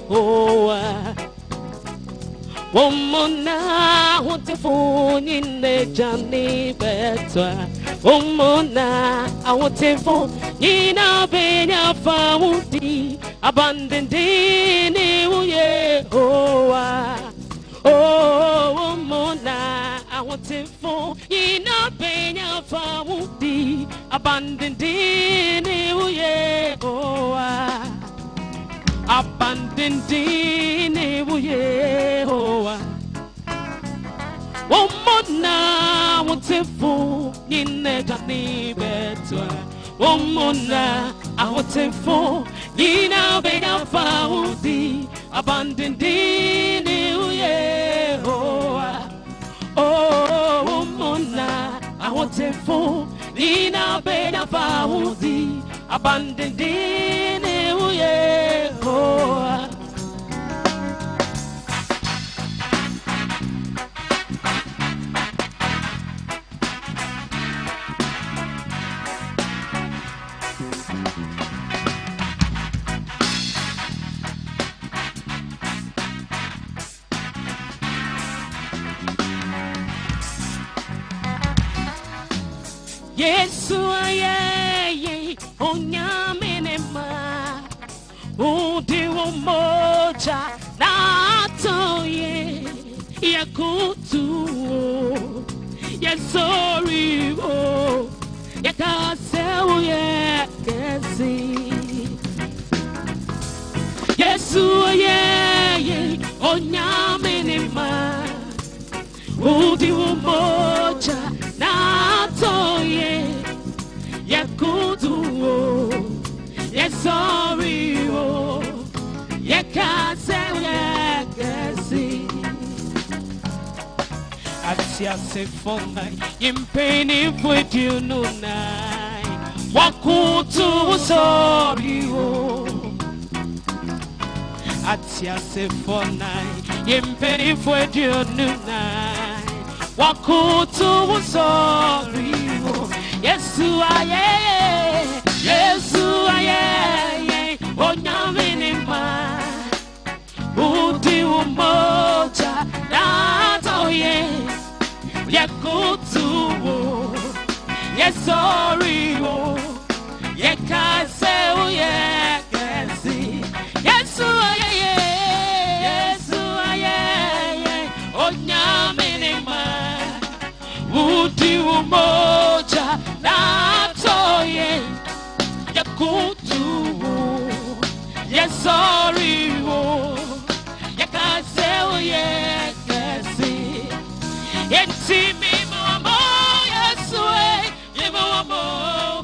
Yehoah. Omona wonderful in the journey better. Omona I want to fall in a benya famudi abandoned in Yehoah. Oh, Omona I want to fall in a benya famudi abandoned in Yehoah. Abandoned in Yehoah. Omona wonderful in the journey better. Omona I wonderful in a benya famudi abandoned in Yehoah. Oh, Omona I wonderful in a benya famudi abandoned in Yehoah. Yesu aye onyamenema udi umoja na toye yakutu yesori o yakaseu yakesi Yesu aye onyamenema udi umoja na toye yakutu yesori o yakaseu yakesi Atia se fonga impeni fwetu nunai wakutu sorry o Atia se fonga impeni fwetu nunai wakutu sorry o Yesu aye onyamini ma udi umoja na toye yakutu yesori o yekase o yekesi Yesu aye onyamini ma udi umoja na toye yakutu yesori o yekase o yekesi Yenti mimo amo Yesue Yemo amo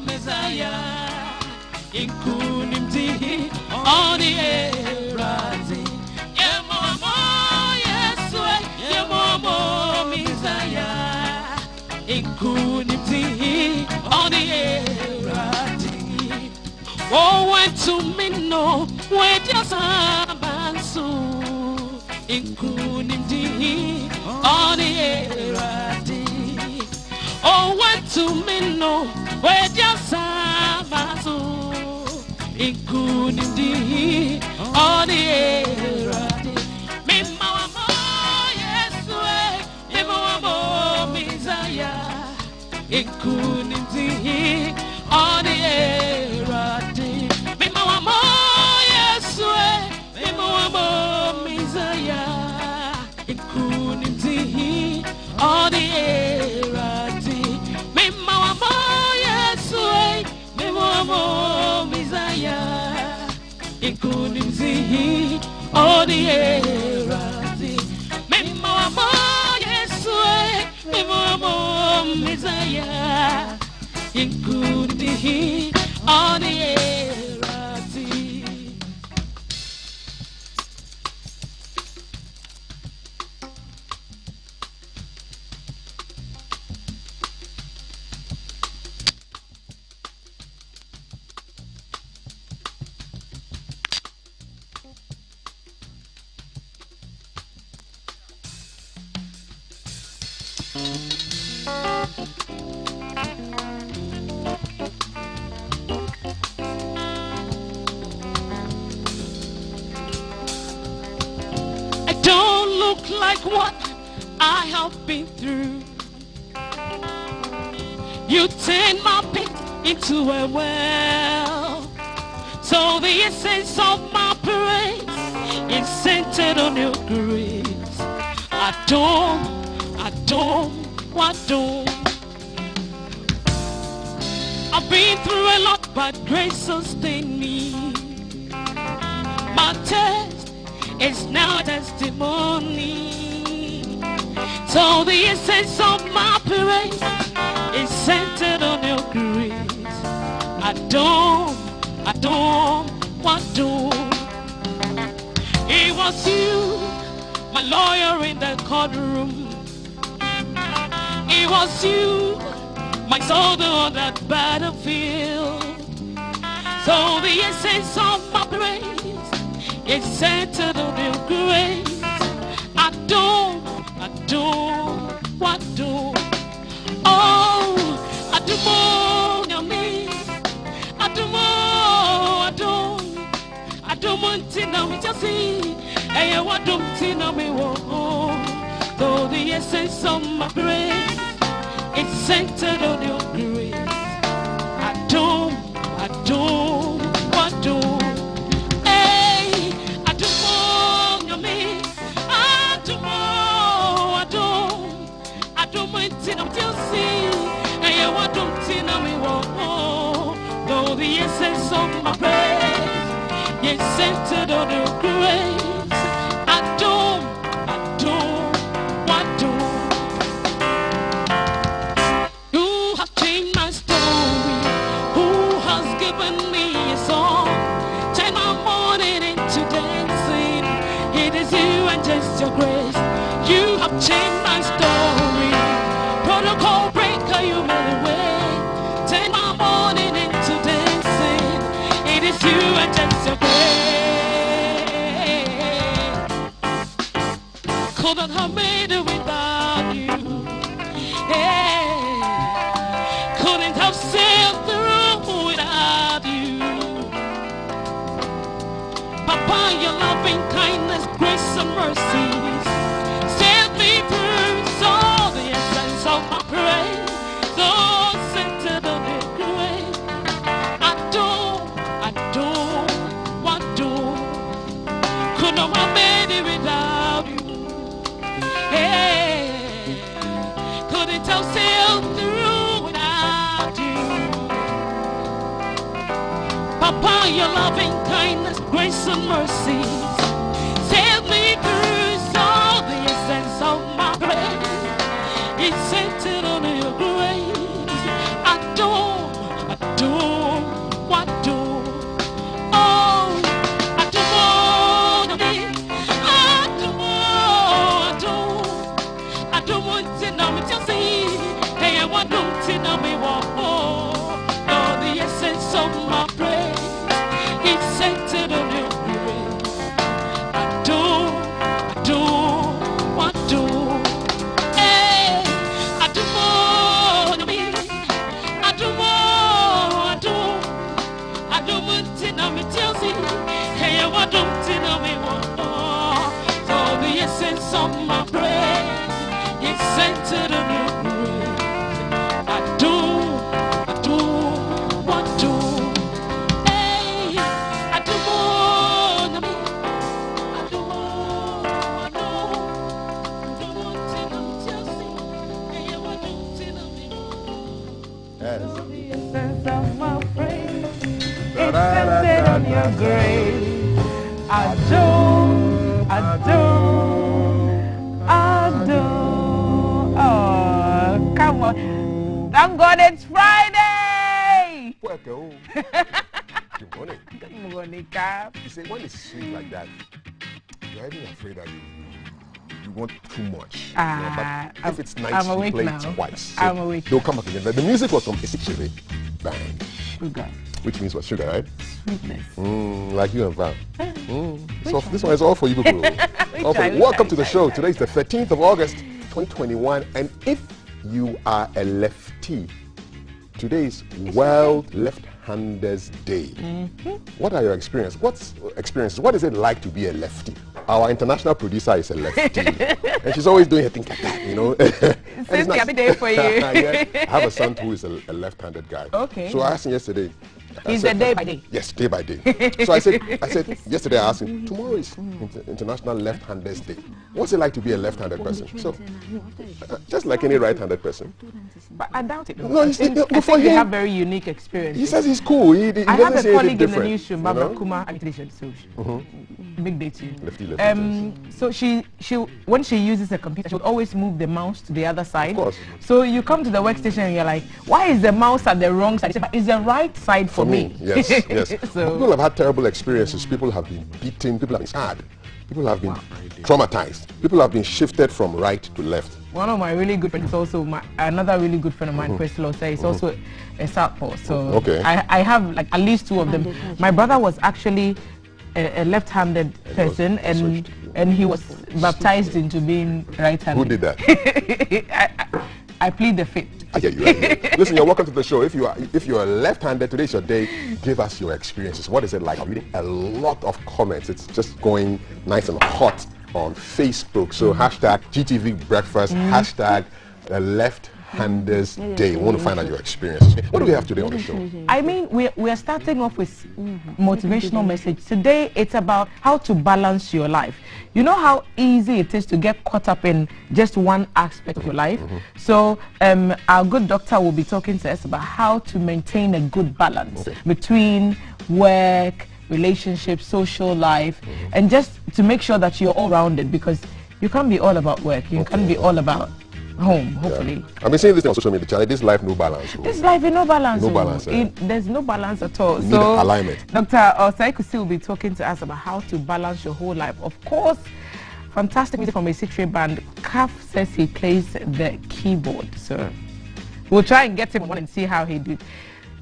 Messiah Inkuni mtihi Oni erati Yemo amo Yesue Yemo amo Messiah Inkuni mtihi Oni erati Oh went to minno Wait your sabansu Inkuni mtihi Oni erati Oh went to minno Wait your sabansu Inkuni mtihi Oni erati Mima wamo Yesue Mima wamo Messiah Inkuni mtihi Oni erati Mima wamo Yesue Mima wamo Messiah Inkuni mtihi Oni erati Mima wamo Yesue Mima wamo Messiah Inkuni mtihi Oni erati Mima wamo Yesue Mima wamo Messiah Inkuni mtihi Oni erati like what I have been through. You turn my pit into a well. So the essence of my praise is centered on your grace. I don't. I've been through a lot, but grace sustained me. My test is now a testimony. So the essence of my praise is centered on your grace. I don't. It was you, my lawyer in the courtroom. It was you, my soldier on that battlefield. So the essence of my praise is centered on your grace. I don't. Oh, I do more than me. I don't want to know me just see. Hey, I want to know me walk. Though the essence of my praise is centered on your grace. I don't. Hey, I do more than me. I don't want to know just see. Hey, I want to know me walk. Though the essence of my praise is centered on your grace. I don't. You have changed my story. Who has given me a song? Turn my morning into dancing. It is you and just your grace. You have changed my story. Protocol breaker, you made a way. Turn my morning into dancing. It is you and just your grace. Couldn't have made it without you. Yeah. Couldn't have sailed through without you. Papa, your loving kindness, grace and mercies sailed me through. So the essence of my praise, so centered on your grace. I don't. Could not have made it without you. Hey, couldn't have sailed through without you. Papa, your loving kindness, grace and mercy sailed me through. So the essence of my praise is centered on your grace. I don't. Oh, I do more than me. I don't want to know me just see. Hey, I want to know me walk. Oh, the essence of my praise is centered on your grace. I don't. Hey, I do more than me. I don't want to know me just see. Hey, I want to know me walk. So the essence of my praise is centered on your grace. I don't want to. Hey, I do more than me. I don't want to know just see. Hey, I want to know me walk. Yes. So the essence of my praise is centered on your grace. I don't. Oh, come on. Thank God it's Friday. Welcome. Good morning. Good morning, Cap. You see, when it's sweet like that, you're even afraid that you want too much. But if it's nice, you play it twice. I'm awake. They'll come back again. The music was from Isichiri Band. Sugar. Which means what? Sugar, right? Sweetness. Like you and Val. So this one is all for you people. Welcome to the show. Today is the 13th of August, 2021. And if you are a lefty, today is World Left-Handers Day. What are your experiences? What is it like to be a lefty? our international producer is a lefty, and she's always doing her thing like that, you know. It's nice. Happy day for you. Yeah, I have a son who is a left-handed guy. Okay. So I asked him yesterday. He's a day by day. Yes, day by day. So I said yesterday I asked him, tomorrow is International Left-Handers Day. What's it like to be a left-handed person? So, just like any right-handed person. But I doubt it. No, I think they have very unique experience. He says he's cool. He I have a colleague in the different, newsroom, Barbara Kuma, so big day to you. So she when she uses a computer, she would always move the mouse to the other side. Of course. So you come to the workstation and you're like, why is the mouse at the wrong side? It's the right side for me. Yes, yes. So people have had terrible experiences. People have been beaten. People have been sad. People have been traumatized. People have been shifted from right to left. One of my really good friends is also another really good friend of mine, Crystal Osei, is also a southpaw. So I have like at least two of them. My brother was actually a left-handed person, and he was baptized into being right-handed. Who did that? I plead the fifth. I hear you. Listen, you're welcome to the show. If you are left-handed, today's your day. Give us your experiences. What is it like? I'm reading a lot of comments. It's just going nice and hot on Facebook. So hashtag GTV breakfast, hashtag left-handers day. We want to find out your experiences. What do we have today on the show? I mean, we are starting off with motivational message. Today, it's about how to balance your life. You know how easy it is to get caught up in just one aspect of your life. So our good doctor will be talking to us about how to maintain a good balance between work, relationships, social life, and just to make sure that you're all rounded, because you can't be all about work. You can't be all about home, hopefully. I've been saying this on social media, Charlie. This life, no balance. This life is no balance. No balance. There's no balance at all. You need alignment. Dr. Osei will be talking to us about how to balance your whole life. Of course, fantastic music from a C-Tray band. Kaf says he plays the keyboard. So we'll try and get him on and see how he did.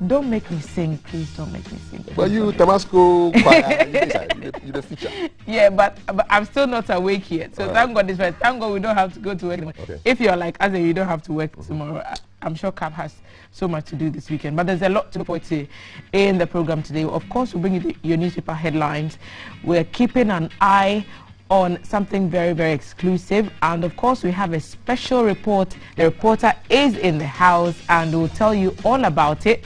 Don't make me sing, please. Don't make me sing. Well, you, Damasco, you're the feature. Yeah, but I'm still not awake yet. So thank God this way. Thank God we don't have to go to work anymore. If you're like us and you don't have to work tomorrow, I'm sure Cap has so much to do this weekend. But there's a lot to look forward to in the program today. Of course, we'll bring you your newspaper headlines. We're keeping an eye on something very, very exclusive, and of course we have a special report. The reporter is in the house and will tell you all about it.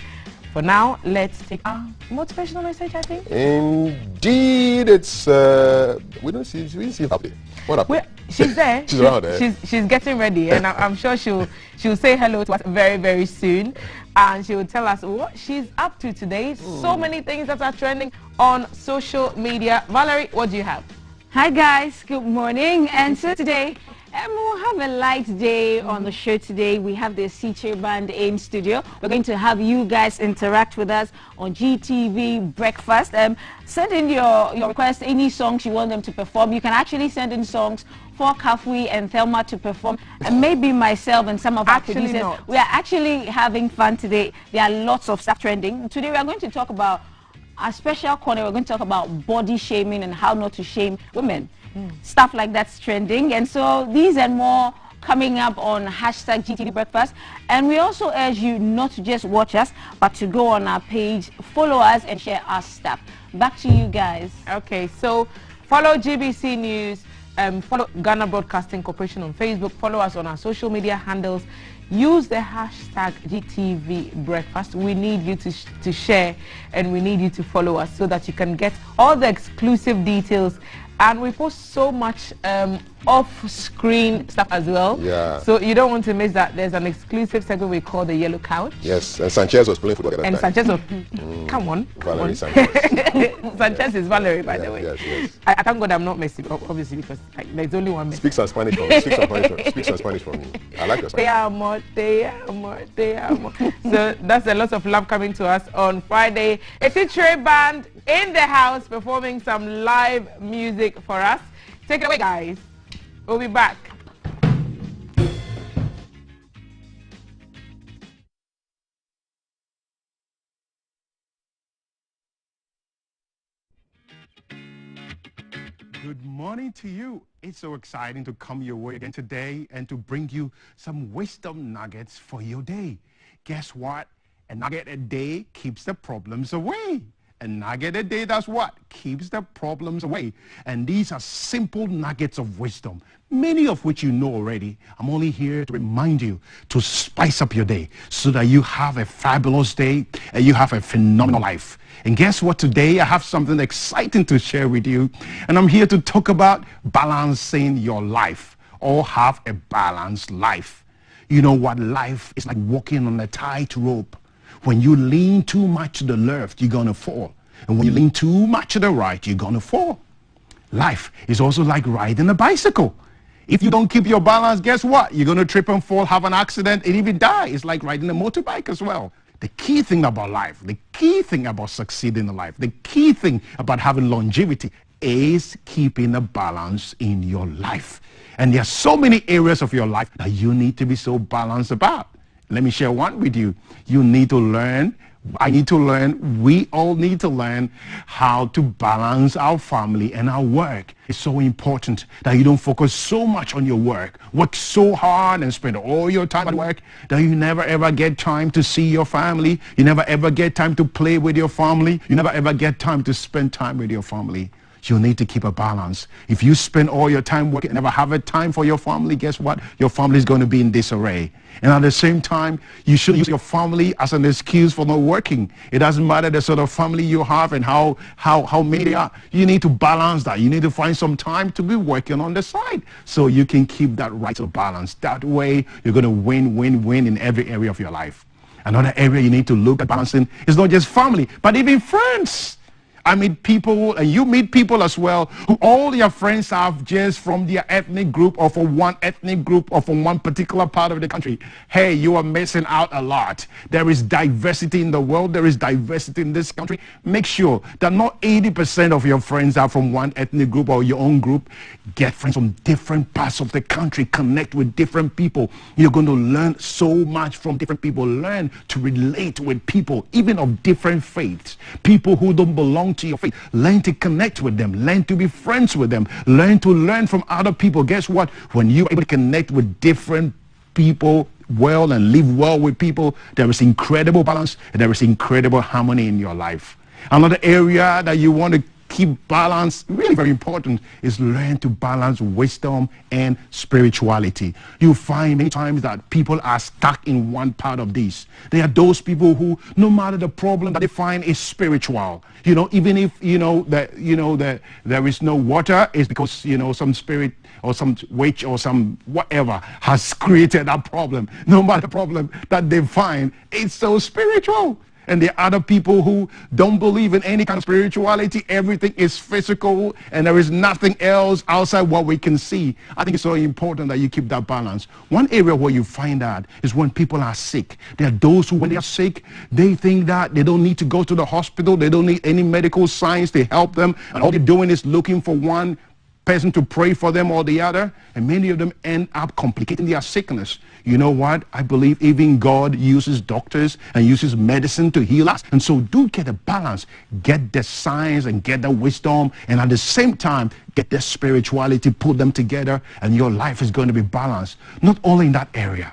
For now, let's take our motivational message, I think. Indeed, it's we didn't see her there. What happened? She's there. She's around there. She's getting ready, and I'm sure she'll say hello to us very, very soon, and she will tell us what she's up to today. So many things that are trending on social media. Valerie, what do you have? Hi guys, good morning. And so today we'll have a light day on the show today. We have the C-Tray band in studio. We're going to have you guys interact with us on GTV breakfast. Send in your request, any songs you want them to perform. You can actually send in songs for Kafui and Thelma to perform, and maybe myself and some of our producers. We are actually having fun today. There are lots of stuff trending. Today we are going to talk about a special corner. We're going to talk about body shaming and how not to shame women. Stuff like that's trending. And so these and more coming up on hashtag GTV breakfast. And we also urge you not to just watch us, but to go on our page, follow us, and share our stuff. Back to you guys. Okay, so follow GBC News, follow Ghana Broadcasting Corporation on Facebook, follow us on our social media handles. Use the hashtag GTV breakfast. We need you to share, and we need you to follow us so that you can get all the exclusive details. And we post so much off-screen stuff as well. Yeah. So you don't want to miss that. There's an exclusive segment we call the Yellow Couch. Yes, and Sanchez was playing football at that time. Sanchez was, come on. Valerie Sanchez. Sanchez is Valerie, by the way. Yes, yes. I thank God I'm not Messi, obviously, because there's only one Messi. Speak some Spanish for me. Speak some Spanish for me. I like your Spanish. Te amo. So that's a lot of love coming to us on Friday. It's a Tray band in the house performing some live music for us. Take it away, guys. We'll be back. Good morning to you. It's so exciting to come your way again today and to bring you some wisdom nuggets for your day. Guess what? A nugget a day keeps the problems away. A nugget a day, that's what keeps the problems away. And these are simple nuggets of wisdom, many of which you know already. I'm only here to remind you to spice up your day so that you have a fabulous day and you have a phenomenal life. And guess what? Today I have something exciting to share with you. And I'm here to talk about balancing your life, or have a balanced life. You know what? Life is like walking on a tightrope. When you lean too much to the left, you're going to fall. And when you lean too much to the right, you're going to fall. Life is also like riding a bicycle. If you don't keep your balance, guess what? You're going to trip and fall, have an accident, and even die. It's like riding a motorbike as well. The key thing about life, the key thing about succeeding in life, the key thing about having longevity is keeping a balance in your life. And there are so many areas of your life that you need to be so balanced about. Let me share one with you. You need to learn, I need to learn, we all need to learn how to balance our family and our work. It's so important that you don't focus so much on your work so hard and spend all your time at work that you never ever get time to see your family. You never ever get time to play with your family. You never ever get time to spend time with your family. You need to keep a balance. If you spend all your time working and never have a time for your family, guess what? Your family is going to be in disarray. And at the same time, you should use your family as an excuse for not working. It doesn't matter the sort of family you have and how many they are. You need to balance that. You need to find some time to be working on the side so you can keep that right of balance. That way, you're going to win in every area of your life. Another area you need to look at balancing is not just family, but even friends. I meet people, and you meet people as well, who all their friends are just from their ethnic group, or from one ethnic group, or from one particular part of the country. Hey, you are missing out a lot. There is diversity in the world. There is diversity in this country. Make sure that not 80% of your friends are from one ethnic group or your own group. Get friends from different parts of the country. Connect with different people. You're going to learn so much from different people. Learn to relate with people, even of different faiths. People who don't belong to your faith. Learn to connect with them. Learn to be friends with them. Learn to learn from other people. Guess what? When you're able to connect with different people well and live well with people, there is incredible balance and there is incredible harmony in your life. Another area that you want to keep balance, really very important, is learn to balance wisdom and spirituality. You find many times that people are stuck in one part of this. There are those people who, no matter the problem that they find, is spiritual. You know, even if that there is no water, it's because some spirit or some witch or some whatever has created that problem. No matter the problem that they find, it's so spiritual. And there are other people who don't believe in any kind of spirituality. Everything is physical and there is nothing else outside what we can see. I think it's so important that you keep that balance. One area where you find that is when people are sick. There are those who, when they are sick, they think that they don't need to go to the hospital. They don't need any medical science to help them. And all they're doing is looking for one person to pray for them or the other, and many of them end up complicating their sickness. You know what? I believe even God uses doctors and uses medicine to heal us. And so do get a balance. Get the science and get the wisdom, and at the same time, get the spirituality, put them together, and your life is going to be balanced. Not only in that area.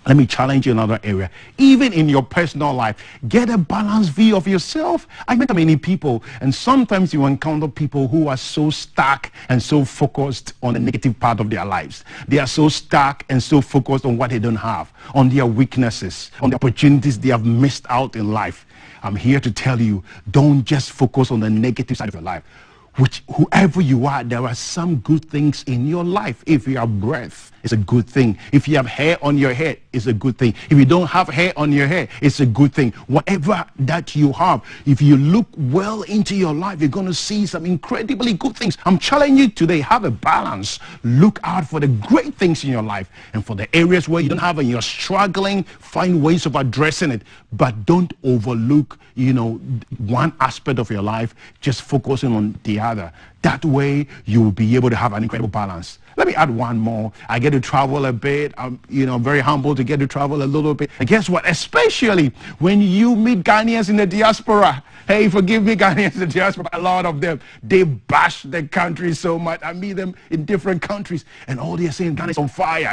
Let me challenge you in another area. Even in your personal life, get a balanced view of yourself. I met many people, and sometimes you encounter people who are so stuck and so focused on the negative part of their lives. They are so stuck and so focused on what they don't have, on their weaknesses, on the opportunities they have missed out in life. I'm here to tell you, don't just focus on the negative side of your life. Whoever you are, there are some good things in your life. If you have breath, it's a good thing. If you have hair on your head, it's a good thing. If you don't have hair on your head, it's a good thing. Whatever that you have, if you look well into your life, you're going to see some incredibly good things. I'm challenging you today, have a balance. Look out for the great things in your life. And for the areas where you don't have and you're struggling, find ways of addressing it. But don't overlook, one aspect of your life, just focusing on the other. That way, you will be able to have an incredible balance. Let me add one more. I get to travel a bit. I'm, very humble to get to travel a little bit. And guess what? Especially when you meet Ghanaians in the diaspora. Hey, forgive me, Ghanaians in the diaspora. A lot of them, they bash the country so much. I meet them in different countries, and all they're saying, Ghana is on fire.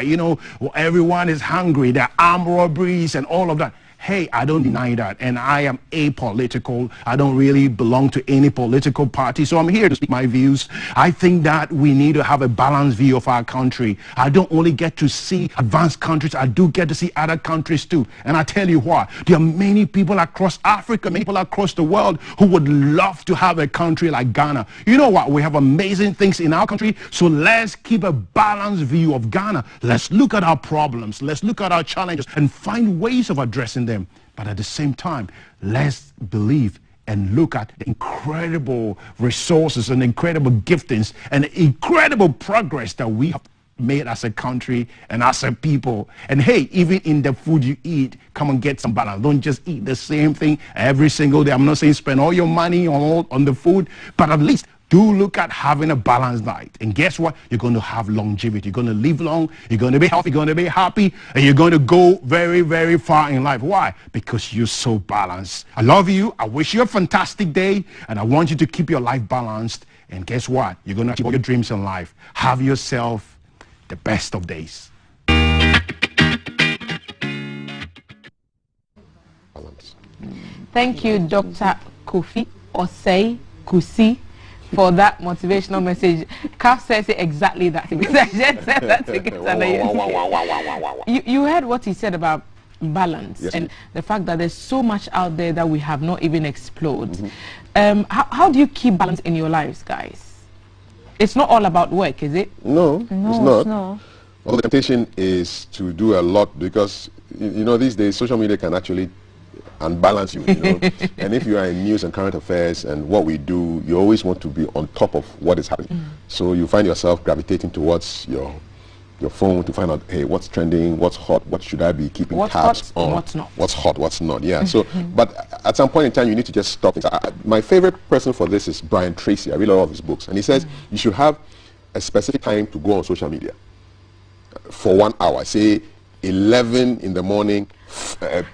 Everyone is hungry. There are armed robberies and all of that. Hey, I don't deny that, and I am apolitical. I don't really belong to any political party, so I'm here to speak my views. I think that we need to have a balanced view of our country. I don't only get to see advanced countries, I do get to see other countries too. And I tell you what, there are many people across Africa, many people across the world who would love to have a country like Ghana. You know what? We have amazing things in our country, so let's keep a balanced view of Ghana. Let's look at our problems, let's look at our challenges and find ways of addressing them. But at the same time, let's believe and look at the incredible resources and incredible giftings and incredible progress that we have made as a country and as a people. And hey, even in the food you eat, come and get some balance. Don't just eat the same thing every single day. I'm not saying spend all your money on the food, but at least do look at having a balanced diet. And guess what? You're going to have longevity. You're going to live long. You're going to be healthy. You're going to be happy. And you're going to go very, very far in life. Why? Because you're so balanced. I love you. I wish you a fantastic day. And I want you to keep your life balanced. And guess what? You're going to achieve all your dreams in life. Have yourself the best of days. Thank you, Dr. Kofi Osei Kusi, for that motivational message. Kaf says it exactly that. You heard what he said about balance, yes, and the fact that there's so much out there that we have not even explored. How do you keep balance in your lives, guys? It's not all about work, is it? No, it's not. No. Well, the temptation is to do a lot because, you know, these days social media can actually unbalance you, you know. And if you are in news and current affairs and what we do, you always want to be on top of what is happening. So you find yourself gravitating towards your phone to find out, hey, what's trending, what's hot, what should I be keeping tabs on, what's not, what's hot, what's not. Yeah. So, but at some point in time, you need to just stop things. My favorite person for this is Brian Tracy. I read a lot of his books, and he says you should have a specific time to go on social media for 1 hour. Say 11 in the morning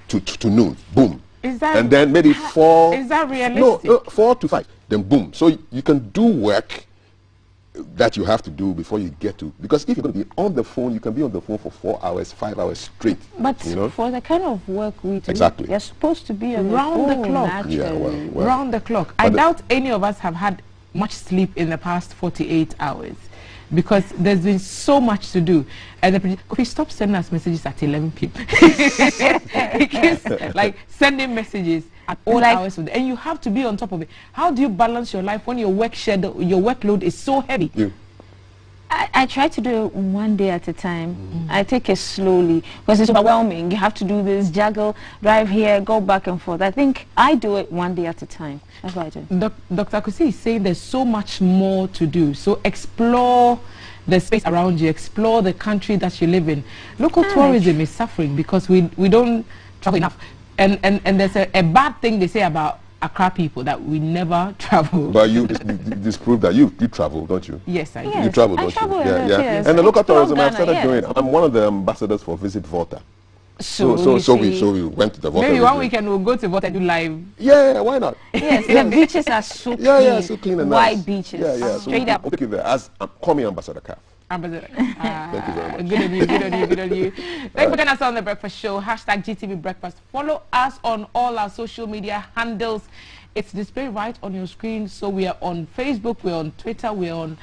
to noon, boom. Is that, and then maybe 4. Is that realistic? No, 4 to 5, then boom. So you can do work that you have to do before you get to, because if you're going to be on the phone, you can be on the phone for 4 hours, 5 hours straight. But you know? For the kind of work we do, exactly, you're supposed to be round the clock. Actually. Yeah, well. Round the clock. I doubt any of us have had much sleep in the past 48 hours. Because there's been so much to do, and if he stops sending us messages at 11 p.m. He keeps like sending messages at all hours of the day, and you have to be on top of it. How do you balance your life when your work schedule, your workload is so heavy? I try to do it one day at a time. I take it slowly because it's overwhelming. You have to do this, juggle, drive here, go back and forth. I think I do it one day at a time. That's what I do. Dr. Kusi is saying there's so much more to do. So explore the space around you, explore the country that you live in. Local tourism is suffering because we don't travel enough. And there's a bad thing they say about Accra people, that we never travel. But you disprove that. You travel, don't you? Yes, I do. Yes, you travel, don't travel you? Yeah. Yes. And the local tourism, I've started Ghana, doing. I'm one of the ambassadors for Visit Volta. So we went to the Volta. Maybe one weekend we'll go to Volta and do live. Yeah, why not? Yes, the beaches are so clean. Yeah, so clean and white nice. beaches. Yeah. Straight so up. We'll take you there. Call me Ambassador Kaf. Ambassador. Thank you very much. Good on you, good on you, good on you. Thank you for joining us on The Breakfast Show. Hashtag GTV Breakfast. Follow us on all our social media handles. It's displayed right on your screen. So we are on Facebook, we're on Twitter, we're on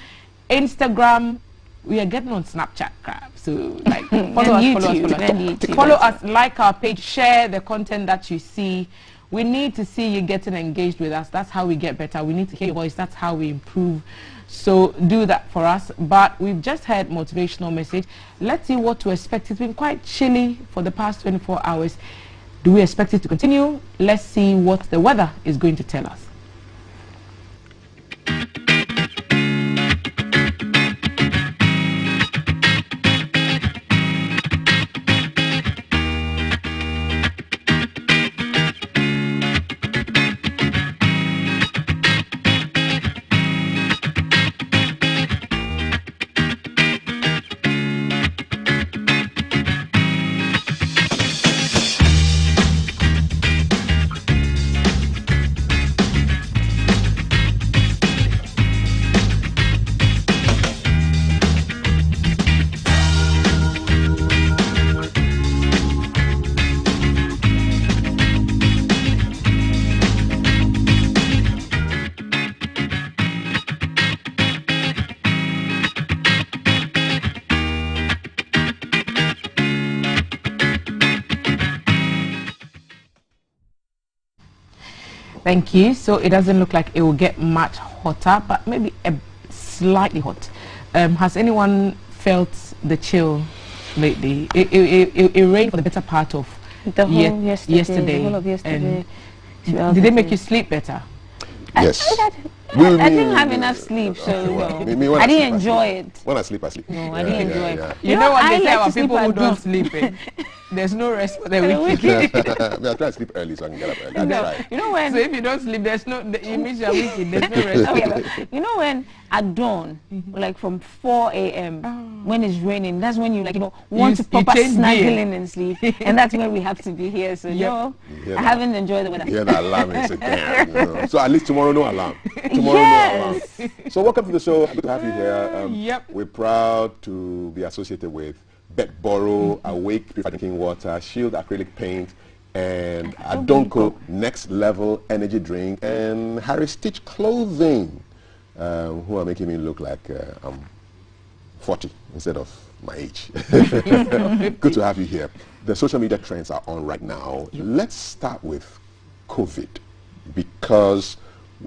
Instagram. We are getting on Snapchat, crap. So like follow us, like our page, share the content that you see. We need to see you getting engaged with us. That's how we get better. We need to hear your voice. That's how we improve. So do that for us. But we've just heard motivational message. Let's see what to expect. It's been quite chilly for the past 24 hours. Do we expect it to continue? Let's see what the weather is going to tell us. Thank you. So it doesn't look like it will get much hotter, but maybe slightly hot. Has anyone felt the chill lately? It rained for the better part of the whole yesterday. The whole of yesterday. Did they make you sleep better? Yes. I didn't have enough sleep, so I didn't enjoy it. When I sleep, I sleep. No, I didn't enjoy it. You know what they say about people who don't sleep? There's no rest for the weekend. I try to sleep early so I can get up early. No. You know when? So if you don't sleep, there's no. It means you're wicked. There's no rest. Okay, you know when at dawn, like from 4 a.m. when it's raining, that's when you want to proper snuggle in and sleep, and that's when we have to be here. So I haven't enjoyed the weather. Yeah, the alarm is again. So at least tomorrow no alarm. Tomorrow yes. no alarm. So welcome to the show. Good to have you here. We're proud to be associated with Betboro, Awake Purified Drinking Water, Shield Acrylic Paint, and Adonko Next Level Energy Drink, and Harry Stitch Clothing, who are making me look like I'm 40 instead of my age. Good to have you here. The social media trends are on right now. Let's start with COVID, because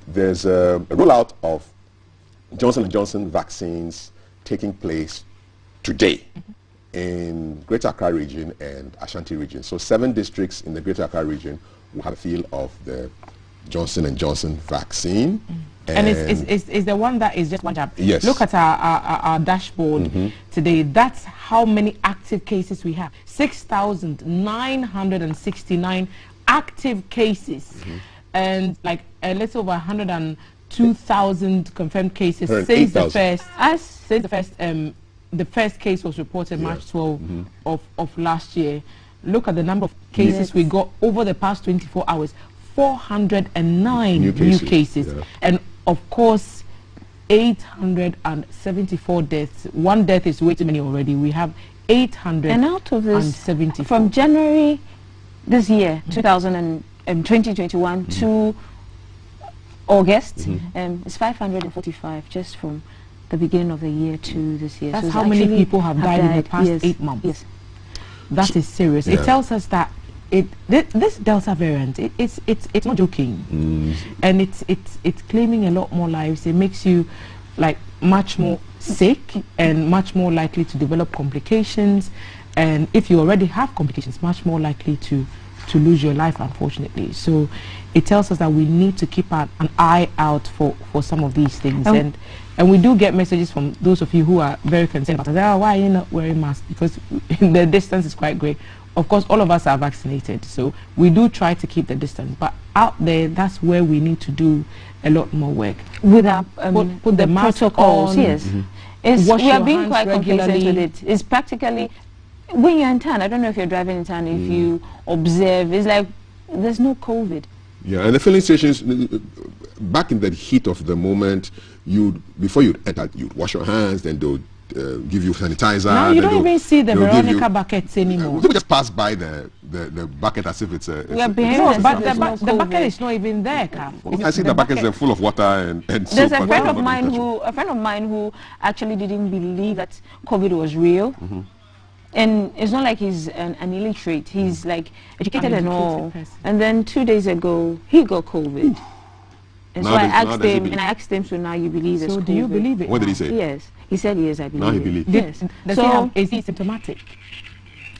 there's a rollout of Johnson & Johnson vaccines taking place today in Greater Accra region and Ashanti region. So 7 districts in the Greater Accra region will have a feel of the Johnson & Johnson vaccine. And it's the one that is just one jab. Yes. Look at our dashboard today. That's how many active cases we have. 6,969 active cases. And like a little over 102,000 confirmed cases since the first case was reported March 12 of last year. Look at the number of cases we got over the past 24 hours. 409 new cases. And of course 874 deaths. One death is way too many already. We have 874. And out of this, from January this year, 2021 to August, it's 545 just from the beginning of the year to this year. That's so how many people have died in the past 8 months. Yes. That is serious. It tells us that this Delta variant, it's not joking, and it's claiming a lot more lives. It makes you like much more sick and much more likely to develop complications, and if you already have complications, much more likely to lose your life, unfortunately. So it tells us that we need to keep an eye out for some of these things, and we do get messages from those of you who are very concerned about why are you not wearing masks, because the distance is quite great. Of course, all of us are vaccinated, so we do try to keep the distance, but out there, that's where we need to do a lot more work. With our put the protocols, mask on, we are being quite complacent with it. It's practically, when you're in town, I don't know if you're driving in town, if you observe, it's like there's no COVID. Yeah, and the filling stations, back in the heat of the moment, before you enter, you'd wash your hands, then they'll give you sanitizer. Now you don't even see the Veronica buckets anymore. We just pass by the bucket as if it's a... But the bucket is not even there, Cam. I see the buckets are full of watter and soap. There's a friend of mine who actually didn't believe that COVID was real. And it's not like he's an illiterate. He's like educated and all. And then 2 days ago, he got COVID. And so I asked him, so now you believe it's COVID? So do you believe it? What did he say? Yes. He said yes, I believe Now he believes. Yes. Is he symptomatic?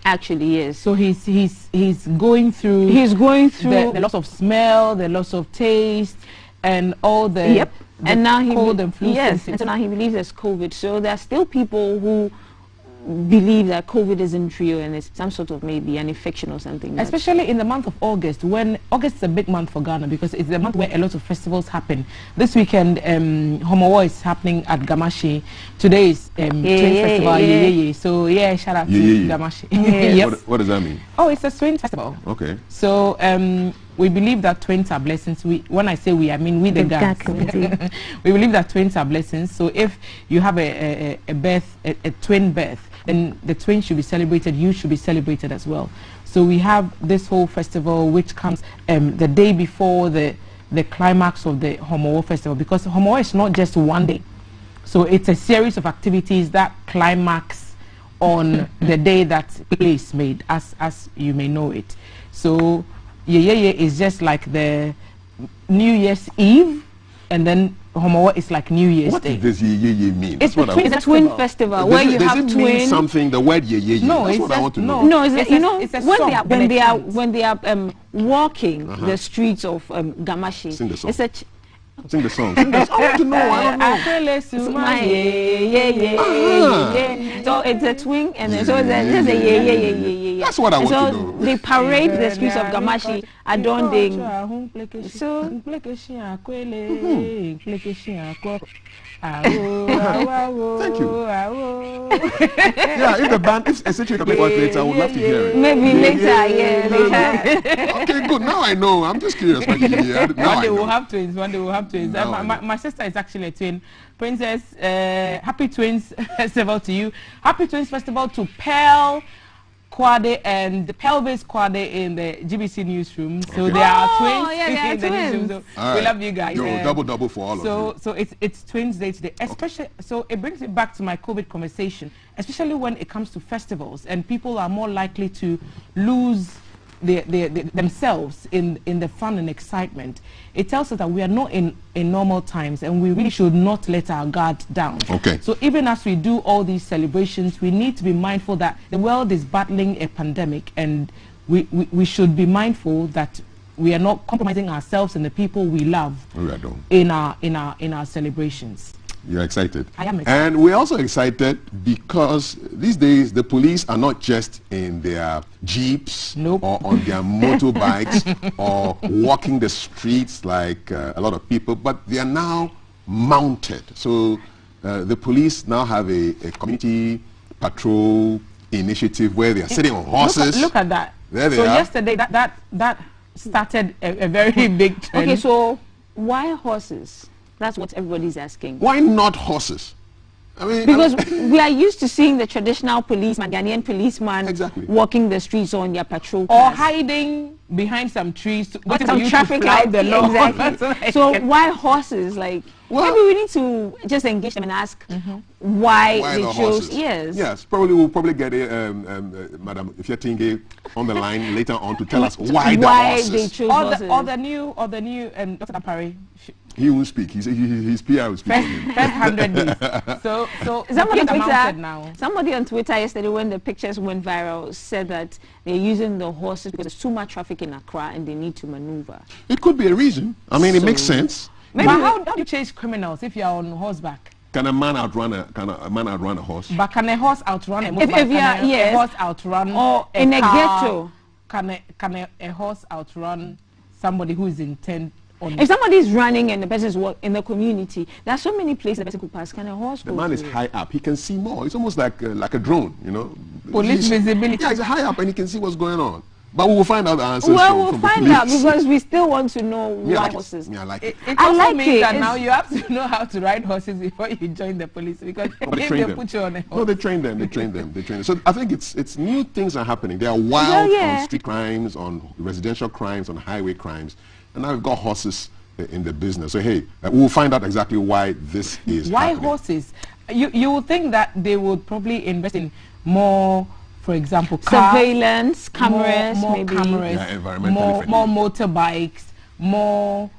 Actually, yes. So he's going through... He's going through... the loss of smell, the loss of taste, and all the... Yep. And now he... cold and flu yes. And so now he believes there's COVID. So there are still people who believe that COVID isn't real and it's some sort of maybe an infection or something. Especially in the month of August, when August is a big month for Ghana because it's the month where a lot of festivals happen. This weekend, Homowo is happening at Gamashi. Today is Twins Festival. So yeah, shout out to Gamashi. Yes. What does that mean? Oh, it's a Twins Festival. Okay. So we believe that twins are blessings. When I say we, I mean we the guys. We believe that twins are blessings. So if you have a twin birth, then the twin should be celebrated. You should be celebrated as well. So we have this whole festival, which comes the day before the climax of the Homowo festival, because Homowo is not just one day. So it's a series of activities that climax on the day that play is made, as you may know it. So Yeye is just like the New Year's Eve, and then Homowo is like New Year's What Day. does ye mean? It's That's what between I It's a twin festival where you does have it mean twins. something? The word ye? No, That's it's what I just- want to no. know. No, it's It's you a- know it's a when song they are and a chant. when they are walking the streets of Gamashi. Sing the song. It's a Sing the song. I want to know. I don't know. So it's a twin, and then so it's a That's what I want so to know. they parade the streets of Gamashi, adorning. So Thank you. Yeah, if the band, if essentially can make later, I would love to hear it. maybe later, later. Okay, good. Now I know. I'm just curious. Now One I day we'll know. have twins. One day we'll have twins. Now I know. My sister is actually a twin. Princess, happy Twins Festival to you. Happy Twins Festival to Pearl Kwade and the Pelvis Kwade in the GBC newsroom. So Okay. they are Oh, twins yeah, they are in the newsroom. twins. So All we right. love you guys. Yo, double for all of you. So it's Twins Day today. Especially so it brings me back to my COVID conversation, especially when it comes to festivals and people are more likely to lose themselves in the fun and excitement. It tells us that we are not in normal times and we really should not let our guard down. Okay. So even as we do all these celebrations, we need to be mindful that the world is battling a pandemic, and we should be mindful that we are not compromising ourselves and the people we love We are done. in our celebrations. You're excited. I am excited. And we're also excited because these days the police are not just in their jeeps Nope. or on their motorbikes or walking the streets like a lot of people, but they are now mounted. So the police now have a community patrol initiative where they are sitting on horses. Look at that. There they so are. yesterday that started a very big trend. Okay, so why horses? That's what everybody's asking. Why not horses? I mean, Because we are used to seeing the traditional policeman, Ghanaian policeman, Exactly. walking the streets on their patrol or cars. hiding behind some trees to wait for Some you traffic to fly lights, the law. exactly. So why horses? Like, Well- maybe we need to just engage them and ask why why they the chose. horses? Yes. Yes, probably we'll probably get Madam Ifyatinge on the line later on to tell us why the horses. they chose or horses. the new Dr. Apari. He won't speak. His PR will speak. First, for him. first 100 days. So Somebody on the police are mounted Twitter, now. somebody on Twitter yesterday, when the pictures went viral, said that they're using the horses because there's too much traffic in Accra and they need to maneuver. It could be a reason. I mean, it makes sense. But how do you chase criminals if you are on horseback? Can a man outrun a horse? But can a horse outrun a If motorbike? you are- Can yes. a horse outrun Or in a car? ghetto. Can a horse outrun somebody who is intent on? If somebody is running and the person is in the community, there are so many places the person could pass. Can a horse The go man is through? high up. He can see more. It's almost like a drone, you know. Police visibility. Yeah, he's high up and he can see what's going on. But we will find out the answers Well, from we'll the find police. out because we still want to know Me, I why like horses. it. Me, I like It, it. it I also like means it. that It's- now you have to know how to ride horses before you join the police, because But they if train they them. put you on a No, horse. they train them. They train them. They train them. So I think it's new things are happening. There are wild yeah. on street crimes, on residential crimes, on highway crimes, and now we've got horses in the business. So hey, we'll find out exactly why this is Why happening. horses? You would think that they would probably invest in more, for example, Surveillance, cameras, more maybe. cameras, Yeah, environmentally more friendly. motorbikes, more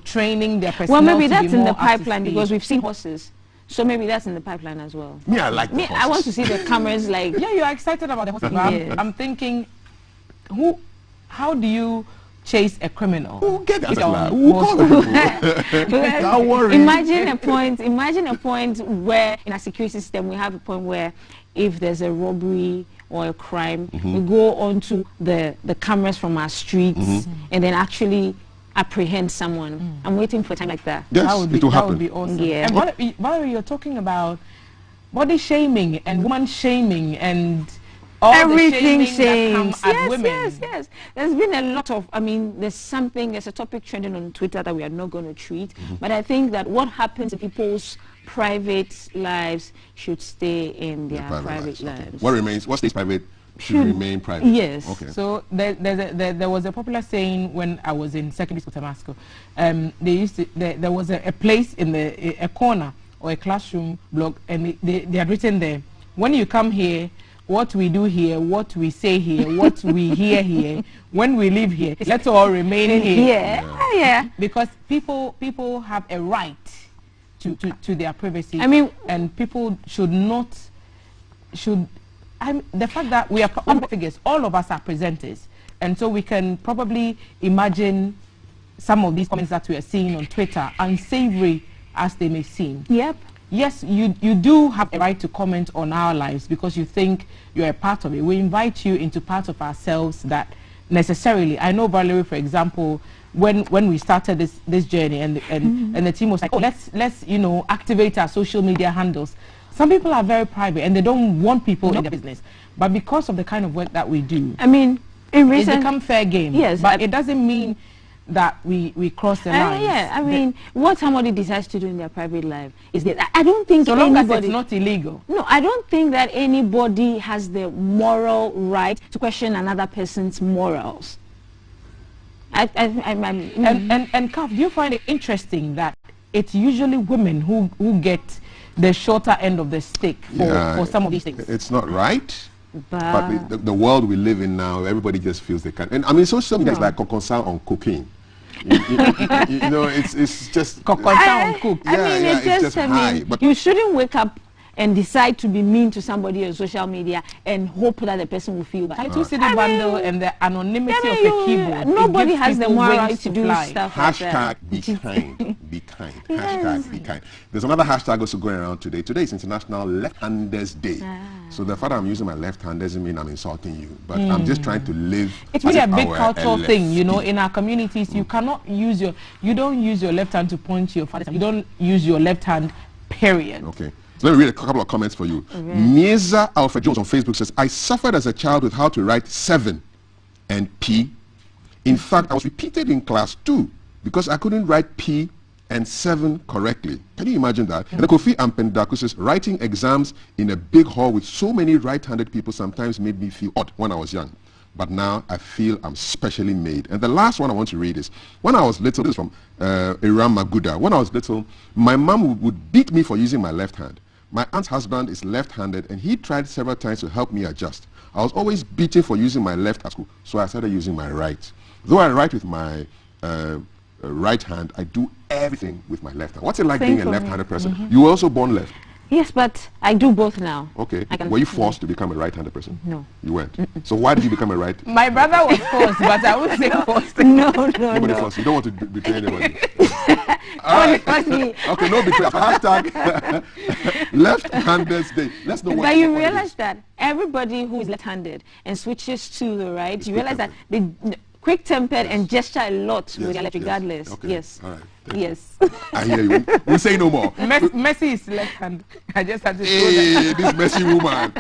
training their personnel. Well, maybe to be that's in more the up to pipeline speed. because we've seen horses. So maybe that's in the pipeline as well. Me, I like the Me, horses. I want to see the cameras like. Yeah, you're excited about the horses. but Yes. I'm thinking, how do you chase a criminal? We'll get that. If you're on We'll call the horseback? people. Don't worry. Imagine a point where in our security system we have a point where if there's a robbery or a crime, we go onto the cameras from our streets and then actually apprehend someone. I'm waiting for a time like that. Yes, That would be, it will that happen. would be awesome. Yeah. And Valerie, you're talking about body shaming and woman shaming and all Everything the shaming shames. that come at women. Yes. There's been a lot of, there's a topic trending on Twitter that we are not going to treat. But I think that what happens in people's private lives should stay in their private lives. Okay. What stays private should remain private. Yes. Okay. So there was a popular saying when I was in secondary school, Damascus. There was a place in a corner or a classroom block, and they had written there, when you come here, what we do here, what we say here, what we hear here, when we live here, let's all remain here. Yeah. Because people have a right to their privacy. I mean, and people should not the fact that we are public figures, all of us are presenters, and so we can probably imagine some of these comments that we are seeing on Twitter, unsavory as they may seem. Yep. Yes, you do have a right to comment on our lives because you think you're a part of it. We invite you into part of ourselves that necessarily, I know Valerie, for example, when we started this journey and the team was like, oh, let's activate our social media handles. Some people are very private and they don't want people in their business. But because of the kind of work that we do, I mean, in recent, it's become fair game. Yes, but it doesn't mean that we cross the line. Yeah, I mean, what somebody decides to do in their private life is that I don't think so long as it's not illegal. No, I don't think that anybody has the moral right to question another person's morals. And Kav, do you find it interesting that it's usually women who get the shorter end of the stick for some of these things? It's not right. But the world we live in now, everybody just feels they can. And I mean, social media is like concern on cocaine. You know, it's just on cook. I mean, it's just high. But you shouldn't wake up and decide to be mean to somebody on social media and hope that the person will feel bad. I do see the bundle and the anonymity of the keyboard. Nobody has the moral to do stuff hashtag like be kind. Be kind. Hashtag be kind. There's another hashtag also going around today. Today is International Left-Handers Day. So the fact that I'm using my left hand doesn't mean I'm insulting you, but I'm just trying to live. It's really a big cultural thing, you know. In our communities, you cannot use you don't use your left hand to point to your father. You don't use your left hand, period. Okay. So let me read a couple of comments for you. Mieza Alfred Jones on Facebook says, I suffered as a child with how to write 7 and P. In fact, I was repeated in class 2 because I couldn't write P and 7 correctly. Can you imagine that? And Kofi Ampendaku says, writing exams in a big hall with so many right-handed people sometimes made me feel odd when I was young. But now I feel I'm specially made. And the last one I want to read is, when I was little, this is from Iram Maguda. When I was little, my mom would beat me for using my left hand. My aunt's husband is left-handed, and he tried several times to help me adjust. I was always beaten for using my left at school, so I started using my right. Though I write with my right hand, I do everything with my left hand. What's it like being a left-handed person? You were also born left. Yes, but I do both now. Okay. Were you forced to become a right-handed person? No. You weren't. So why did you become a right? My brother was forced, but I would say forced. No. Nobody forced. You don't want to betray anybody. Okay, no betrayal. Hashtag Left-Handers Day. Let's know what. But you realize that everybody who is left-handed and switches to the right, you realize that they quick-tempered and gesture a lot with their left, regardless. Okay. Yes. All right. Yes. I hear you. We'll say no more. Messi is left-handed. I just had to show that. This messy woman.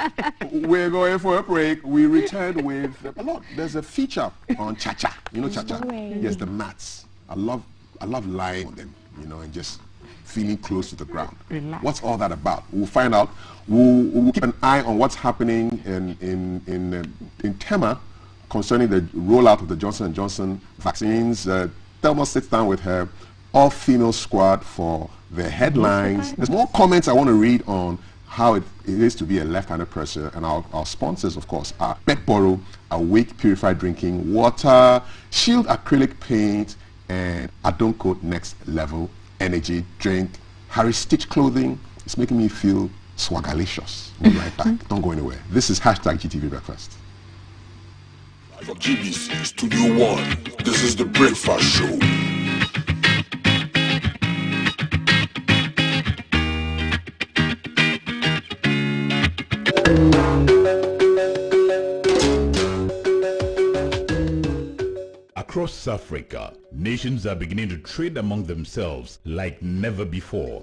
We're going for a break. We return with a lot. There's a feature on Cha-Cha. You know Cha-Cha? Yes, the mats. I love lying on them, you know, and just feeling close to the ground. Relax. What's all that about? We'll find out. We'll keep an eye on what's happening in Tema concerning the rollout of the Johnson & Johnson vaccines. Thelma sits down with her all-female squad for the headlines. There's more comments I want to read on how it is to be a left-handed person, and our sponsors, of course, are Betboro, Awake Purified Drinking Water, Shield Acrylic Paint, and Adonco Next Level Energy Drink. Harry Stitch Clothing. It's making me feel swagalicious. We'll be right back. Don't go anywhere. This is hashtag GTV Breakfast. From GBC Studio One, this is the Breakfast Show. Across Africa, nations are beginning to trade among themselves like never before,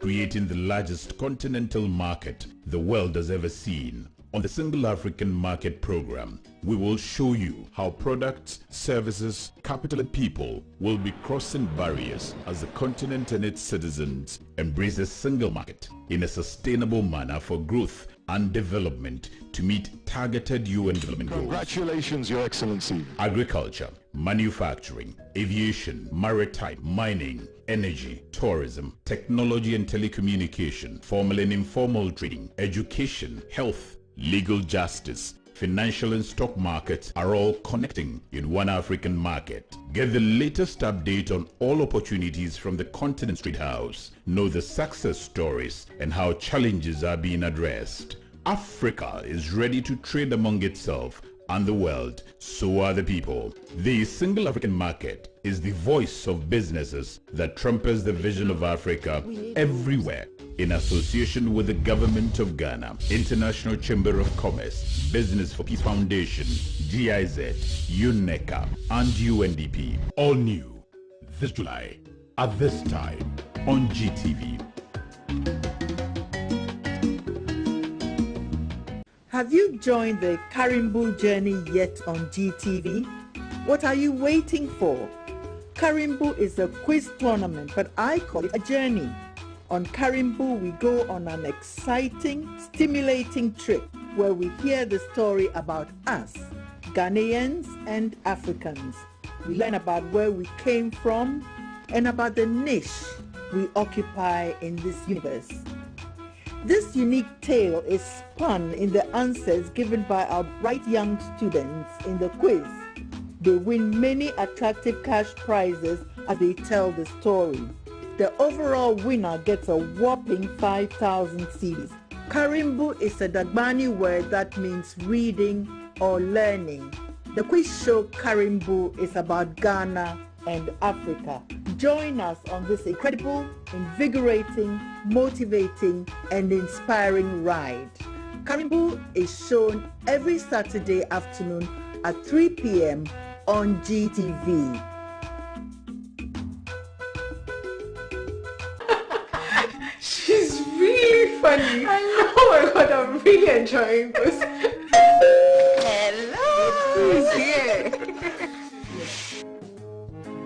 creating the largest continental market the world has ever seen. On the Single African Market Program, we will show you how products, services, capital and people will be crossing barriers as the continent and its citizens embrace a single market in a sustainable manner for growth and development to meet targeted UN development goals. Congratulations, Your Excellency. Agriculture, manufacturing, aviation, maritime, mining, energy, tourism, technology and telecommunication, formal and informal trading, education, health, legal justice, financial and stock markets are all connecting in one African market. Get the latest update on all opportunities from the Continent Trade House. Know the success stories and how challenges are being addressed. Africa is ready to trade among itself and the world. So are the people. The single African market is the voice of businesses that trumpets the vision of Africa everywhere. In association with the Government of Ghana, International Chamber of Commerce, Business for Peace Foundation, GIZ, UNECA, and UNDP. All new this July at this time on GTV. Have you joined the Karimbu journey yet on GTV? What are you waiting for? Karimbu is a quiz tournament, but I call it a journey. On Karimbu, we go on an exciting, stimulating trip where we hear the story about us, Ghanaians and Africans. We learn about where we came from and about the niche we occupy in this universe. This unique tale is spun in the answers given by our bright young students in the quiz. They win many attractive cash prizes as they tell the story. The overall winner gets a whopping 5,000 cedis. Karimbu is a Dagbani word that means reading or learning. The quiz show Karimbu is about Ghana and Africa. Join us on this incredible, invigorating, motivating, and inspiring ride. Karimbu is shown every Saturday afternoon at 3 p.m. on GTV. She's really funny. I know. Oh my God, I'm really enjoying this. Hello. Who's here?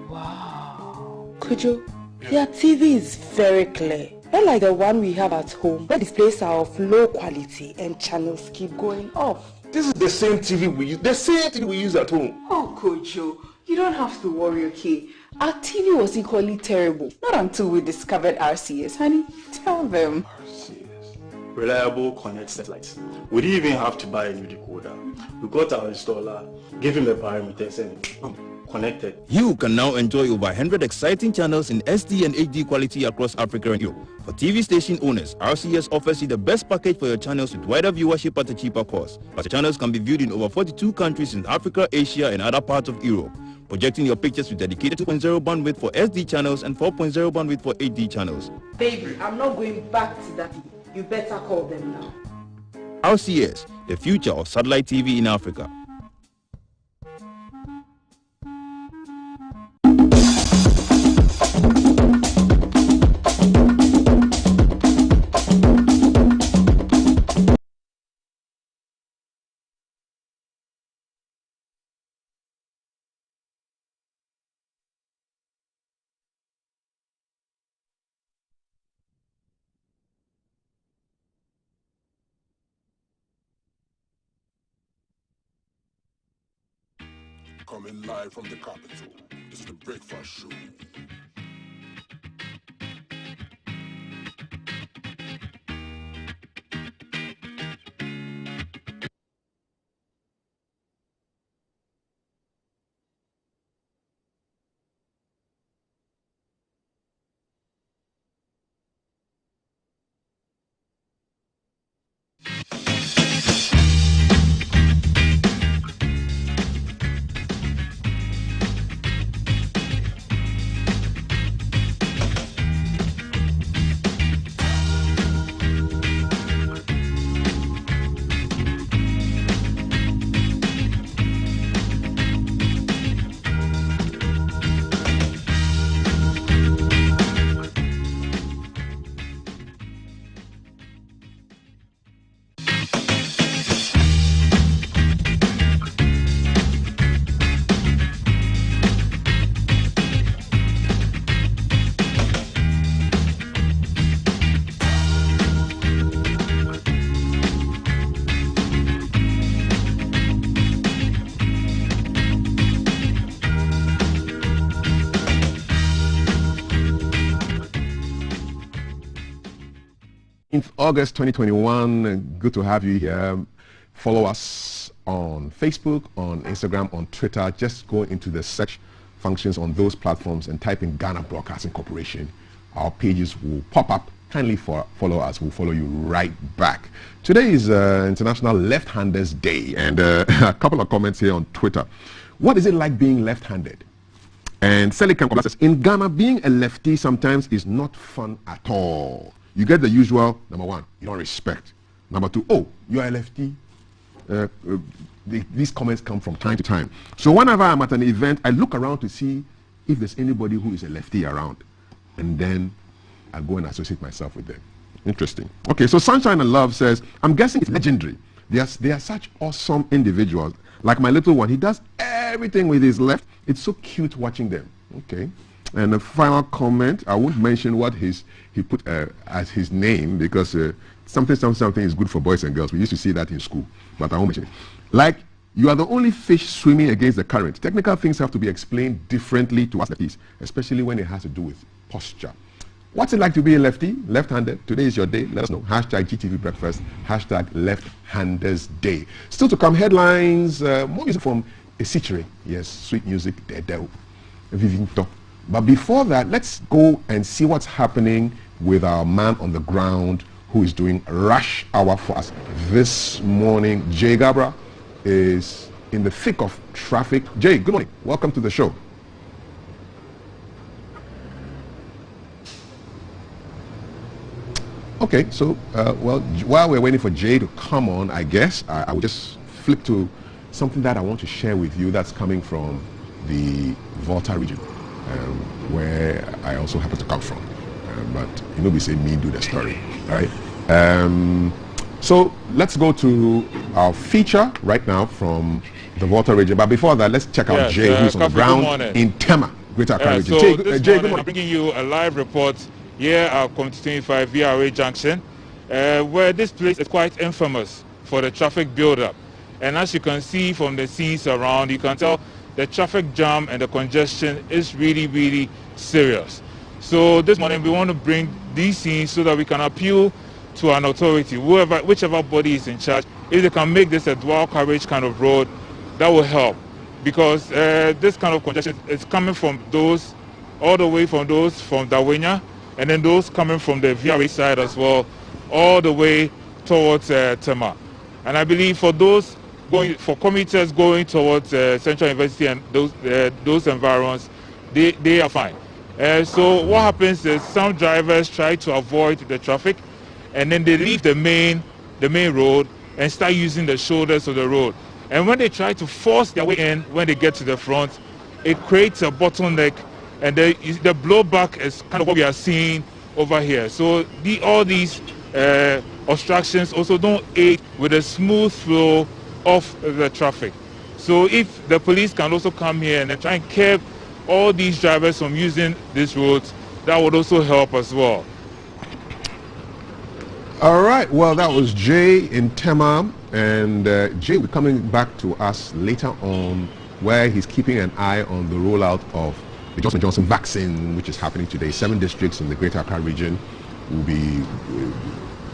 Wow. Kojo, your TV is very clear. Not like the one we have at home, where displays are of low quality and channels keep going off. This is the same TV we use, the same thing we use at home. Oh, Kojo, you don't have to worry, okay? Our TV was equally terrible. Not until we discovered RCS. Honey, tell them. RCS. Reliable connect satellites. We didn't even have to buy a new decoder. We got our installer, gave him the parameters and connected. You can now enjoy over 100 exciting channels in SD and HD quality across Africa and Europe. For TV station owners, RCS offers you the best package for your channels with wider viewership at a cheaper cost. But the channels can be viewed in over 42 countries in Africa, Asia, and other parts of Europe. Projecting your pictures with dedicated 2.0 bandwidth for SD channels and 4.0 bandwidth for HD channels. Baby, I'm not going back to that. You better call them now. RCS, the future of satellite TV in Africa. Coming live from the capital, this is the Breakfast Show. August 2021. Good to have you here. Follow us on Facebook, on Instagram, on Twitter. Just go into the search functions on those platforms and type in Ghana Broadcasting Corporation. Our pages will pop up. Kindly follow us. We'll follow you right back. Today is International Left-Handers Day, and a couple of comments here on Twitter. What is it like being left-handed? And Selican says, in Ghana, being a lefty sometimes is not fun at all. You get the usual, number one, you don't respect. Number two, oh, you're a lefty. These comments come from time to time. So whenever I'm at an event, I look around to see if there's anybody who is a lefty around. And then I go and associate myself with them. Interesting. Okay, so Sunshine and Love says, I'm guessing it's legendary. They are such awesome individuals. Like my little one, he does everything with his left. It's so cute watching them. Okay. And the final comment, I won't mention what he put as his name, because something is good for boys and girls. We used to see that in school, but I won't mention it. Like, you are the only fish swimming against the current. Technical things have to be explained differently to us lefties, especially when it has to do with posture. What's it like to be a lefty, left-handed? Today is your day. Let us know. Hashtag GTV Breakfast. Hashtag Left-Handers Day. Still to come, headlines. More music from Esichire. Yes, sweet music. Vivinto. But before that, let's go and see what's happening with our man on the ground who is doing rush hour for us this morning. Jay Gabra is in the thick of traffic. Jay, good morning. Welcome to the show. Okay, so, well, while we're waiting for Jay to come on, I guess I will just flip to something that I want to share with you that's coming from the Volta region, where I also happen to come from. But, you know, we say me do the story, all right? So let's go to our feature right now from the Volta region. But before that, let's check out Jay, who's on the ground in Tema, Greater Accra region. So Jay, good morning. I'm bringing you a live report here at Committee 25 VRA Junction, where this place is quite infamous for the traffic build-up. And as you can see from the scenes around, you can tell the traffic jam and the congestion is really, really serious. So this morning we want to bring these scenes so that we can appeal to an authority, whichever body is in charge. If they can make this a dual carriage kind of road, that will help. Because this kind of congestion is coming from those, all the way from those from Dawenya, and then those coming from the VRA side as well, all the way towards Tema. And I believe for those for commuters going towards Central University and those environs, they are fine. So what happens is some drivers try to avoid the traffic, and then they leave the main road and start using the shoulders of the road. And when they try to force their way in, when they get to the front, it creates a bottleneck. And the blowback is kind of what we are seeing over here. So all these obstructions also don't aid with a smooth flow of the traffic. So if the police can also come here and try and curb all these drivers from using these roads, that would also help as well. All right, well, that was Jay in Tema, and Jay will be coming back to us later on, where he's keeping an eye on the rollout of the Johnson & Johnson vaccine, which is happening today. 7 districts in the Greater Accra region will be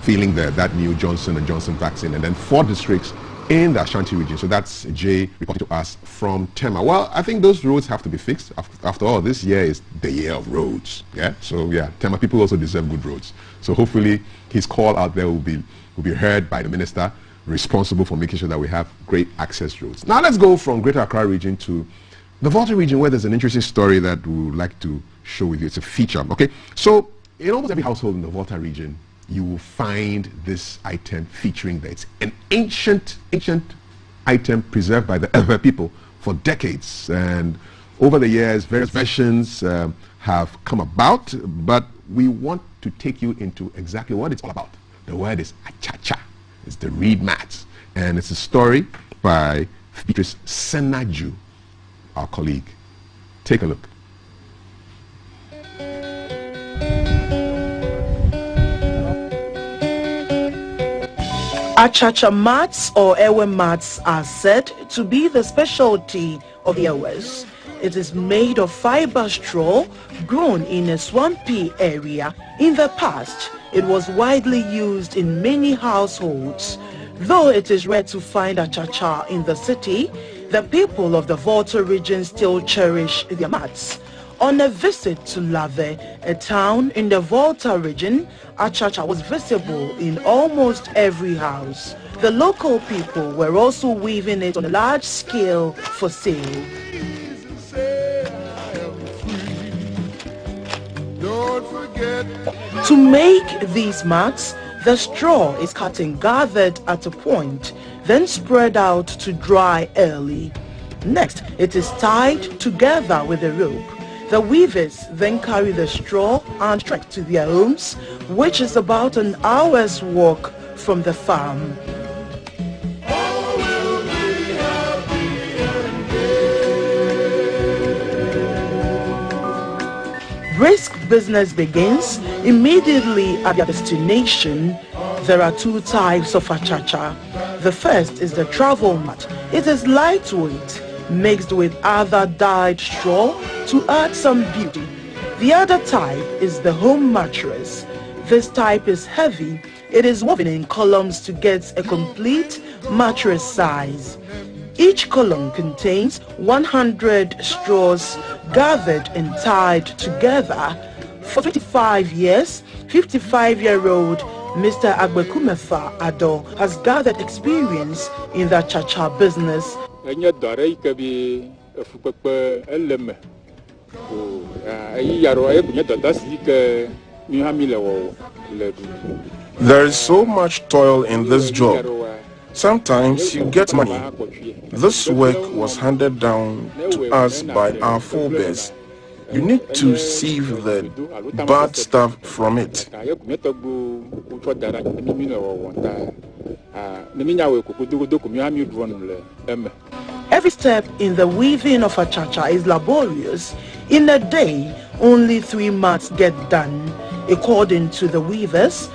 feeling that new Johnson & Johnson vaccine, and then 4 districts in the Ashanti region. So that's Jay reporting to us from Tema. Well, I think those roads have to be fixed. After all, this year is the year of roads. Yeah. So yeah, Tema people also deserve good roads. So hopefully his call out there will be heard by the minister responsible for making sure that we have great access roads. Now let's go from Greater Accra region to the Volta region, where there's an interesting story that we would like to show with you. It's a feature. Okay. So in almost every household in the Volta region, you will find this item featuring there. It's an ancient item preserved by the people for decades, and over the years various versions have come about, but we want to take you into exactly what it's all about. The word is achacha. It's the reed mat, and it's a story by Beatrice Senaju, our colleague. Take a look. Achacha mats or ewe mats are said to be the specialty of the Ewes. It is made of fiber straw grown in a swampy area. In the past, it was widely used in many households. Though it is rare to find achacha in the city, the people of the Volta region still cherish their mats. On a visit to Lave, a town in the Volta region, achacha was visible in almost every house. The local people were also weaving it on a large scale for sale. To make these mats, the straw is cut and gathered at a point, then spread out to dry early. Next, it is tied together with a rope. The weavers then carry the straw and trek to their homes, which is about an hour's walk from the farm. Brisk business begins immediately at their destination. There are two types of achacha. The first is the travel mat. It is lightweight, mixed with other dyed straw to add some beauty. The other type is the home mattress. This type is heavy. It is woven in columns to get a complete mattress size. Each column contains 100 straws gathered and tied together. For 25 years, 55-year-old Mr. Agbekumefa Ado has gathered experience in the achacha business. There is so much toil in this job. Sometimes you get money. This work was handed down to us by our forebears. You need to sieve the bad stuff from it. Every step in the weaving of achacha is laborious. In a day, only 3 mats get done. According to the weavers,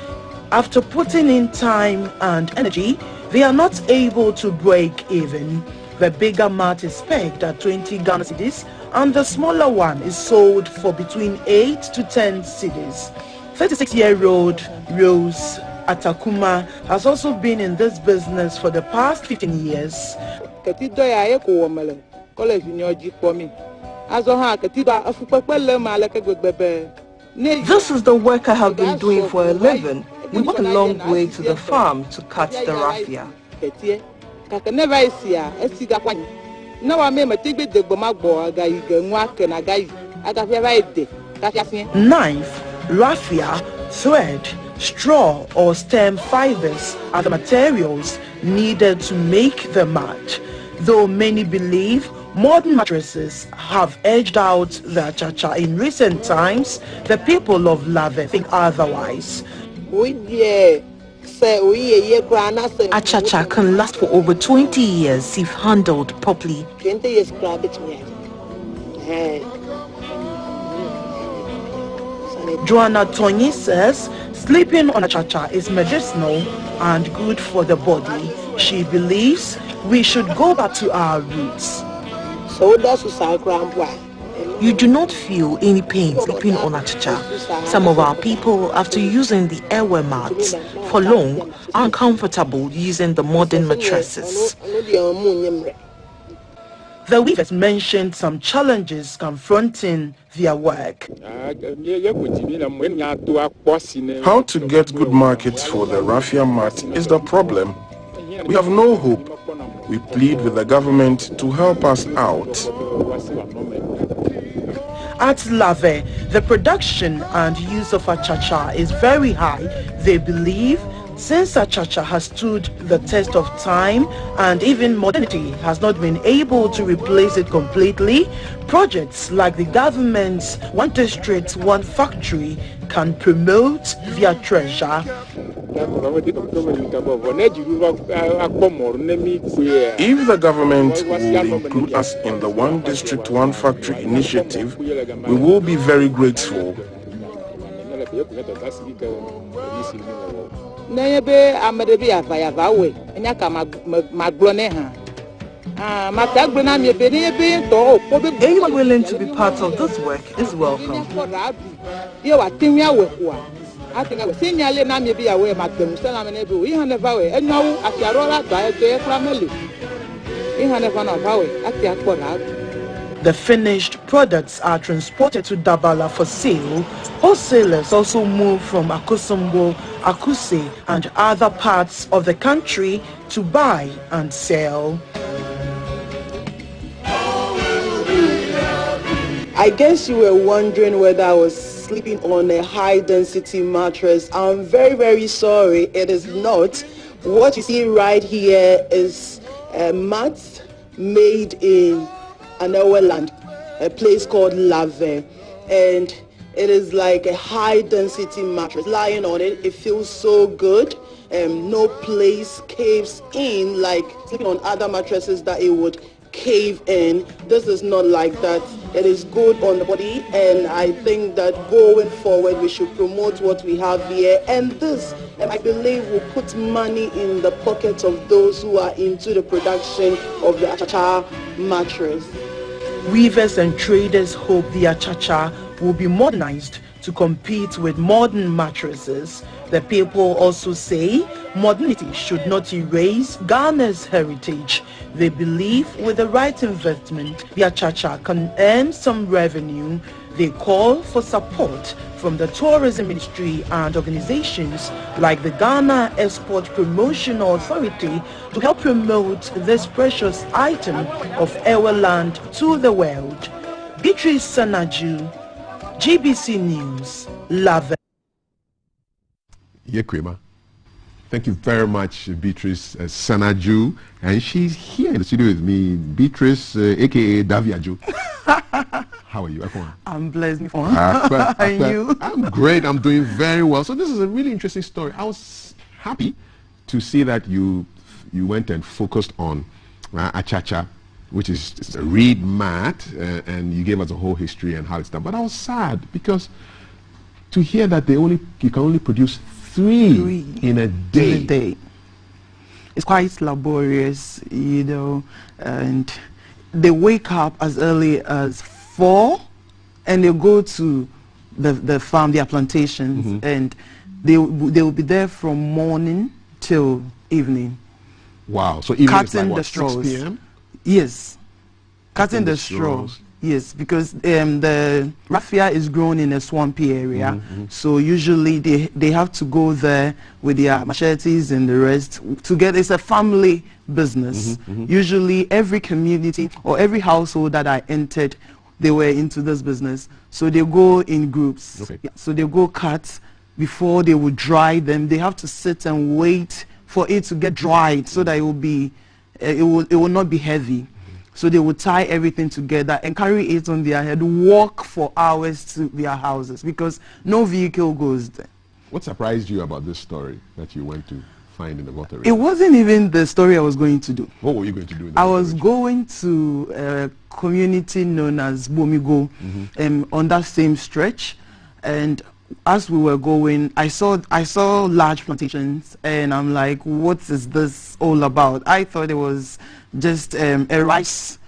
after putting in time and energy, they are not able to break even. The bigger mat is pegged at 20 Ghana cedis and the smaller one is sold for between 8 to 10 cedis. 36-year-old Rose Atakuma has also been in this business for the past 15 years. This is the work I have been doing for a living. We walk a long way to the farm to cut the raffia. Knife, raffia, thread, straw or stem fibers are the materials needed to make the mat. Though many believe modern mattresses have edged out the achacha in recent times, the people of Lave think otherwise. Achacha can last for over 20 years if handled properly. 20 years. Joanna Tony says sleeping on achacha is medicinal and good for the body. She believes we should go back to our roots. You do not feel any pain sleeping on achacha. Some of our people, after using the airwear mats for long, are uncomfortable using the modern mattresses. The weavers mentioned some challenges confronting their work. How to get good markets for the raffia mat is the problem. We have no hope. We plead with the government to help us out. At Lave, the production and use of achacha is very high. They believe since achacha has stood the test of time and even modernity has not been able to replace it completely, projects like the government's One District, One Factory can promote their treasure. If the government will include us in the One District, One Factory initiative, we will be very grateful. Anyone willing to be part of this work is welcome. I think I was seeing you now maybe away madam still I'm able we have never way and now at your roller by a family. You have never know how at your product. The finished products are transported to Dabala for sale. Wholesalers also move from Akosombo, Akuse, and other parts of the country to buy and sell. I guess you were wondering whether I was sleeping on a high-density mattress. I'm very, very sorry. It is not. What you see right here is a mat made in Aneweland, a place called Lave, and it is like a high-density mattress. Lying on it, it feels so good. No place caves in like sleeping on other mattresses that it would cave in. This is not like that. It is good on the body, and I think that going forward we should promote what we have here, and this I believe will put money in the pockets of those who are into the production of the Achacha mattress. Weavers and traders hope the Achacha will be modernized to compete with modern mattresses. The people also say modernity should not erase Ghana's heritage. They believe with the right investment, the Achacha can earn some revenue. They call for support from the tourism ministry and organizations like the Ghana Export Promotional Authority to help promote this precious item of our land to the world. Beatrice Sanaju, GBC News, Love. Yekwema. Thank you very much, Beatrice Sanaju. And she's here in the studio with me, Beatrice, a.k.a. Daviajo. How are you? I'm blessed. And you? I'm great. I'm doing very well. So this is a really interesting story. I was happy to see that you went and focused on Achacha, which is a reed mat, and you gave us a whole history and how it's done. But I was sad because to hear that you can only produce three in a day. It's quite laborious, you know, and they wake up as early as 4 and they go to the farm, their plantations, and they will be there from morning till evening. Wow. So evening is like what, 6 p.m.? Yes. Cutting the straws. Yes, because the raffia is grown in a swampy area, so usually they have to go there with their machetes and the rest to get. It's a family business. Usually every community or every household that I entered, they were into this business, so they go in groups. Yeah, so they go cut before they will dry them. They have to sit and wait for it to get dried so that it will be it will not be heavy. So they would tie everything together and carry it on their head, walk for hours to their houses because no vehicle goes there. What surprised you about this story that you went to find in the water? It wasn't even the story I was going to do. What were you going to do? I was going to a community known as Bomigo on that same stretch, and as we were going, I saw large plantations, and I'm like, what is this all about? I thought it was just a rice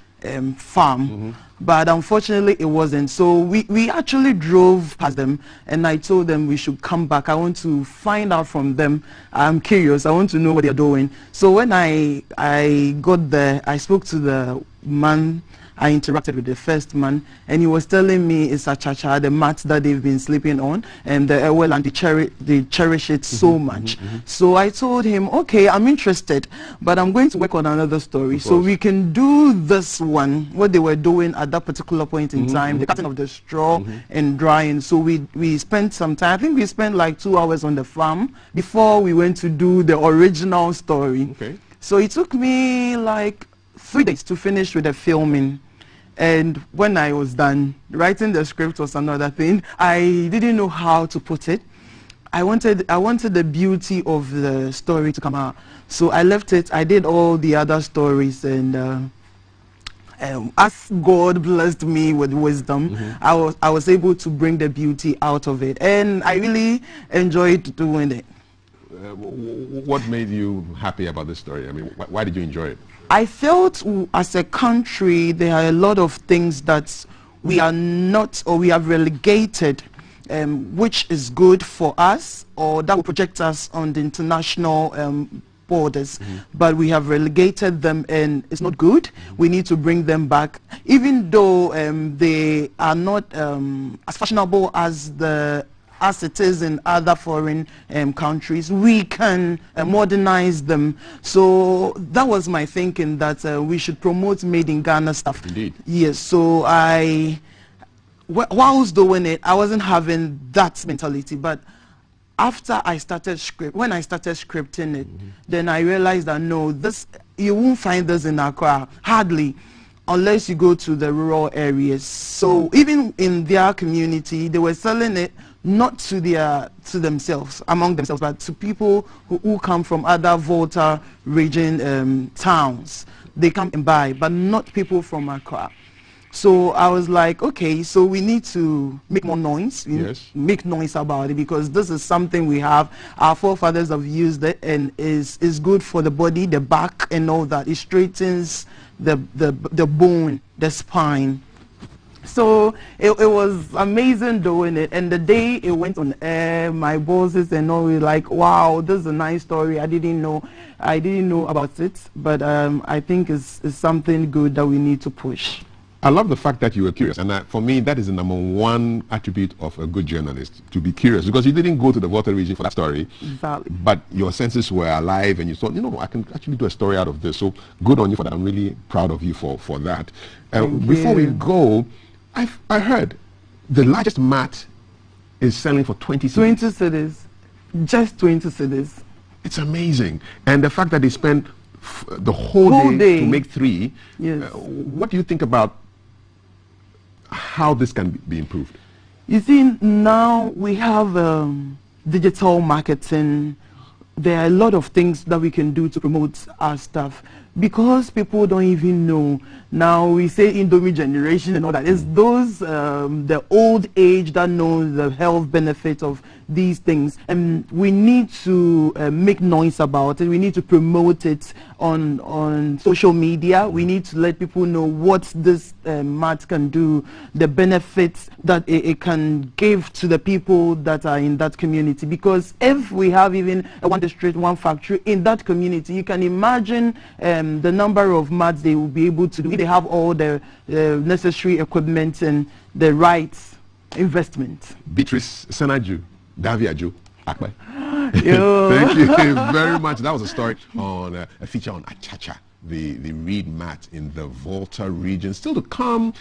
farm, but unfortunately it wasn't. So we actually drove past them, and I told them we should come back. I want to find out from them. I'm curious. I want to know what they're doing. So when I got there, I spoke to the man. I interacted with the first man, and he was telling me it's Achacha, the mat that they've been sleeping on, and they cherish it so much. So I told him, okay, I'm interested, but I'm going to work on another story. So we can do this one, what they were doing at that particular point in time, the cutting of the straw and drying. So we spent some time, I think we spent like 2 hours on the farm before we went to do the original story. So it took me like 3 days to finish with the filming. And when I was done, writing the script was another thing. I didn't know how to put it. I wanted the beauty of the story to come out. So I left it. I did all the other stories, and as God blessed me with wisdom, I was able to bring the beauty out of it, and I really enjoyed doing it. What made you happy about this story? I mean, why did you enjoy it? I felt as a country there are a lot of things that we are not, or we have relegated which is good for us, or that will project us on the international borders, but we have relegated them and it's not good. We need to bring them back, even though they are not as fashionable as it is in other foreign countries. We can modernize them. So that was my thinking, that we should promote made in Ghana stuff. Indeed. Yes, so while I was doing it, I wasn't having that mentality, but after when I started scripting it, then I realized that no, you won't find this in Accra, hardly, unless you go to the rural areas. So even in their community, they were selling it not to themselves, among themselves, but to people who come from other Volta region towns. They come and buy, but not people from Accra. So I was like, okay, so we need to make more noise, make noise about it, because this is something we have. Our forefathers have used it, and is good for the body, the back, and all that. It straightens the bone, the spine. So it was amazing doing it, and the day it went on air, my bosses and all were like, wow, this is a nice story. I didn't know about it, but I think it's something good that we need to push. I love the fact that you were curious, and for me, that is the number one attribute of a good journalist, to be curious, because you didn't go to the Volta region for that story, but your senses were alive, and you thought, I can actually do a story out of this. So good on you for that. I'm really proud of you for that. Before we go, I heard the largest mat is selling for 20 cedis. 20 cedis, just 20 cedis. It's amazing, and the fact that they spent the whole day to make 3. Yes. What do you think about how this can be improved? You see, now we have digital marketing. There are a lot of things that we can do to promote our stuff, because people don't even know. Now we say Indomie generation and all that. It's those, the old age that knows the health benefits of these things. And we need to make noise about it. We need to promote it on social media. We need to let people know what this mat can do, the benefits that it can give to the people that are in that community. Because if we have even one district, one factory in that community, you can imagine the number of mats they will be able to do. They have all the necessary equipment and the right investment. Beatrice Sanaju, Daviaju, Akbar. Thank you very much. That was a story on a feature on Achacha, the reed mat in the Volta region. Still to come,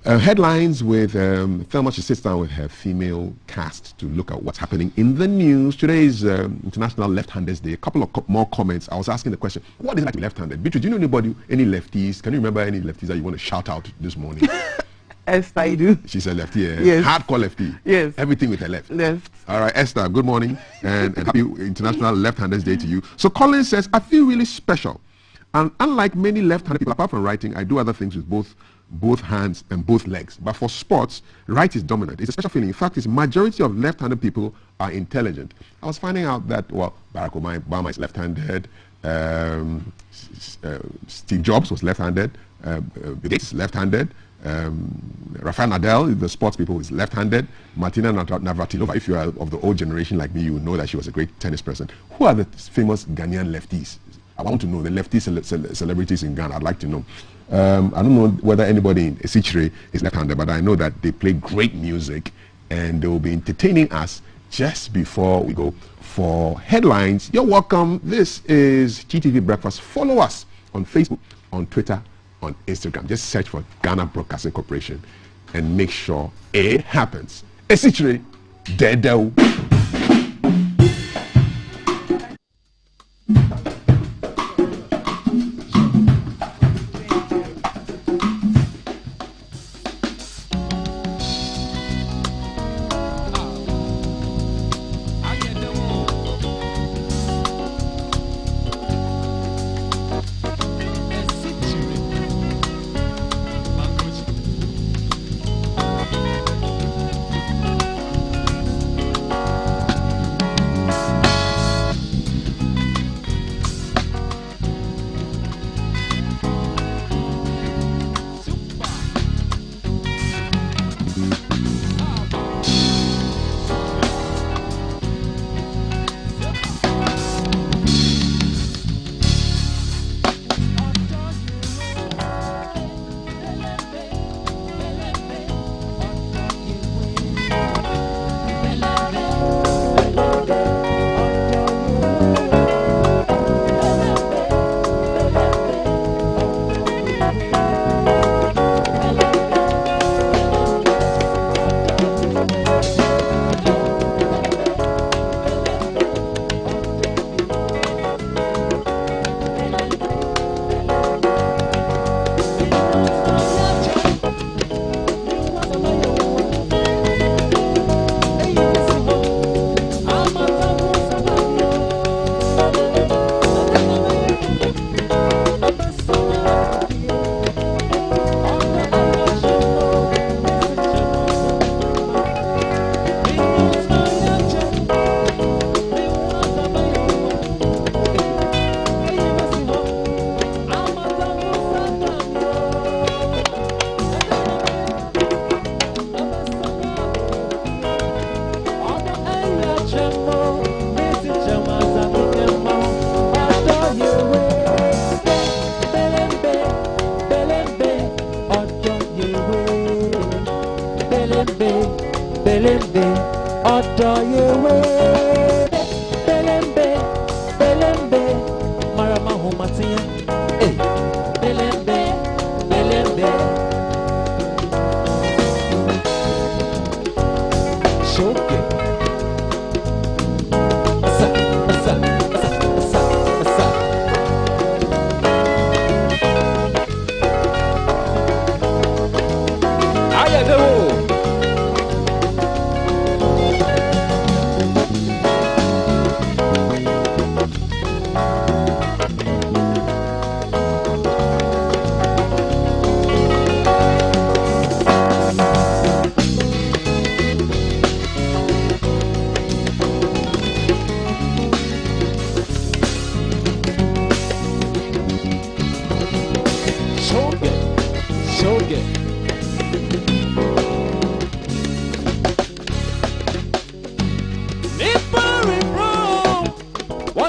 headlines with Thelma. She sits down with her female cast to look at what's happening in the news. Today is International Left-Handers Day. A couple of more comments. I was asking the question, what is it like to be left-handed? Beatrice, do you know anybody, any lefties? Can you remember any lefties that you want to shout out this morning? Esther, I do. She's a lefty, yes. Hardcore lefty. Yes. Everything with her left. Left. All right, Esther, good morning and happy International Left-Handers Day to you. So Colin says, I feel really special. And unlike many left-handed people, apart from writing, I do other things with both hands and both legs. But for sports, right is dominant. It's a special feeling. In fact, the majority of left-handed people are intelligent. I was finding out that, well, Barack Obama is left-handed, Steve Jobs was left-handed, Bill Gates is left-handed, Rafael Nadal, the sports people, is left-handed. Martina Navratilova, if you are of the old generation like me, you know that she was a great tennis person. Who are the famous Ghanaian lefties? I want to know the lefty celebrities in Ghana. I'd like to know. I don't know whether anybody in Esichire is left-handed, but I know that they play great music and they will be entertaining us just before we go for headlines. You're welcome. This is GTV Breakfast. Follow us on Facebook, on Twitter, on Instagram. Just search for Ghana Broadcasting Corporation and make sure it happens. Esichire, Dedo.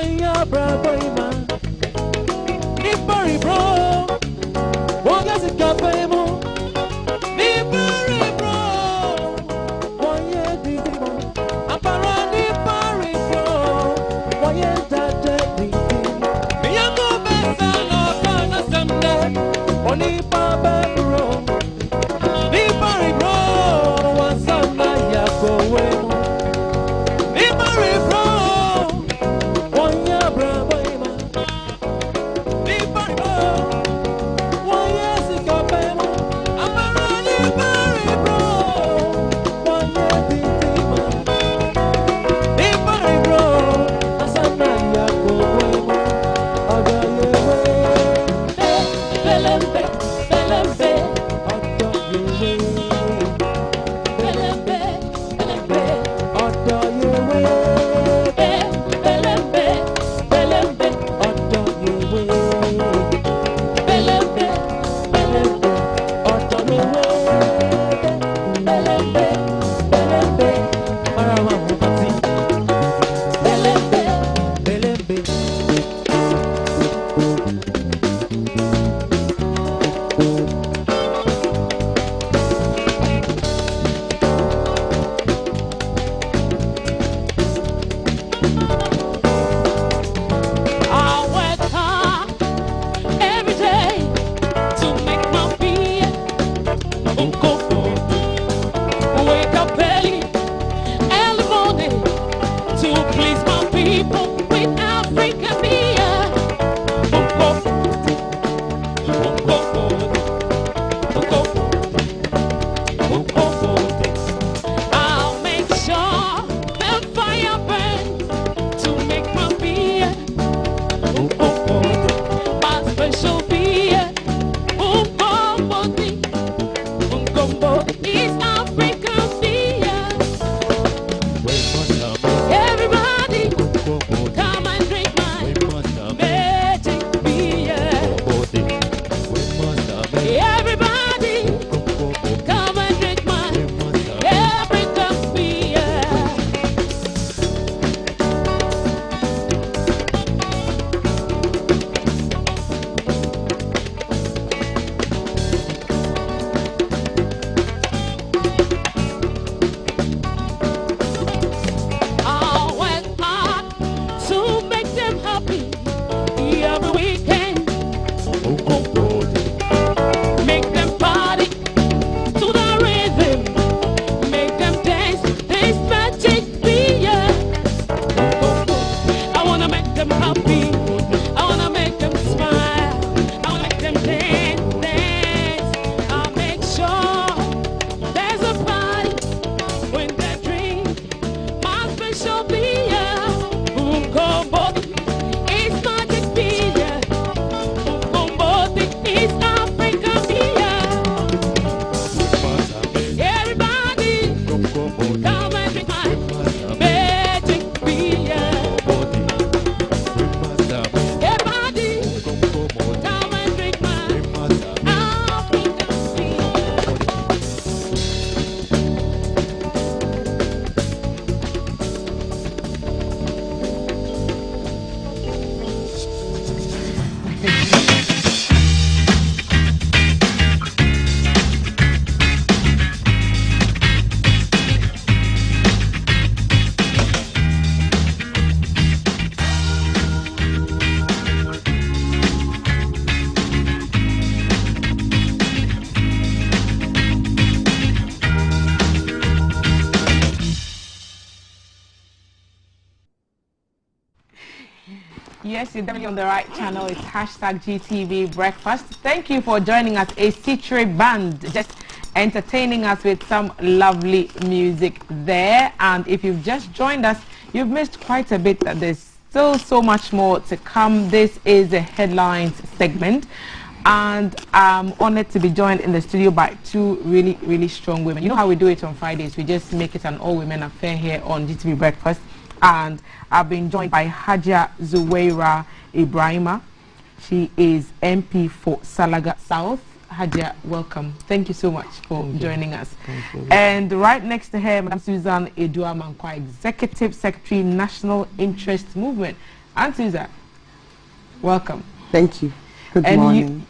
Wanya bravo ima. Nipari bro. Wanya sikape mo. Nipari bro. Wanya didimo. Apara nipari bro. Wanya dade didimo. Miyango besa no kana samde. Onipa bebro. Nipari bro. Wasana yako wemo. Nipari bro. Wanya bravo ima. Nipari bro. Wanya sikape mo. Apara nipari bro. Wanya didimo. Nipari bro. Asana yako wemo. Agayewe. Belembe, belembe. Agayewe. Belembe, belembe. Agayewe. Belembe, belembe. Agayewe. Belembe, belembe. Agayewe. Belembe, belembe. Arawa mupati. Belembe, belembe. I work hard every day to make my feet wake up early morning to please my people with African beer. I'll make sure the fire burns to make my beer. My special beer, East African beer. Everybody, come and drink my magic beer. Everybody, come and drink my African beer. I'll work hard to make them happy every weekend. Make them party to the rhythm. Make them dance this magic beer. I wanna make them happy. I wanna make them smile. I wanna make them dance, dance. I'll make sure there's a party when they drink my special beer. It's magic beer. It's African beer. Everybody, come and drink my magic beer. Everybody, come and drink my African beer. Yes, you're definitely on the right channel. It's hashtag GTV Breakfast. Thank you for joining us. A Citre band just entertaining us with some lovely music there. And if you've just joined us, you've missed quite a bit. There's still so much more to come. This is a headlines segment. And I'm honored to be joined in the studio by two really, really strong women. You know how we do it on Fridays. We just make it an all-women affair here on GTV Breakfast. And I've been joined by Haja Zuwaira Ibrahima. She is MP for Salaga South. Haja, welcome. Thank you so much for joining us. And right next to her, Madam Susan Edua Mankwa, Executive Secretary, National Interest Movement. Aunt Susan, welcome. Thank you. Good and morning.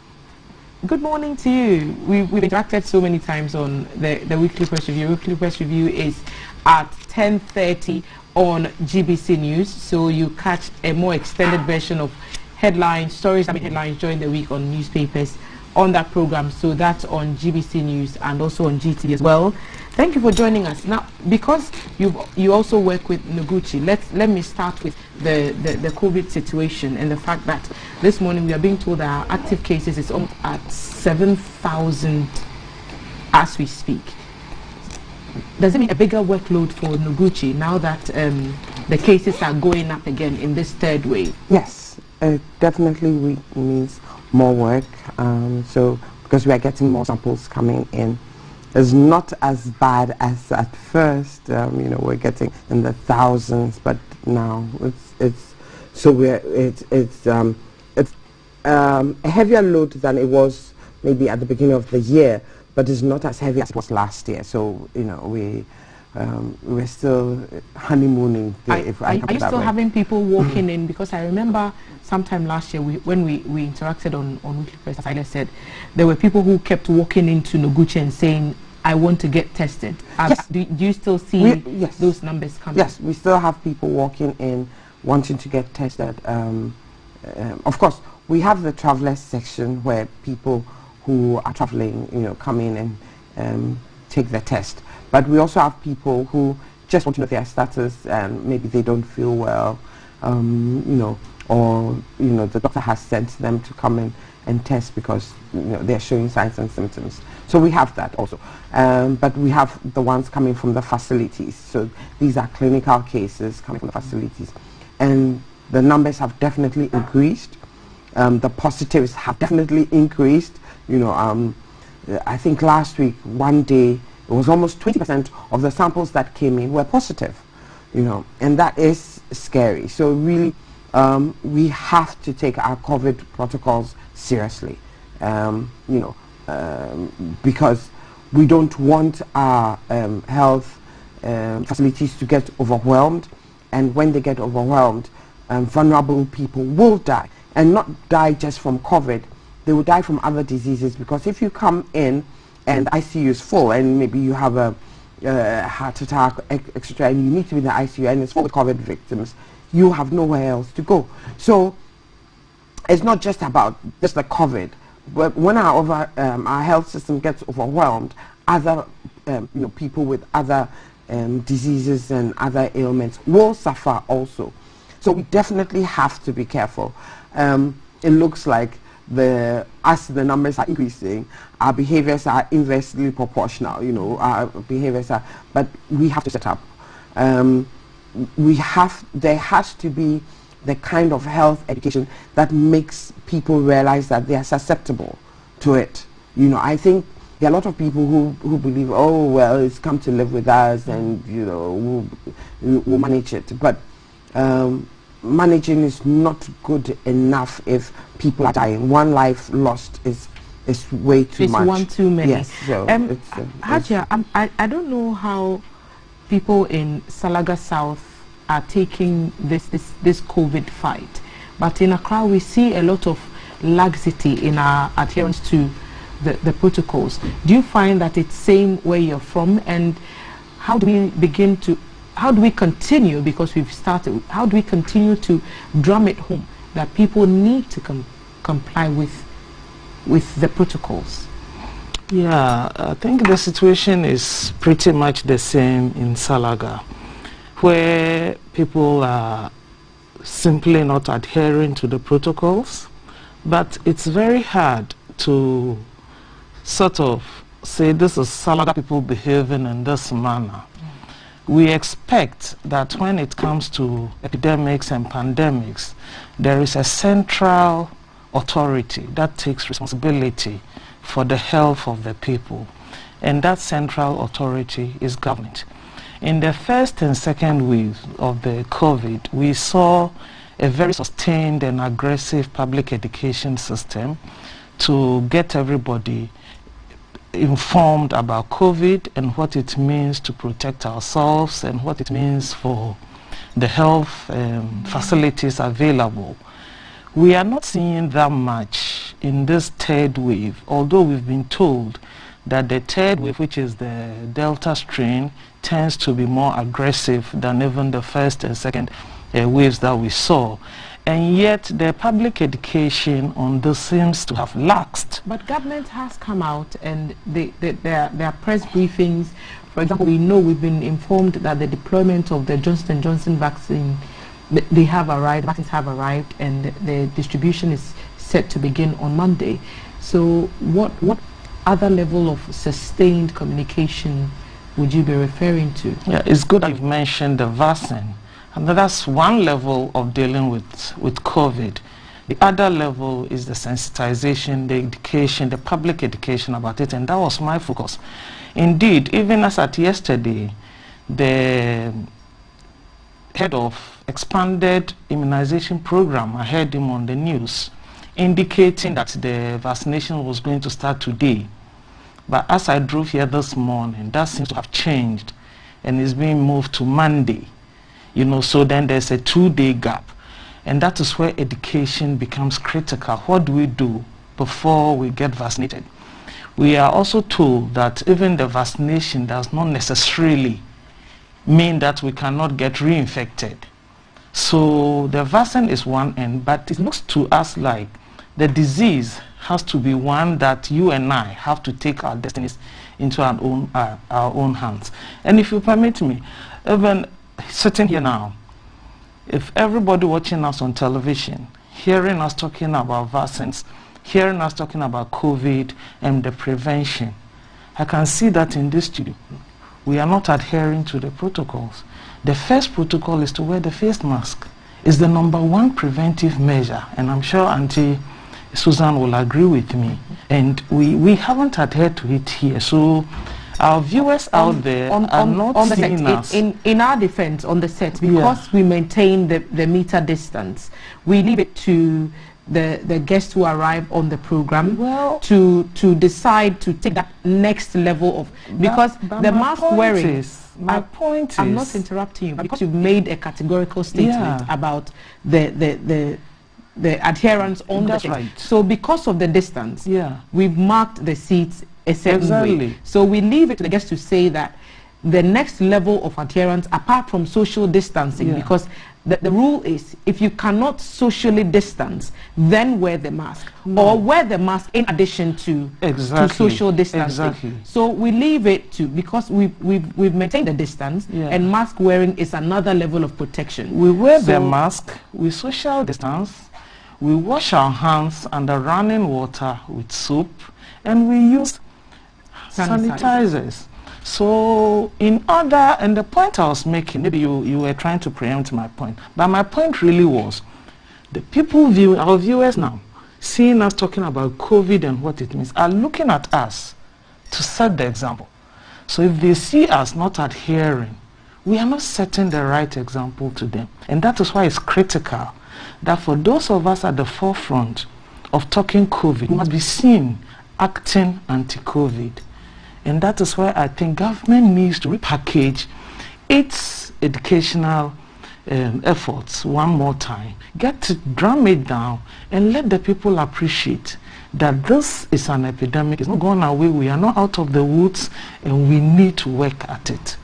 Good morning to you. We've interacted so many times on the weekly press review. Weekly press review is at 10:30 on GBC News, so you catch a more extended version of headlines, stories that made headlines during the week on newspapers on that program. So that's on GBC News and also on GTV as well. Thank you for joining us. Now, because you also work with Noguchi, let me start with the COVID situation and the fact that this morning we are being told that our active cases is almost at 7,000 as we speak. Does it mean a bigger workload for Noguchi now that the cases are going up again in this third wave? Yes, it definitely means more work. So because we are getting more samples coming in, it's not as bad as at first. We're getting in the thousands, but now it's a heavier load than it was maybe at the beginning of the year, but it's not as heavy as it was last year. So we're still honeymooning. Are you still having people walking in? Because I remember sometime last year when we interacted on Weekly Press, as I said, there were people who kept walking into Noguchi and saying, I want to get tested. Yes. Do you still see those numbers coming? Yes, we still have people walking in wanting to get tested. Of course, we have the travelers section where people who are traveling, come in and take the test. But we also have people who just want to know their status and maybe they don't feel well, or the doctor has sent them to come in and test because they're showing signs and symptoms. So we have that also. But we have the ones coming from the facilities. So these are clinical cases coming from the facilities. And the numbers have definitely increased. The positives have definitely increased. I think last week, one day, it was almost 20% of the samples that came in were positive, and that is scary. So really, we have to take our COVID protocols seriously, because we don't want our health facilities to get overwhelmed, and when they get overwhelmed, vulnerable people will die, and not die just from COVID. They will die from other diseases, because if you come in and ICU is full and maybe you have a heart attack, etc., and you need to be in the ICU and it's full of COVID victims, you have nowhere else to go. So it's not just about just the COVID, but when our health system gets overwhelmed, other people with other diseases and other ailments will suffer also. So we definitely have to be careful. It looks like as the numbers are increasing, our behaviors are inversely proportional. Our behaviors are, but we have to set up. There has to be the kind of health education that makes people realize that they are susceptible to it. I think there are a lot of people who believe, oh well, it's come to live with us, and we'll manage it. But managing is not good enough if people are dying. One life lost is way too much. It's one too many. Yes. So Hajia, I don't know how people in Salaga South are taking this COVID fight, but in Accra we see a lot of laxity in our adherence to the protocols. Do you find that it's same where you're from, and how do we continue, because we've started, how do we continue to drum it home that people need to comply with the protocols? Yeah, I think the situation is pretty much the same in Salaga, where people are simply not adhering to the protocols, but it's very hard to sort of say this is Salaga people behaving in this manner. We expect that when it comes to epidemics and pandemics, there is a central authority that takes responsibility for the health of the people, and that central authority is government. In the first and second wave of the COVID, we saw a very sustained and aggressive public education system to get everybody informed about COVID and what it means to protect ourselves and what it means for the health facilities available. We are not seeing that much in this third wave, although we've been told that the third wave, which is the Delta strain, tends to be more aggressive than even the first and second waves that we saw. And yet the public education on this seems to have laxed. But government has come out and their press briefings, for example, we know we've been informed that the deployment of the Johnson & Johnson vaccine, they have arrived, vaccines have arrived, and the distribution is set to begin on Monday. So what other level of sustained communication would you be referring to? Yeah, it's good that you've mentioned the vaccine. And that's one level of dealing with COVID. The other level is the sensitization, the education, the public education about it, and that was my focus. Indeed, even as at yesterday, the head of expanded immunization program, I heard him on the news, indicating that the vaccination was going to start today. But as I drove here this morning, that seems to have changed and is being moved to Monday. You know, so then there's a 2-day gap. And that is where education becomes critical. What do we do before we get vaccinated? We are also told that even the vaccination does not necessarily mean that we cannot get reinfected. So the vaccine is one end, but it looks to us like the disease has to be one that you and I have to take our destinies into our own hands. And if you permit me, even sitting here now, if everybody watching us on television, hearing us talking about vaccines, hearing us talking about COVID and the prevention, I can see that in this studio, we are not adhering to the protocols. The first protocol is to wear the face mask. It's the #1 preventive measure, and I'm sure Auntie Susan will agree with me. And we haven't adhered to it here. So our viewers out there are not seeing us. In our defense, on the set, because we maintain the meter distance, we leave it to the guests who arrive on the program to decide to take that next level of, because the mask wearing. My point is, I'm not interrupting you, but because you've made a categorical statement about the adherence on the right. So because of the distance, we've marked the seats a certain way. So we leave it to the guests to say that the next level of adherence, apart from social distancing, because the rule is, if you cannot socially distance, then wear the mask, or wear the mask in addition to social distancing. So we leave it to, because we've maintained the distance, and mask wearing is another level of protection. We wear the mask, we social distance, we wash our hands under running water with soap, and we use sanitizers. So in order, and the point I was making, maybe you were trying to preempt my point, but my point really was, the people our viewers now, seeing us talking about COVID and what it means, are looking at us to set the example. So if they see us not adhering, we are not setting the right example to them. And that is why it's critical that for those of us at the forefront of talking COVID, we must be seen acting anti-COVID. And that is why I think government needs to repackage its educational efforts one more time, drum it down, and let the people appreciate that this is an epidemic. It's not gone away. We are not out of the woods, and we need to work at it.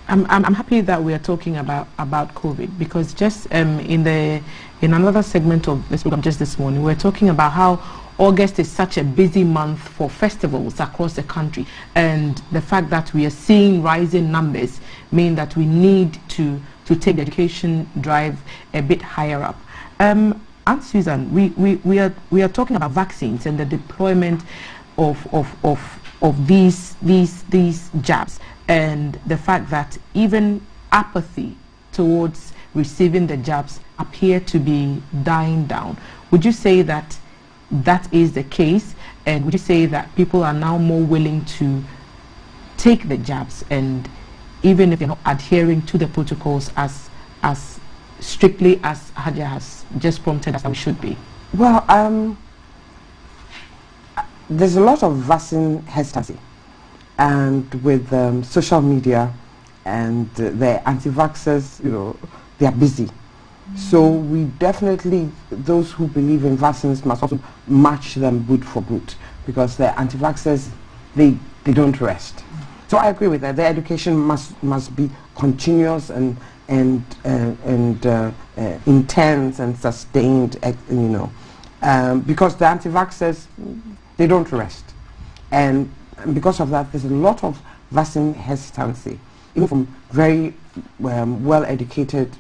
I'm happy that we are talking about COVID, because just in another segment of this program just this morning, we're talking about how August is such a busy month for festivals across the country, and the fact that we are seeing rising numbers mean that we need to take the education drive a bit higher up. Aunt Susan, we are talking about vaccines and the deployment of these jabs, and the fact that even apathy towards receiving the jabs appear to be dying down. Would you say that is the case, and would you say that people are now more willing to take the jabs, and even if they're not adhering to the protocols as strictly as Hadia has just prompted us that we should be? Well, there's a lot of vaccine hesitancy, and with social media and the anti-vaxxers, they are busy. So we definitely, those who believe in vaccines must also match them boot for boot, because the anti-vaxxers, they don't rest. So I agree with that. The education must be continuous and intense and sustained, because the anti-vaxxers, they don't rest. And because of that, there's a lot of vaccine hesitancy, even from very well-educated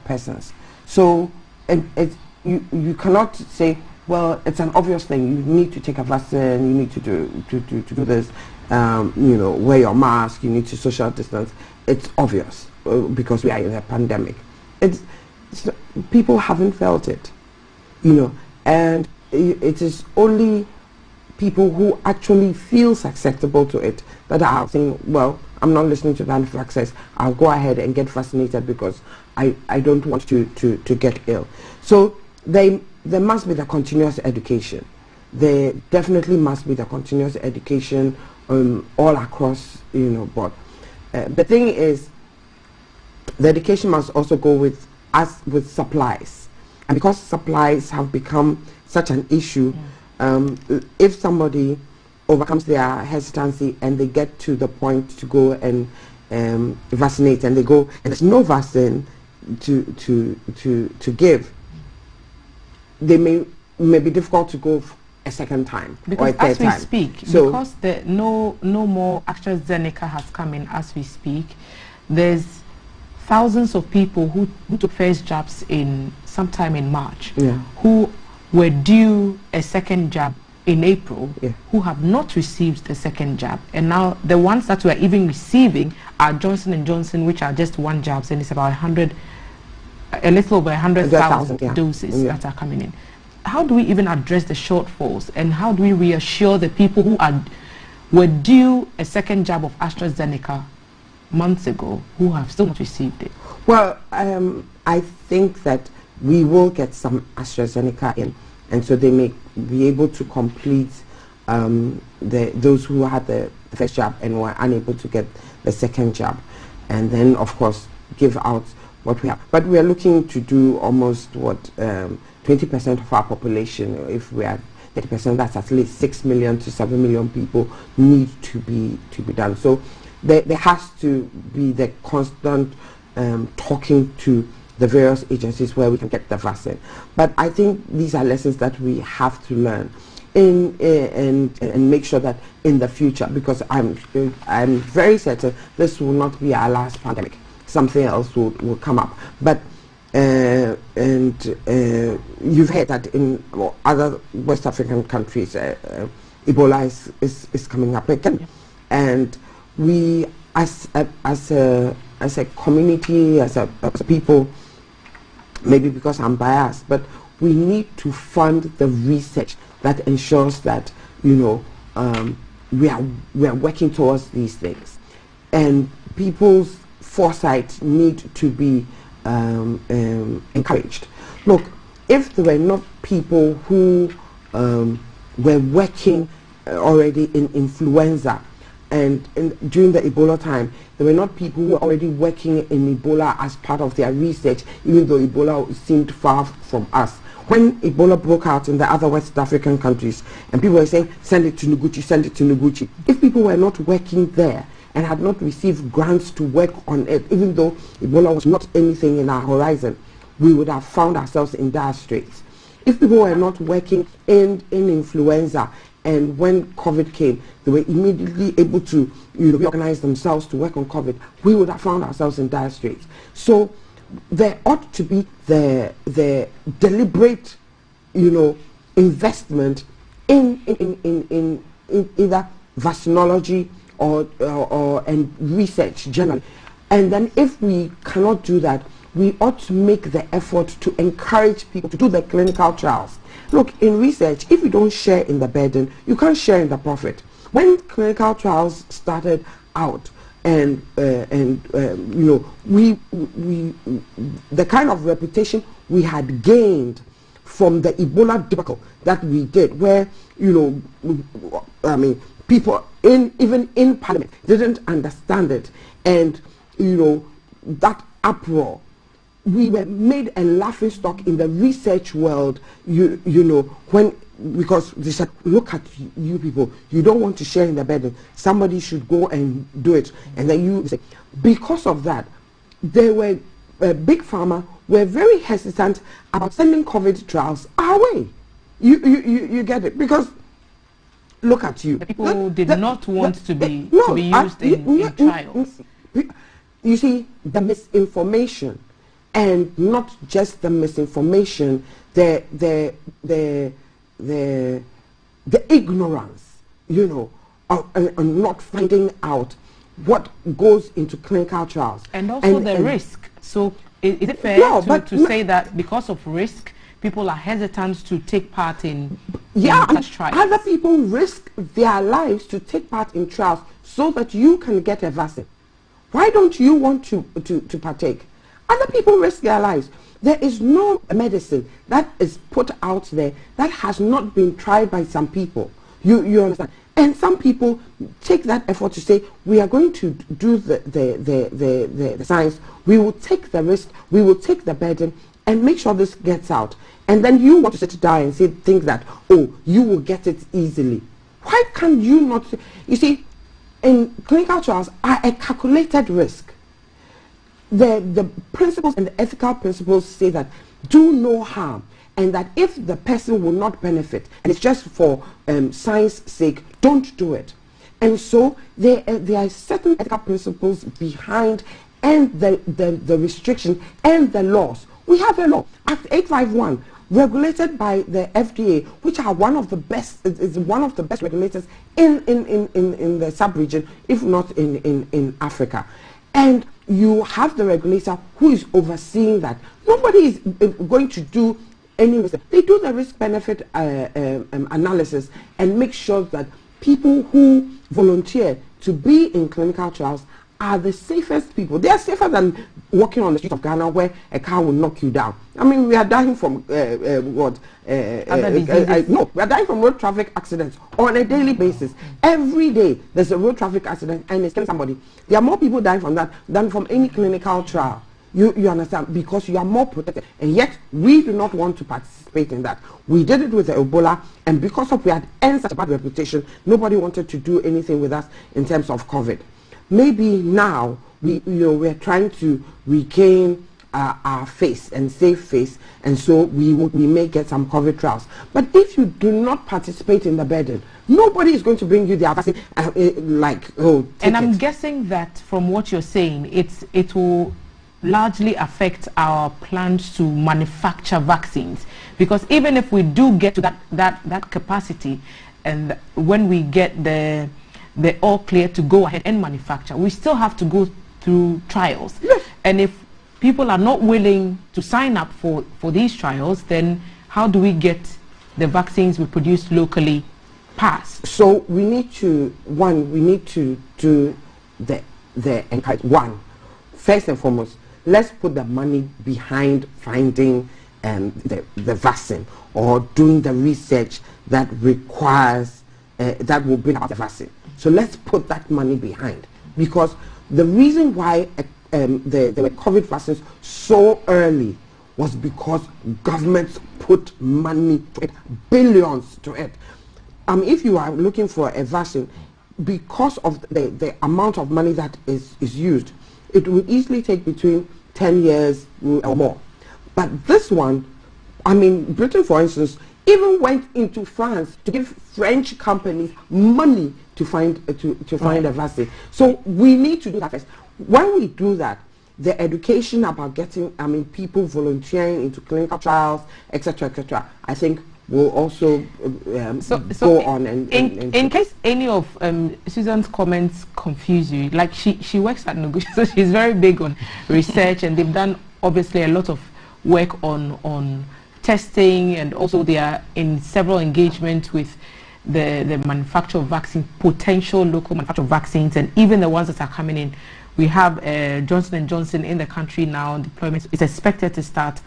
persons. So you cannot say, well, it's an obvious thing. You need to take a vaccine. You need to do this. Wear your mask. You need to social distance. It's obvious because we are in a pandemic. People haven't felt it, and it is only people who actually feel susceptible to it that are saying, well, I'm not listening to the anti-vaxxers. I'll go ahead and get vaccinated because I don't want to get ill. So there must be the continuous education. There definitely must be the continuous education all across, board. The thing is, the education must also go with supplies. And because supplies have become such an issue, if somebody overcomes their hesitancy and they get to the point to go and vaccinate, and they go and there's no vaccine to give, they may be difficult to go a second time or a third time. As we speak, because no more AstraZeneca has come in as we speak, there's thousands of people who took first jabs sometime in March, who were due a second jab in April, who have not received the second jab, and now the ones that we are even receiving are Johnson & Johnson, which are just one jabs, and it's about a little over 100,000 doses that are coming in. How do we even address the shortfalls, and how do we reassure the people who were due a second jab of AstraZeneca months ago, who have still not received it? Well, I think that we will get some AstraZeneca in, and so they may be able to complete those who had the first jab and were unable to get the second jab, and then of course give out what we have. But we are looking to do almost 20% of our population. If we are 30%, that's at least 6 million to 7 million people need to be done. So there has to be the constant talking to the various agencies where we can get the vaccine. But I think these are lessons that we have to learn and make sure that in the future, because I'm very certain this will not be our last pandemic. Something else will come up. But you've heard that in other West African countries, Ebola is coming up again, and we as a community, as a people, maybe because I'm biased, but we need to fund the research that ensures that we are working towards these things, and people's foresight need to be encouraged. Look, if there were not people who were working already in influenza, and during the Ebola time, there were not people who were already working in Ebola as part of their research, even though Ebola seemed far from us. When Ebola broke out in the other West African countries, and people were saying, send it to Noguchi, send it to Noguchi. If people were not working there and had not received grants to work on it, even though Ebola was not anything in our horizon, we would have found ourselves in dire straits. If people were not working in influenza, and when COVID came, they were immediately able to reorganize themselves to work on COVID, we would have found ourselves in dire straits. So there ought to be the deliberate, investment in either vaccinology and research generally. And then if we cannot do that, we ought to make the effort to encourage people to do the clinical trials. Look, in research, if you don't share in the burden, you can't share in the profit. When clinical trials started out, and we the kind of reputation we had gained from the Ebola debacle that we did, where people even in Parliament didn't understand it, and that uproar. We were made a laughing stock in the research world, because they said, look at you people, you don't want to share in the burden, somebody should go and do it. And then you say, because of that, they were, Big Pharma were very hesitant about sending COVID trials our way. You get it? Because look at you. The people did not want to be used in trials. You see, the misinformation, and not just the misinformation, the ignorance, and not finding out what goes into clinical trials. And also the risk. So is it fair to say that because of risk, people are hesitant to take part in such trials? Other people risk their lives to take part in trials so that you can get a vaccine. Why don't you want to partake? Other people risk their lives. There is no medicine that is put out there that has not been tried by some people. You understand? And some people take that effort to say, we are going to do the science, we will take the risk, we will take the burden, and make sure this gets out. And then you want to sit down and think that, oh, you will get it easily. Why can you not? You see, in clinical trials are a calculated risk. The principles and the ethical principles say that do no harm, and that if the person will not benefit, and it's just for science sake, don't do it. And so there are certain ethical principles behind, and the restriction and the laws. We have a law, Act 851, regulated by the FDA, which are one of the best, is one of the best regulators in the sub-region, if not in Africa. And you have the regulator who is overseeing that. Nobody is going to do any mistake. They do the risk-benefit analysis and make sure that people who volunteer to be in clinical trials are the safest people. They are safer than walking on the street of Ghana where a car will knock you down. I mean, we are dying from no, we are dying from road traffic accidents on a daily basis. Every day there's a road traffic accident and it's killing somebody. There are more people dying from that than from any clinical trial. You understand? Because you are more protected. And yet we do not want to participate in that. We did it with the Ebola, and because of we had earned such a bad reputation, nobody wanted to do anything with us in terms of COVID. Maybe now we're trying to regain our face and save face, and so we may get some COVID trials. But if you do not participate in the burden, nobody is going to bring you the vaccine And I'm guessing that from what you're saying, it will largely affect our plans to manufacture vaccines, because even if we do get to that capacity, and when we get the all clear to go ahead and manufacture, we still have to go through trials. Yes. And if people are not willing to sign up for these trials, then how do we get the vaccines we produce locally passed? So we need to do the one. First and foremost, let's put the money behind finding the vaccine, or doing the research that requires that will bring about the vaccine. So let's put that money behind, because the reason why the COVID vaccines so early was because governments put money to it, billions to it. If you are looking for a vaccine, because of the amount of money that is used, it will easily take between 10 years or more. But this one, Britain, for instance, even went into France to give French companies money to find a vaccine. So we need to do that first. When we do that, the education about getting people volunteering into clinical trials, etc., I think will also go on. In case any of Susan's comments confuse you, like she works at Noguchi, so she's very big on research, and they've done obviously a lot of work on testing, and also they are in several engagements with the manufacture of vaccine, potential local manufacture of vaccines, and even the ones that are coming in. We have Johnson & Johnson in the country now. Deployment is expected to start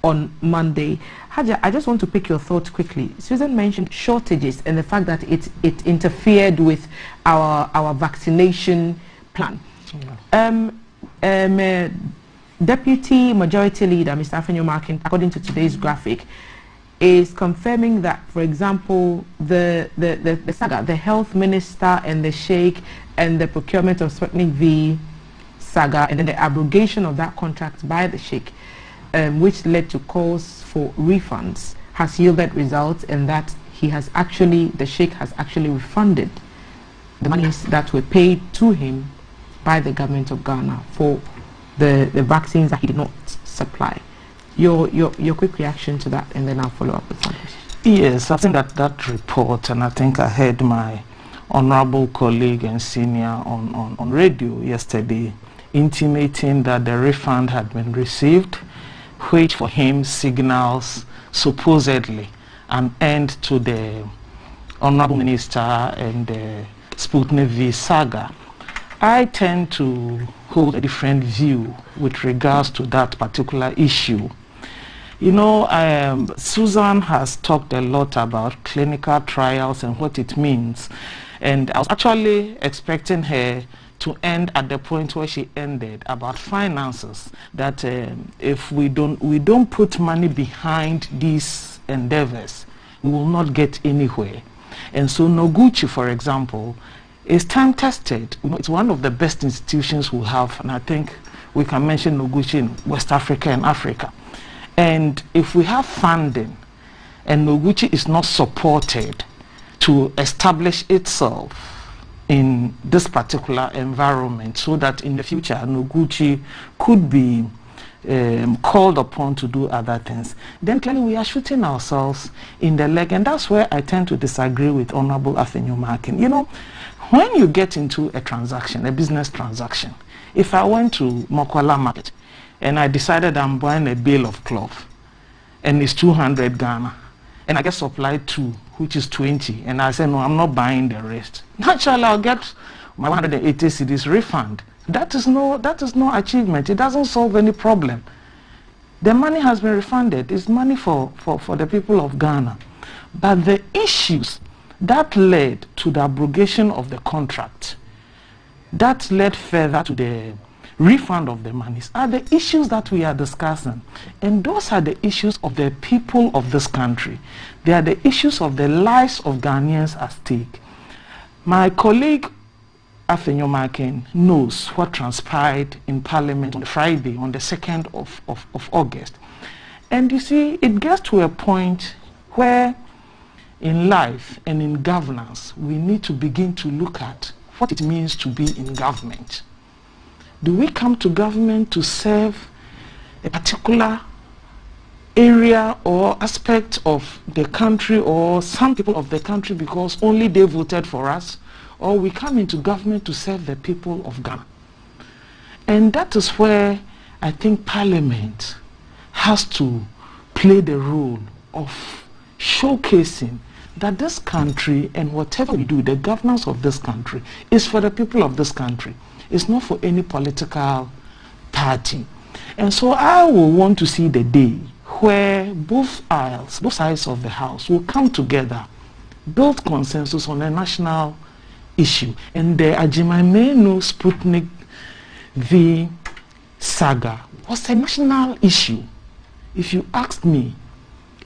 on Monday. Haja, I just want to pick your thoughts quickly. Susan mentioned shortages and the fact that it interfered with our vaccination plan. Deputy Majority Leader, Mr. Afenyo-Markin, according to today's graphic, is confirming that, for example, the saga, the health minister and the sheikh and the procurement of Sputnik V saga and then the abrogation of that contract by the sheikh, which led to calls for refunds, has yielded results, and that the sheikh has actually refunded the monies that were paid to him by the government of Ghana for the vaccines that he did not supply. Your quick reaction to that, and then I'll follow up with some questions. Yes, I think that report, and I think I heard my honorable colleague and senior on radio yesterday intimating that the refund had been received, which for him signals supposedly an end to the honorable minister and the Sputnik V saga. I tend to hold a different view with regards to that particular issue. You know, Susan has talked a lot about clinical trials and what it means, and I was actually expecting her to end at the point where she ended about finances, that if we don't put money behind these endeavors, we will not get anywhere. And so Noguchi, for example, is time tested. You know, it's one of the best institutions we have, and I think we can mention Noguchi in West Africa and Africa. And if we have funding and Noguchi is not supported to establish itself in this particular environment, so that in the future Noguchi could be called upon to do other things, then clearly we are shooting ourselves in the leg. And that's where I tend to disagree with Honorable Afenyo-Markin. You know, when you get into a transaction, a business transaction, if I went to Mokwala Market and I decided I'm buying a bale of cloth and it's 200 Ghana, and I get supplied 2, which is 20, and I say, no, I'm not buying the rest, naturally I'll get my 180 cedis refund. That is no achievement. It doesn't solve any problem. The money has been refunded. It's money for the people of Ghana. But the issues that led to the abrogation of the contract, that led further to the refund of the monies, are the issues that we are discussing. And those are the issues of the people of this country. They are the issues of the lives of Ghanaians at stake. My colleague Afenyo-Markin knows what transpired in Parliament on Friday, on the 2nd of August. And you see, it gets to a point where in life and in governance, we need to begin to look at what it means to be in government. Do we come to government to serve a particular area or aspect of the country or some people of the country because only they voted for us? Or we come into government to serve the people of Ghana? And that is where I think Parliament has to play the role of showcasing that this country and whatever we do, the governance of this country, is for the people of this country. It's not for any political party. And so I will want to see the day where both sides of the house will come together, build consensus on a national issue. And the Ajimameno Sputnik V saga was a national issue. If you ask me,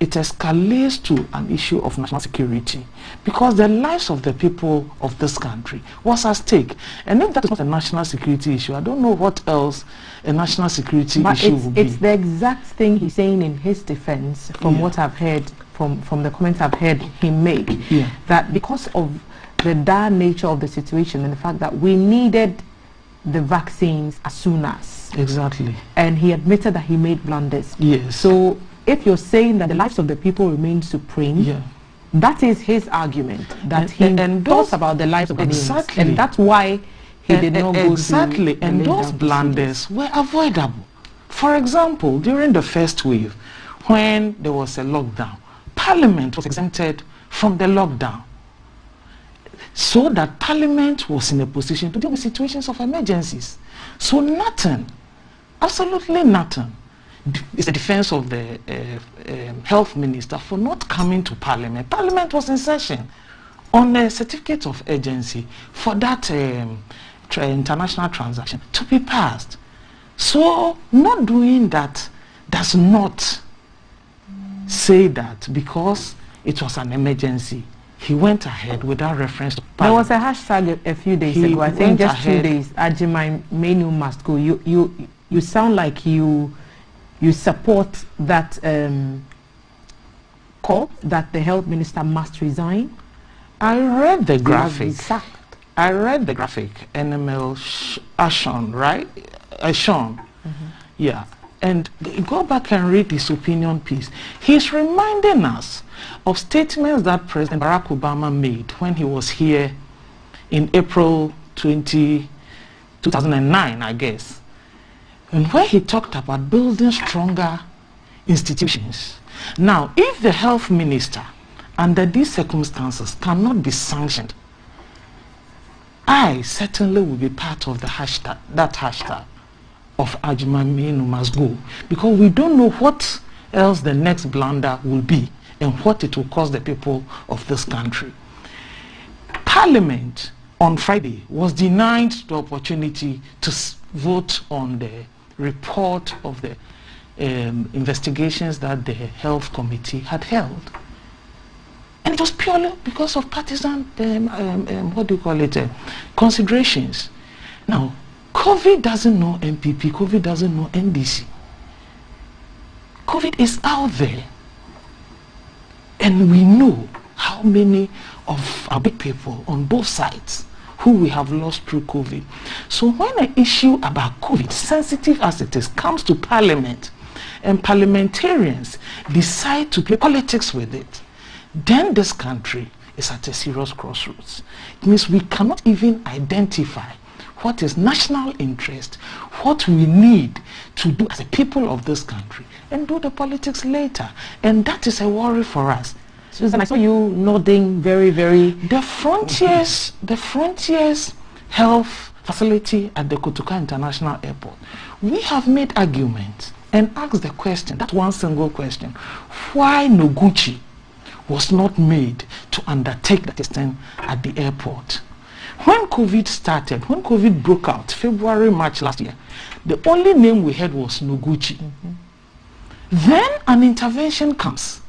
it escalates to an issue of national security because the lives of the people of this country was at stake. And if that is not a national security issue, I don't know what else a national security issue would be. It's the exact thing he's saying in his defense from what I've heard, from the comments I've heard him make, that because of the dire nature of the situation and the fact that we needed the vaccines as soon as. Exactly. And he admitted that he made blunders. Yes. So if you're saying that the lives of the people remain supreme, that is his argument, that he thought about the lives of the Ghanaians, and that's why he did not go exactly. And those blunders were avoidable. For example, during the first wave, when there was a lockdown, Parliament was exempted from the lockdown, so that Parliament was in a position to deal with situations of emergencies. So nothing, absolutely nothing, is the defense of the health minister for not coming to Parliament. Parliament was in session on a certificate of urgency for that international transaction to be passed. So not doing that does not say that because it was an emergency, he went ahead without reference to Parliament. There was a hashtag a few days ago, I think just 2 days, Ajimai menu must go. You sound like you support that call that the health minister must resign. I read the graphic. I read the graphic. NML Ashon, right? Ashon. Yeah. And go back and read his opinion piece. He's reminding us of statements that President Barack Obama made when he was here in April 2009, I guess. And where he talked about building stronger institutions. Now, if the health minister, under these circumstances, cannot be sanctioned, I certainly will be part of the hashtag, that hashtag of Ajimaminu must go, because we don't know what else the next blunder will be and what it will cost the people of this country. Parliament on Friday was denied the opportunity to vote on the report of the investigations that the health committee had held. And it was purely because of partisan, considerations. Now, COVID doesn't know MPP, COVID doesn't know NDC. COVID is out there. And we know how many of our big people on both sides who we have lost through COVID. So when an issue about COVID, sensitive as it is, comes to Parliament, and parliamentarians decide to play politics with it, then this country is at a serious crossroads. It means we cannot even identify what is national interest, what we need to do as a people of this country, and do the politics later. And that is a worry for us. Susan, I saw you nodding very, very... The Frontiers Health Facility at the Kotoka International Airport, we have made arguments and asked the question, that one single question, why Noguchi was not made to undertake the testing at the airport. When COVID started, when COVID broke out, February, March last year, the only name we had was Noguchi. Then an intervention comes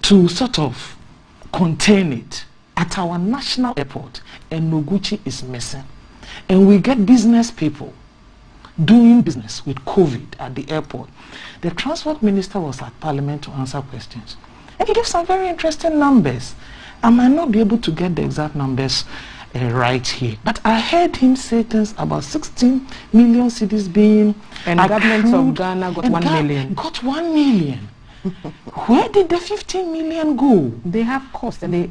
to sort of contain it at our national airport, and Noguchi is missing. And we get business people doing business with COVID at the airport. The transport minister was at Parliament to answer questions. And he gave some very interesting numbers. I might not be able to get the exact numbers right here, but I heard him say things about 16 million cities being... And the government of Ghana got 1 million. Got 1 million. Where did the 15 million go? They have costs, and they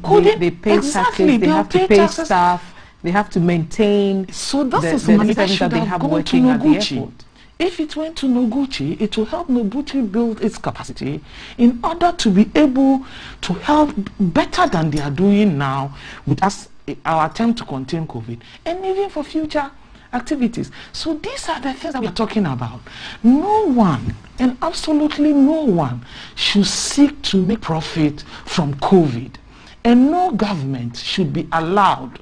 pay taxes, they have to pay staff, they have to maintain. So that is money that should have gone to Noguchi. If it went to Noguchi, it will help Noguchi build its capacity in order to be able to help better than they are doing now with us, our attempt to contain COVID, and even for future activities. So these are the things that we are talking about. No one, and absolutely no one, should seek to make profit from COVID. And no government should be allowed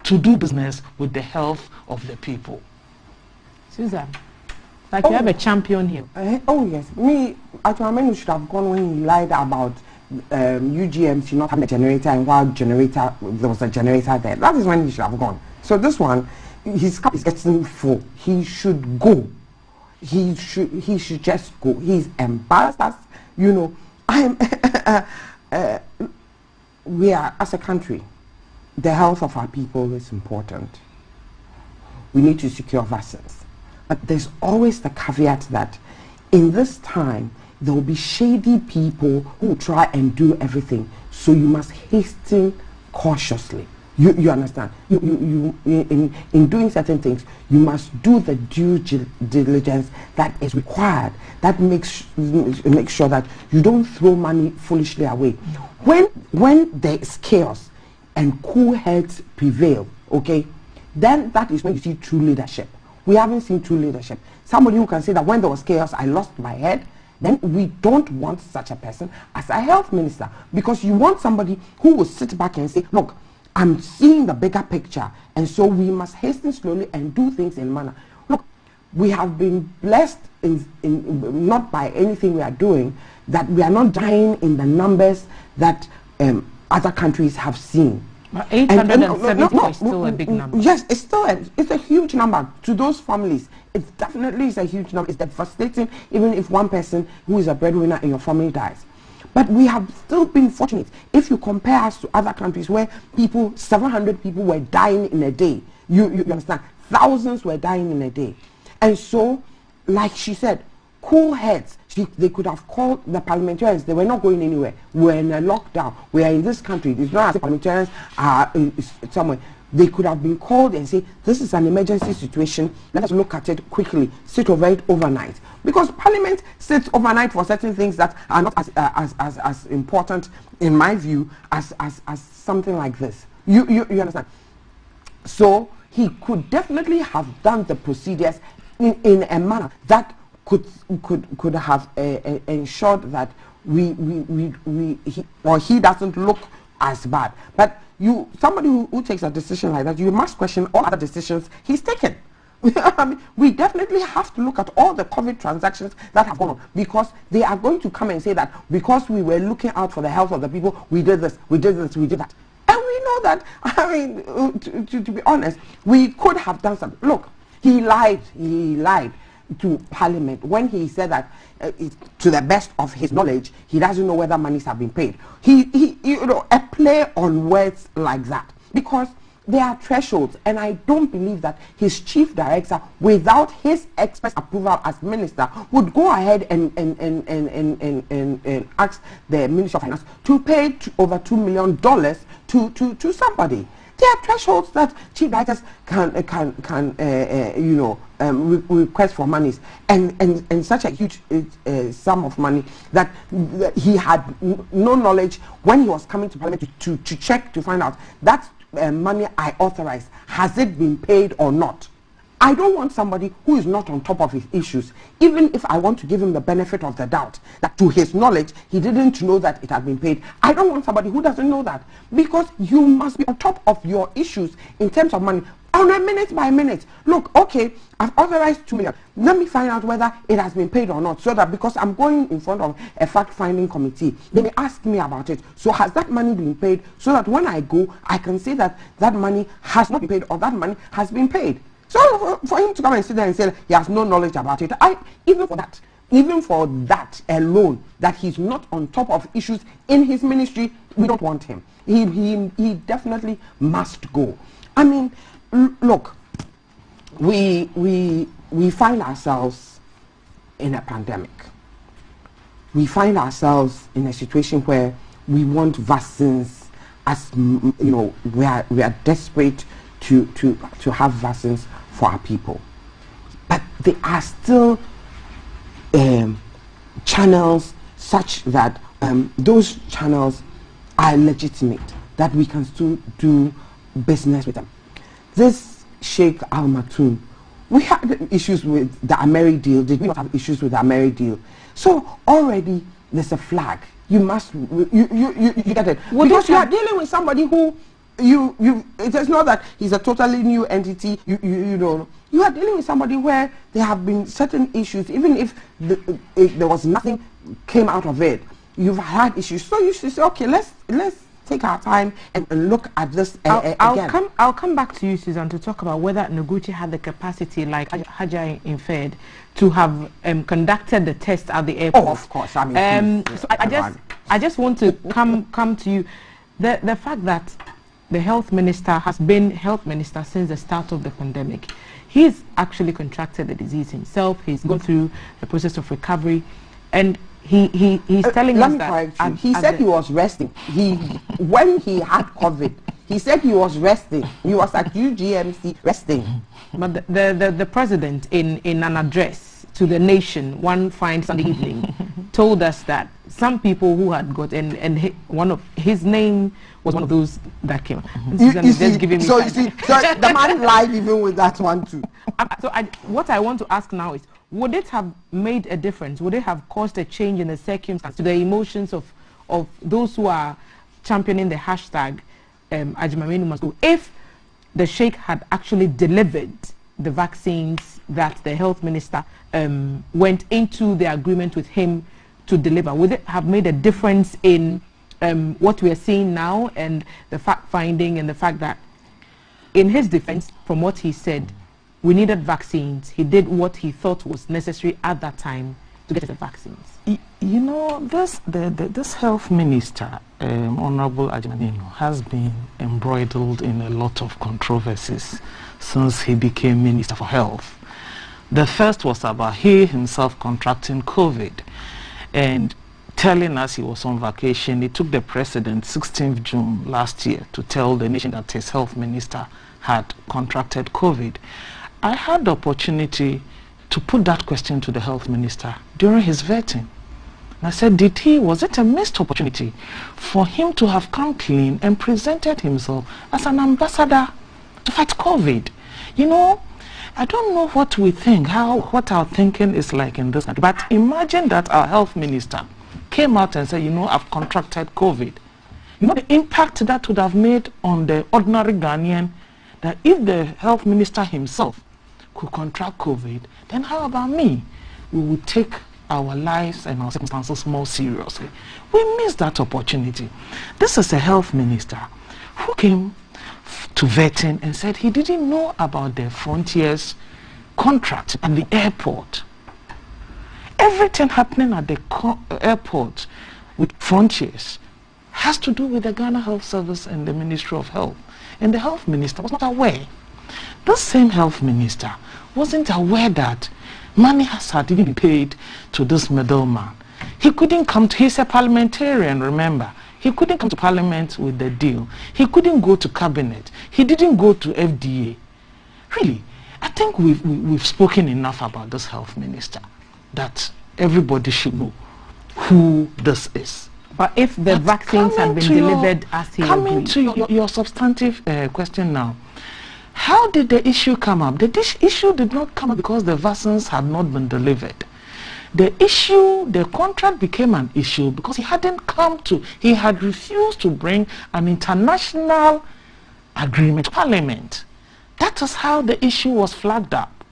to do business with the health of the people. Susan, like you have a champion here. Oh yes, me, Ajimamenu should have gone when he lied about UGM should not have a generator, and while generator, there was a generator there. That is when he should have gone. So this one, his cup is getting full. He should go. He should just go. He's embarrassed us. You know, we are, as a country, the health of our people is important. We need to secure vaccines. But there's always the caveat that in this time, there will be shady people who try and do everything. So you must hasten cautiously. You understand? In doing certain things, you must do the due diligence that is required. That makes sure that you don't throw money foolishly away. When there is chaos and cool heads prevail, okay, then that is when you see true leadership. We haven't seen true leadership. Somebody who can say that when there was chaos, I lost my head, then we don't want such a person as a health minister, because you want somebody who will sit back and say, look, I'm seeing the bigger picture, and so we must hasten slowly and do things in manner. Look, we have been blessed not by anything we are doing, that we are not dying in the numbers that other countries have seen. But 874 is still a big number. Yes, it's a huge number to those families. It definitely is a huge number. It's devastating, even if one person who is a breadwinner in your family dies. But we have still been fortunate. If you compare us to other countries where 700 people were dying in a day, you understand, thousands were dying in a day. And so, like she said, cool heads. They could have called the parliamentarians. They were not going anywhere. We're in a lockdown. We are in this country. It's not as if parliamentarians are somewhere. They could have been called and say, this is an emergency situation. Let us look at it quickly. Sit over it overnight. Because Parliament sits overnight for certain things that are not as important, in my view, as something like this. You understand? So he could definitely have done the procedures in a manner that could have ensured that he doesn't look as bad. But somebody who takes a decision like that, you must question all other decisions he's taken. I mean, we definitely have to look at all the COVID transactions that have gone on, because they are going to come and say that because we were looking out for the health of the people, we did this, we did this, we did that. And we know that, I mean, to be honest, we could have done something. Look, he lied to Parliament when he said that to the best of his knowledge, he doesn't know whether monies have been paid. A play on words like that, because there are thresholds, and I don't believe that his chief director, without his express approval as minister, would go ahead and ask the Ministry of Finance to pay over $2 million to somebody. There are thresholds that chief directors can request for monies, and such a huge sum of money that he had no knowledge when he was coming to Parliament to check to find out that money I authorized, has it been paid or not? I don't want somebody who is not on top of his issues, even if I want to give him the benefit of the doubt that to his knowledge he didn't know that it had been paid. I don't want somebody who doesn't know that, because you must be on top of your issues in terms of money on a minute by minute. Look, okay, I've authorized $2 million. Let me find out whether it has been paid or not, so that because I'm going in front of a fact-finding committee, they may ask me about it. So has that money been paid, so that when I go, I can say that that money has not been paid or that money has been paid. So for him to come and sit there and say he has no knowledge about it, even for that alone, that he's not on top of issues in his ministry, we don't want him. He definitely must go. I mean, look, we find ourselves in a pandemic. We find ourselves in a situation where we want vaccines, as you know, we are desperate to have vaccines for our people, but there are still channels such that those channels are legitimate, that we can still do business with them. This Sheikh Al Maktoum, we had issues with the Ameri deal. Did we not have issues with the Ameri deal? So already there's a flag. You must you get it, because you are dealing with somebody who it is not that he's a totally new entity. You know, you are dealing with somebody where there have been certain issues, even if there was nothing came out of it. You've had issues, so you should say, okay, let's take our time and look at this again. I'll come back to you, Susan, to talk about whether Noguchi had the capacity, like Hajai inferred, to have conducted the test at the airport. Oh, of course. I mean, so I just want to come to you. The fact that the health minister has been health minister since the start of the pandemic. He's actually contracted the disease himself. He's gone through the process of recovery, and he's telling us that he said he was resting. When he had COVID, he said he was resting. He was at UGMC resting. But the president, in an address to the nation one fine Sunday evening, told us that some people who had got one of his name was one of those that came. So the man lied even with that one too. What I want to ask now is, would it have made a difference? Would it have caused a change in the circumstance, to the emotions of those who are championing the hashtag Ajimamenu must go, if the Sheikh had actually delivered the vaccines that the health minister went into the agreement with him to deliver? Would it have made a difference in what we are seeing now and the fact finding and the fact that, in his defense, from what he said, we needed vaccines. He did what he thought was necessary at that time to get the vaccines. You know, this health minister, Honorable Ajimanino, has been embroiled in a lot of controversies since he became Minister for Health. The first was about he himself contracting COVID and telling us he was on vacation. He took the president 16th June last year to tell the nation that his health minister had contracted COVID. I had the opportunity to put that question to the health minister during his vetting. And I said, was it a missed opportunity for him to have come clean and presented himself as an ambassador to fight COVID? You know, I don't know what we think, what our thinking is like in this country, but imagine that our health minister came out and said, you know, I've contracted COVID. You know the impact that would have made on the ordinary Ghanaian, that if the health minister himself could contract COVID, then how about me? We would take our lives and our circumstances more seriously. We missed that opportunity. This is a health minister who came to vetting and said he didn't know about the Frontiers contract at the airport. Everything happening at the airport with Frontiers has to do with the Ghana Health Service and the Ministry of Health. And the health minister was not aware. This same health minister wasn't aware that money had even been paid to this middleman. He couldn't come to, he's a parliamentarian, remember. He couldn't come to parliament with the deal. He couldn't go to cabinet. He didn't go to FDA. Really, I think we've spoken enough about this health minister that everybody should know who this is. But if the vaccines had been delivered as he agreed. Coming to your substantive question now, how did the issue come up? The issue did not come up because the vaccines had not been delivered. The contract became an issue because he had refused to bring an international agreement to Parliament. That is how the issue was flagged up.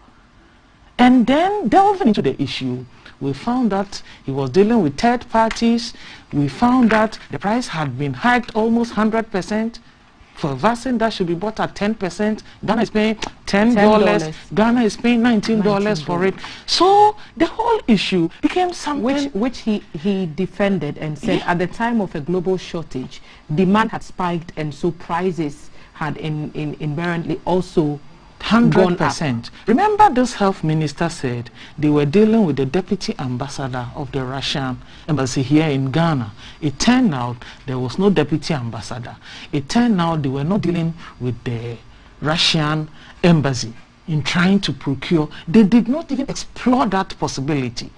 And then delving into the issue, we found that he was dealing with third parties. We found that the price had been hiked almost 100%. For a vaccine that should be bought at 10%, Ghana is paying $10. Ghana is paying $19 for it. So the whole issue became something which he defended and said at the time of a global shortage, demand had spiked and so prices had inherently also 100%. Remember, this health minister said they were dealing with the deputy ambassador of the Russian embassy here in Ghana. It turned out there was no deputy ambassador. It turned out they were not dealing with the Russian embassy in trying to procure. They did not even explore that possibility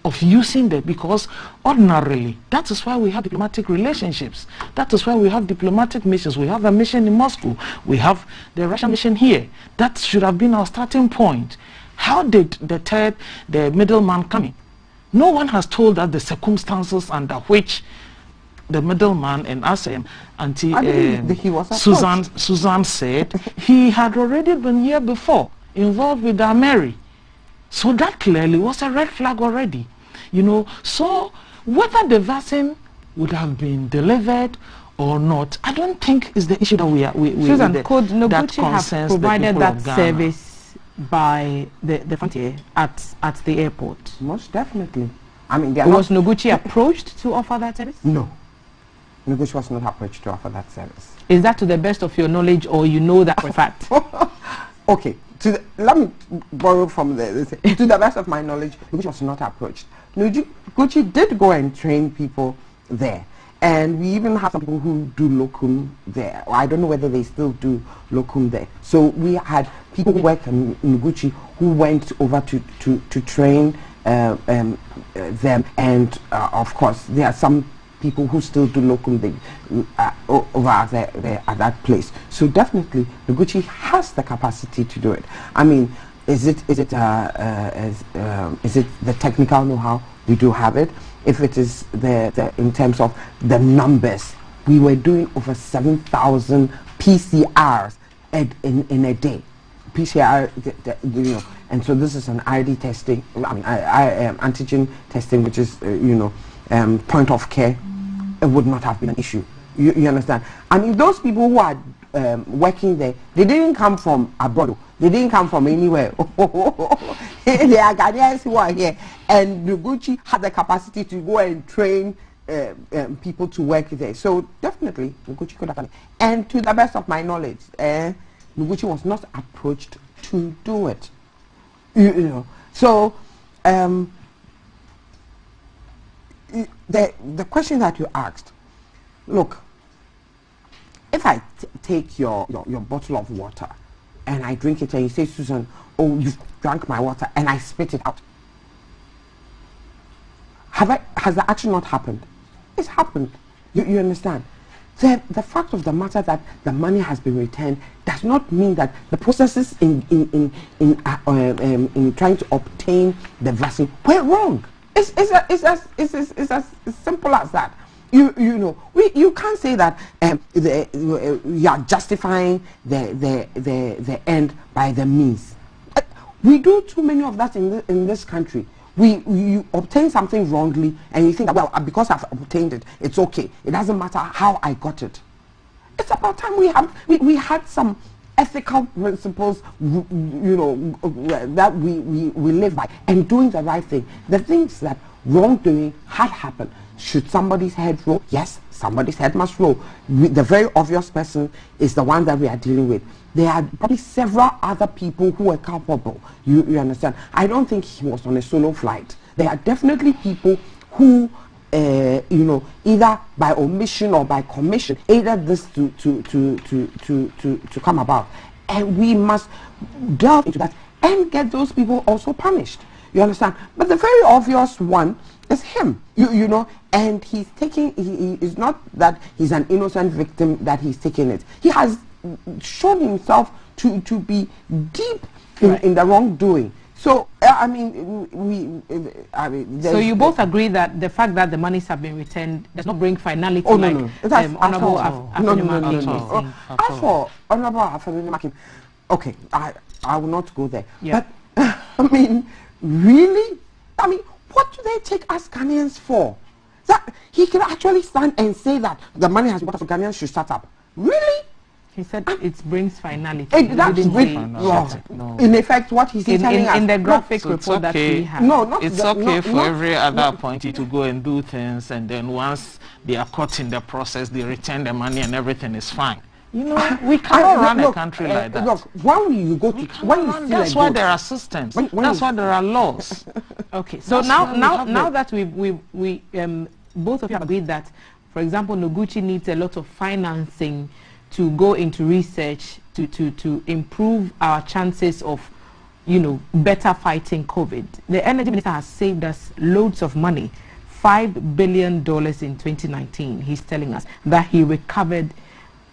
of using that, because ordinarily that is why we have diplomatic relationships. That is why we have diplomatic missions. We have a mission in Moscow. We have the Russian mission here. That should have been our starting point. How did the middleman come in? No one has told us the circumstances under which the middleman, and as Susan said, he had already been here before, involved with our Mary. So that clearly was a red flag already. You know, so whether the vaccine would have been delivered or not, I don't think is the issue that Susan, could Noguchi have provided that service by the frontier at the airport? Most definitely. I mean, was Noguchi approached to offer that service? No. Noguchi was not approached to offer that service. Is that to the best of your knowledge, or you know that for a fact? Okay. Let me borrow from to the best of my knowledge, Noguchi was not approached. Noguchi did go and train people there, and we even have some people who do locum there. I don't know whether they still do locum there. So we had people who worked in Noguchi who went over to train them, and of course there are some people who still do locum over there at that place. So definitely Noguchi has the capacity to do it. I mean, is it the technical know-how? We do have it. If it is in terms of the numbers, we were doing over 7,000 PCRs in a day. PCR, you know, and so this is an ID testing. I mean, antigen testing, which is point of care. It would not have been an issue. You understand? I mean, those people who are working there, they didn't come from abroad. They didn't come from anywhere. They are Ghanaians who are here, and Noguchi had the capacity to go and train people to work there. So definitely, Noguchi could have done it. And to the best of my knowledge, Noguchi was not approached to do it. You know. So the question that you asked, look, if I take your bottle of water and I drink it and you say, Susan, oh, you've drank my water, and I spit it out, has the action not happened? It's happened. You understand? The fact of the matter that the money has been returned does not mean that the processes in trying to obtain the vaccine were wrong. It's as simple as that. You know, you can't say that you are justifying the end by the means. We do too many of that in this country. You obtain something wrongly and you think, well, because I've obtained it, it's okay. It doesn't matter how I got it. It's about time we had some ethical principles, you know, that we live by, and doing the right thing. The things that wrongdoing had happened. Should somebody's head roll? Yes, somebody's head must roll. The very obvious person is the one that we are dealing with. There are probably several other people who are culpable. You understand? I don't think he was on a solo flight. There are definitely people who, you know, either by omission or by commission, aided this to come about. And we must delve into that and get those people also punished. You understand? But the very obvious one is him. You know, and he's taking. He is not that he's an innocent victim that he's taking it. He has shown himself to be deep in the wrongdoing. So I mean, so you both agree that the fact that the monies have been returned does not bring finality. Oh, no. Honorable No. As for Honorable Afenima, okay, I will not go there. Yeah. But I mean, really? I mean, what do they take us Ghanaians for? That he can actually stand and say that the money has been brought for Ghanaians should start up. Really? He said it brings finality. In effect, what he's telling us in the graphic report that we have. It's okay for every other appointee to go and do things, and then once they are caught in the process, they return the money and everything is fine. You know, we cannot run a country like that. Look, when you go to that's why there are systems. That's why there are laws. Okay, so now that we both of you have agreed that, for example, Noguchi needs a lot of financing to go into research to improve our chances of, you know, better fighting COVID. The Energy Minister has saved us loads of money, $5 billion in 2019. He's telling us that he recovered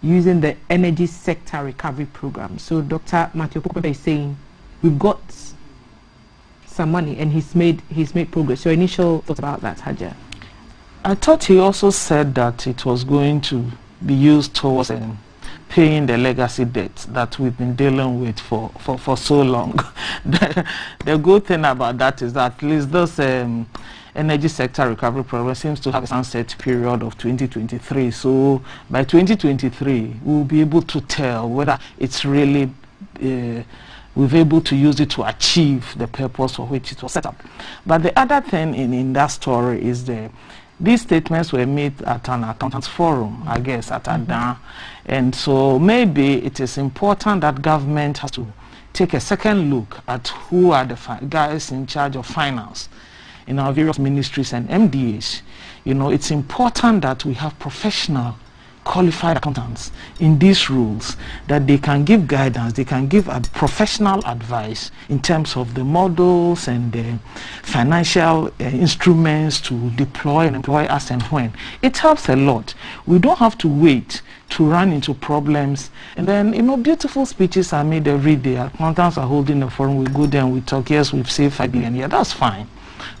using the energy sector recovery program. So Dr. Matthew Pope is saying we've got some money and he's made progress. Your initial thoughts about that, Haja? I thought he also said that it was going to be used towards paying the legacy debt that we've been dealing with for so long. The good thing about that is that at least this energy sector recovery program seems to have a sunset period of 2023. So by 2023, we'll be able to tell whether it's really we've able to use it to achieve the purpose for which it was set up. But the other thing in that story is these statements were made at an accountants forum, I guess, at Adan. And so maybe it is important that government has to take a second look at who are the guys in charge of finance in our various ministries and MDAs. You know, it's important that we have professional, qualified accountants in these roles, that they can give guidance, they can give professional advice in terms of the models and the financial instruments to deploy and employ as and when. It helps a lot. We don't have to wait to run into problems. And then, you know, beautiful speeches are made every day. Accountants are holding a forum, we go there and we talk, yes, we've saved $5 billion. Yeah, that's fine.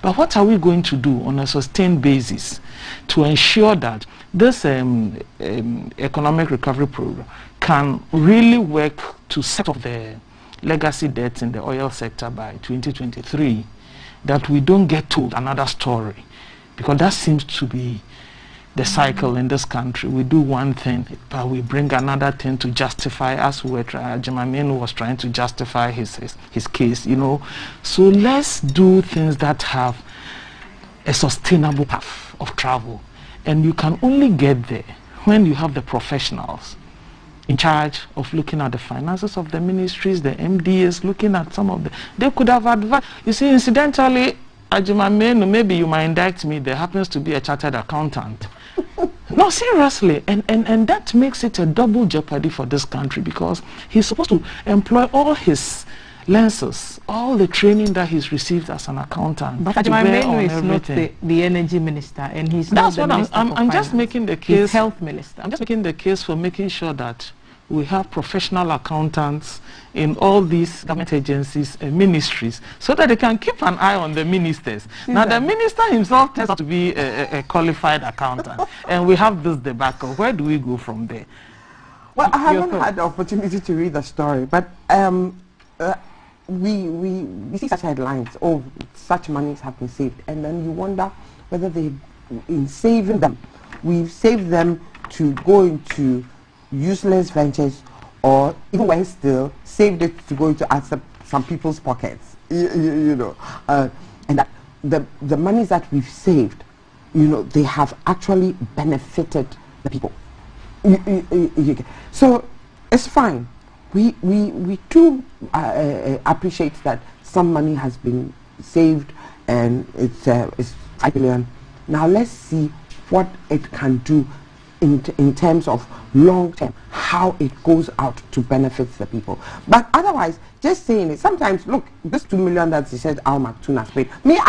But what are we going to do on a sustained basis to ensure that this economic recovery program can really work to set up the legacy debts in the oil sector by 2023, that we don't get told another story, because that seems to be the cycle in this country. We do one thing, but we bring another thing to justify, as we were Jimamenu was trying to justify his case, you know. So let's do things that have a sustainable path of travel, and you can only get there when you have the professionals in charge of looking at the finances of the ministries, the MDAs, looking at some of the... They could have advised... You see, incidentally, Ajimamenu, maybe you might indict me, there happens to be a chartered accountant. No, seriously. And that makes it a double jeopardy for this country, because he's supposed to employ all his lenses, all the training that he's received as an accountant. But Ajimamenu is not the energy minister, and he's not the minister for I'm just making the case. He's health minister. I'm just making the case for making sure that we have professional accountants in all these government agencies and ministries, so that they can keep an eye on the ministers. Now, the minister himself tends to be a qualified accountant, and we have this debacle. Where do we go from there? Well, I haven't had the opportunity to read the story, but we see such headlines, oh, such monies have been saved, and then you wonder whether they, in saving them, we've saved them to go into useless ventures, or even when still saved it to go into some people's pockets, you know, and that the monies that we've saved, you know, they have actually benefited the people. So it's fine. We do appreciate that some money has been saved, and it's 5 billion. Now let's see what it can do in terms of long term, how it goes out to benefit the people. But otherwise, just saying it, sometimes, look, this 2 million that he said Al Maktoum has paid, me,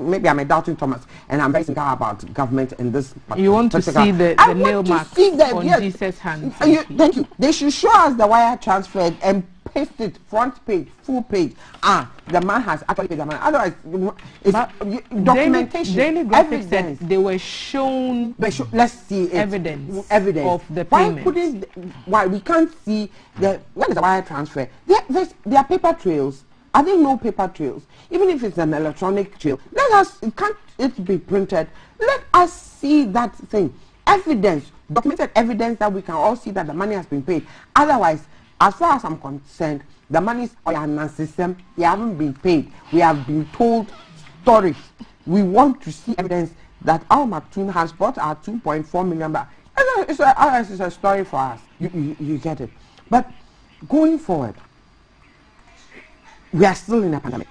maybe I'm a doubting Thomas, and I'm very cynical about government in this. You want to see the nail mark on yes. Jesus' hand. Thank you. They should show us the wire transferred and paste it, front page, full page. The man has actually paid the money. Otherwise, it's documentation. Daily Graphics said they were shown. Let's see it. Evidence of the payment. Why we can't see when there's a wire transfer? There are paper trails. Are there no paper trails? Even if it's an electronic trail, can't it be printed? Let us see that thing. Evidence, documented evidence that we can all see that the money has been paid. Otherwise, as far as I'm concerned, the monies are in our system. They haven't been paid. We have been told stories. We want to see evidence that Al Maktoum has brought our 2.4 million back. It's a story for us. You get it. But going forward, we are still in a pandemic.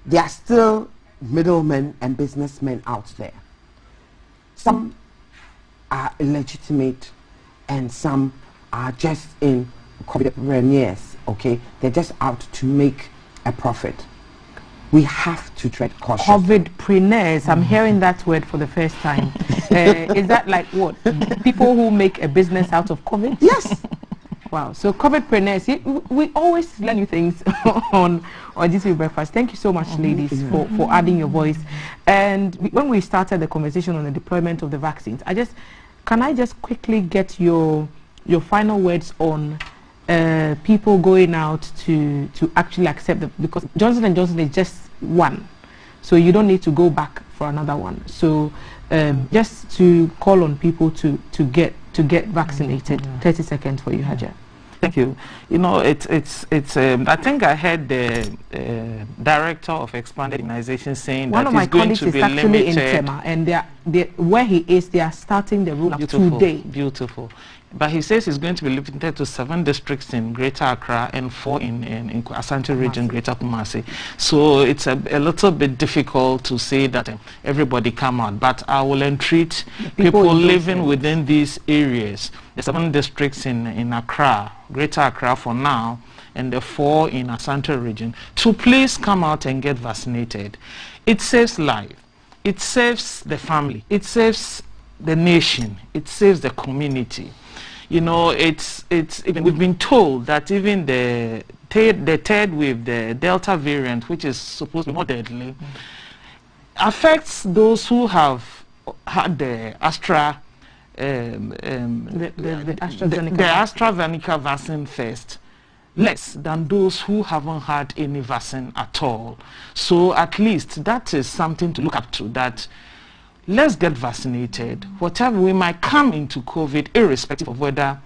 There are still middlemen and businessmen out there. Some are illegitimate, and some are just in COVIDpreneurs, okay? They're just out to make a profit. We have to tread cautiously. COVIDpreneurs, I'm hearing that word for the first time. Is that like what? People who make a business out of COVID? Yes. Wow. So COVIDpreneurs, we always learn new things on GTV Breakfast. Thank you so much, ladies, for adding your voice. And when we started the conversation on the deployment of the vaccines, can I just quickly get your final words on people going out to actually accept them, because Johnson & Johnson is just one, so you don't need to go back for another one. So just to call on people to get vaccinated. 30 seconds for you, Haja. Thank you. You know, it's I think I heard the director of expanded immunization saying one that of my colleagues going to is be actually limited. in Tema, and where he is, they are starting the rollout today. Beautiful. But he says it's going to be limited to 7 districts in Greater Accra and 4 in Asante region, Greater Kumasi. So it's a little bit difficult to say that everybody come out. But I will entreat people living within these areas, the 7 districts in Accra, Greater Accra for now, and the 4 in Asante region, to please come out and get vaccinated. It saves life. It saves the family. It saves the nation. It saves the community. You know, we've been told that even the third wave, the Delta variant, which is supposed to be more deadly, affects those who have had the AstraZeneca vaccine first. less than those who haven't had any vaccine at all. So at least that is something to look up to, that let's get vaccinated. Whatever we might come into COVID, irrespective of whether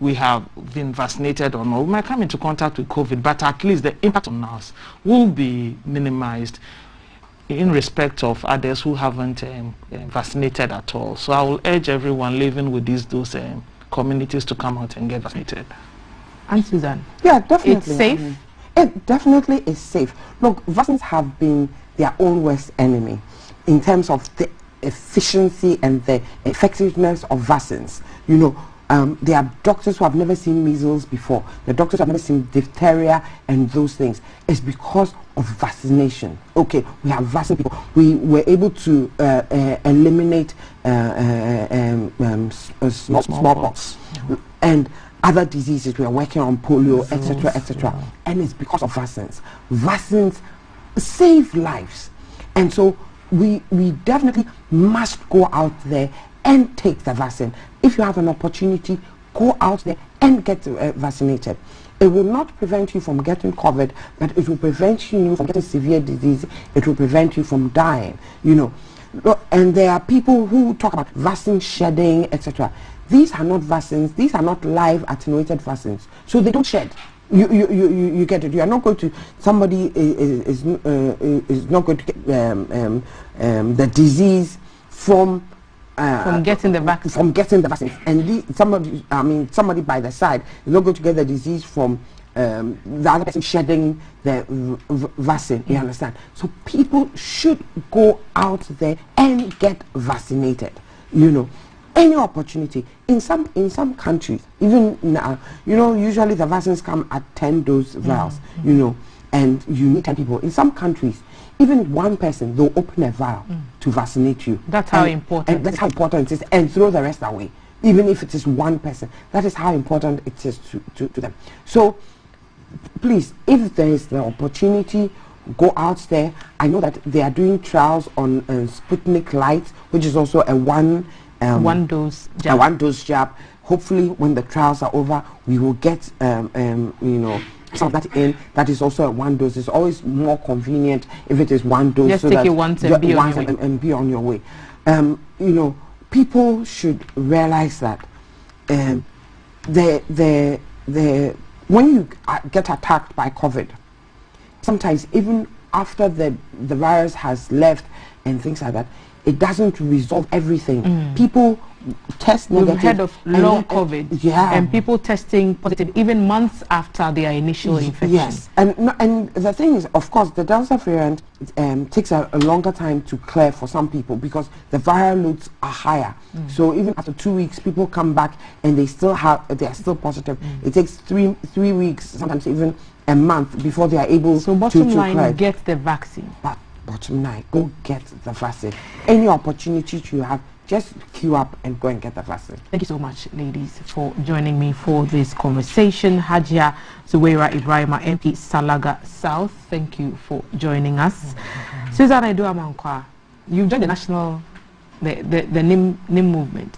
we have been vaccinated or not, we might come into contact with COVID, but at least the impact on us will be minimized in respect of others who haven't vaccinated at all. So I will urge everyone living with those communities to come out and get vaccinated. And Susan? Yeah, definitely. It's safe? It definitely is safe. Look, vaccines have been their own worst enemy in terms of the efficiency and the effectiveness of vaccines. You know, there are doctors who have never seen measles before. The doctors have never seen diphtheria and those things. It's because of vaccination. Okay, we have vaccinated people. We were able to eliminate smallpox and other diseases. We are working on polio, etc., etc. And it's because of vaccines. Vaccines save lives. And so we definitely must go out there and take the vaccine. If you have an opportunity, go out there and get vaccinated. It will not prevent you from getting COVID, but it will prevent you from getting severe disease. It will prevent you from dying, you know. And there are people who talk about vaccine shedding, etc. These are not vaccines. These are not live attenuated vaccines. So they don't shed. You get it. You are not going to, somebody is not going to get the disease from getting the vaccine. From getting the vaccine. And somebody by the side is not going to get the disease from the other person shedding the vaccine. You understand? So people should go out there and get vaccinated. You know, any opportunity. In some countries, even now, you know, usually the vaccines come at 10 dose vials. You know, and you need 10 people. In some countries, even one person, they'll open a vial to vaccinate you. That's how important. And that's how important it is. And throw the rest away, even if it is one person. That is how important it is to them. So, please, if there is the opportunity, go out there. I know that they are doing trials on Sputnik Light, which is also a one dose jab. Hopefully, when the trials are over, we will get you know, some of that in. That is also a one dose. It's always more convenient if it is one dose. Just take it once and be on your way. And be on your way. You know, people should realize that when you get attacked by COVID, sometimes even after the virus has left and things like that, it doesn't resolve everything. People test negative. We've heard of long COVID, and people testing positive even months after their initial infection. Yes, and the thing is, of course, the Delta variant takes a longer time to clear for some people because the viral loads are higher. So even after 2 weeks, people come back and they are still positive. It takes three weeks, sometimes even a month before they are able to bottom line, get the vaccine. But bottom line, go get the vaccine. Any opportunity you have, just queue up and go and get the vaccine. Thank you so much, ladies, for joining me for this conversation. Hajia Zuwaira Ibrahima, MP Salaga South, thank you for joining us. Susan Edu-Amankwa, you've joined the NIM movement.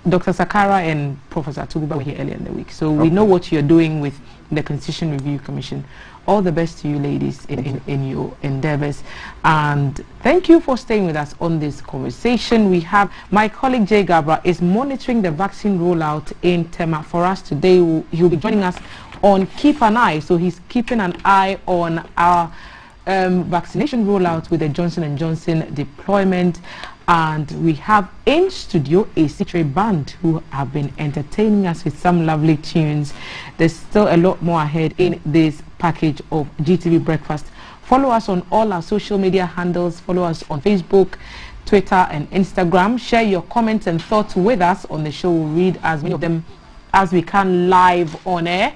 Dr. Sakara and Professor Tuguba were here earlier in the week, so we know what you're doing with the Constitution Review Commission. All the best to you, ladies, in your endeavors. And thank you for staying with us on this conversation. We have my colleague Jay Gabra is monitoring the vaccine rollout in Tema for us today. He'll be joining us on Keep an Eye. So he's keeping an eye on our vaccination rollout with the Johnson & Johnson deployment. And we have in studio a Citre band who have been entertaining us with some lovely tunes. There's still a lot more ahead in this package of GTV Breakfast. Follow us on all our social media handles. Follow us on Facebook, Twitter and Instagram. Share your comments and thoughts with us on the show. We'll read as many of them as we can live on air.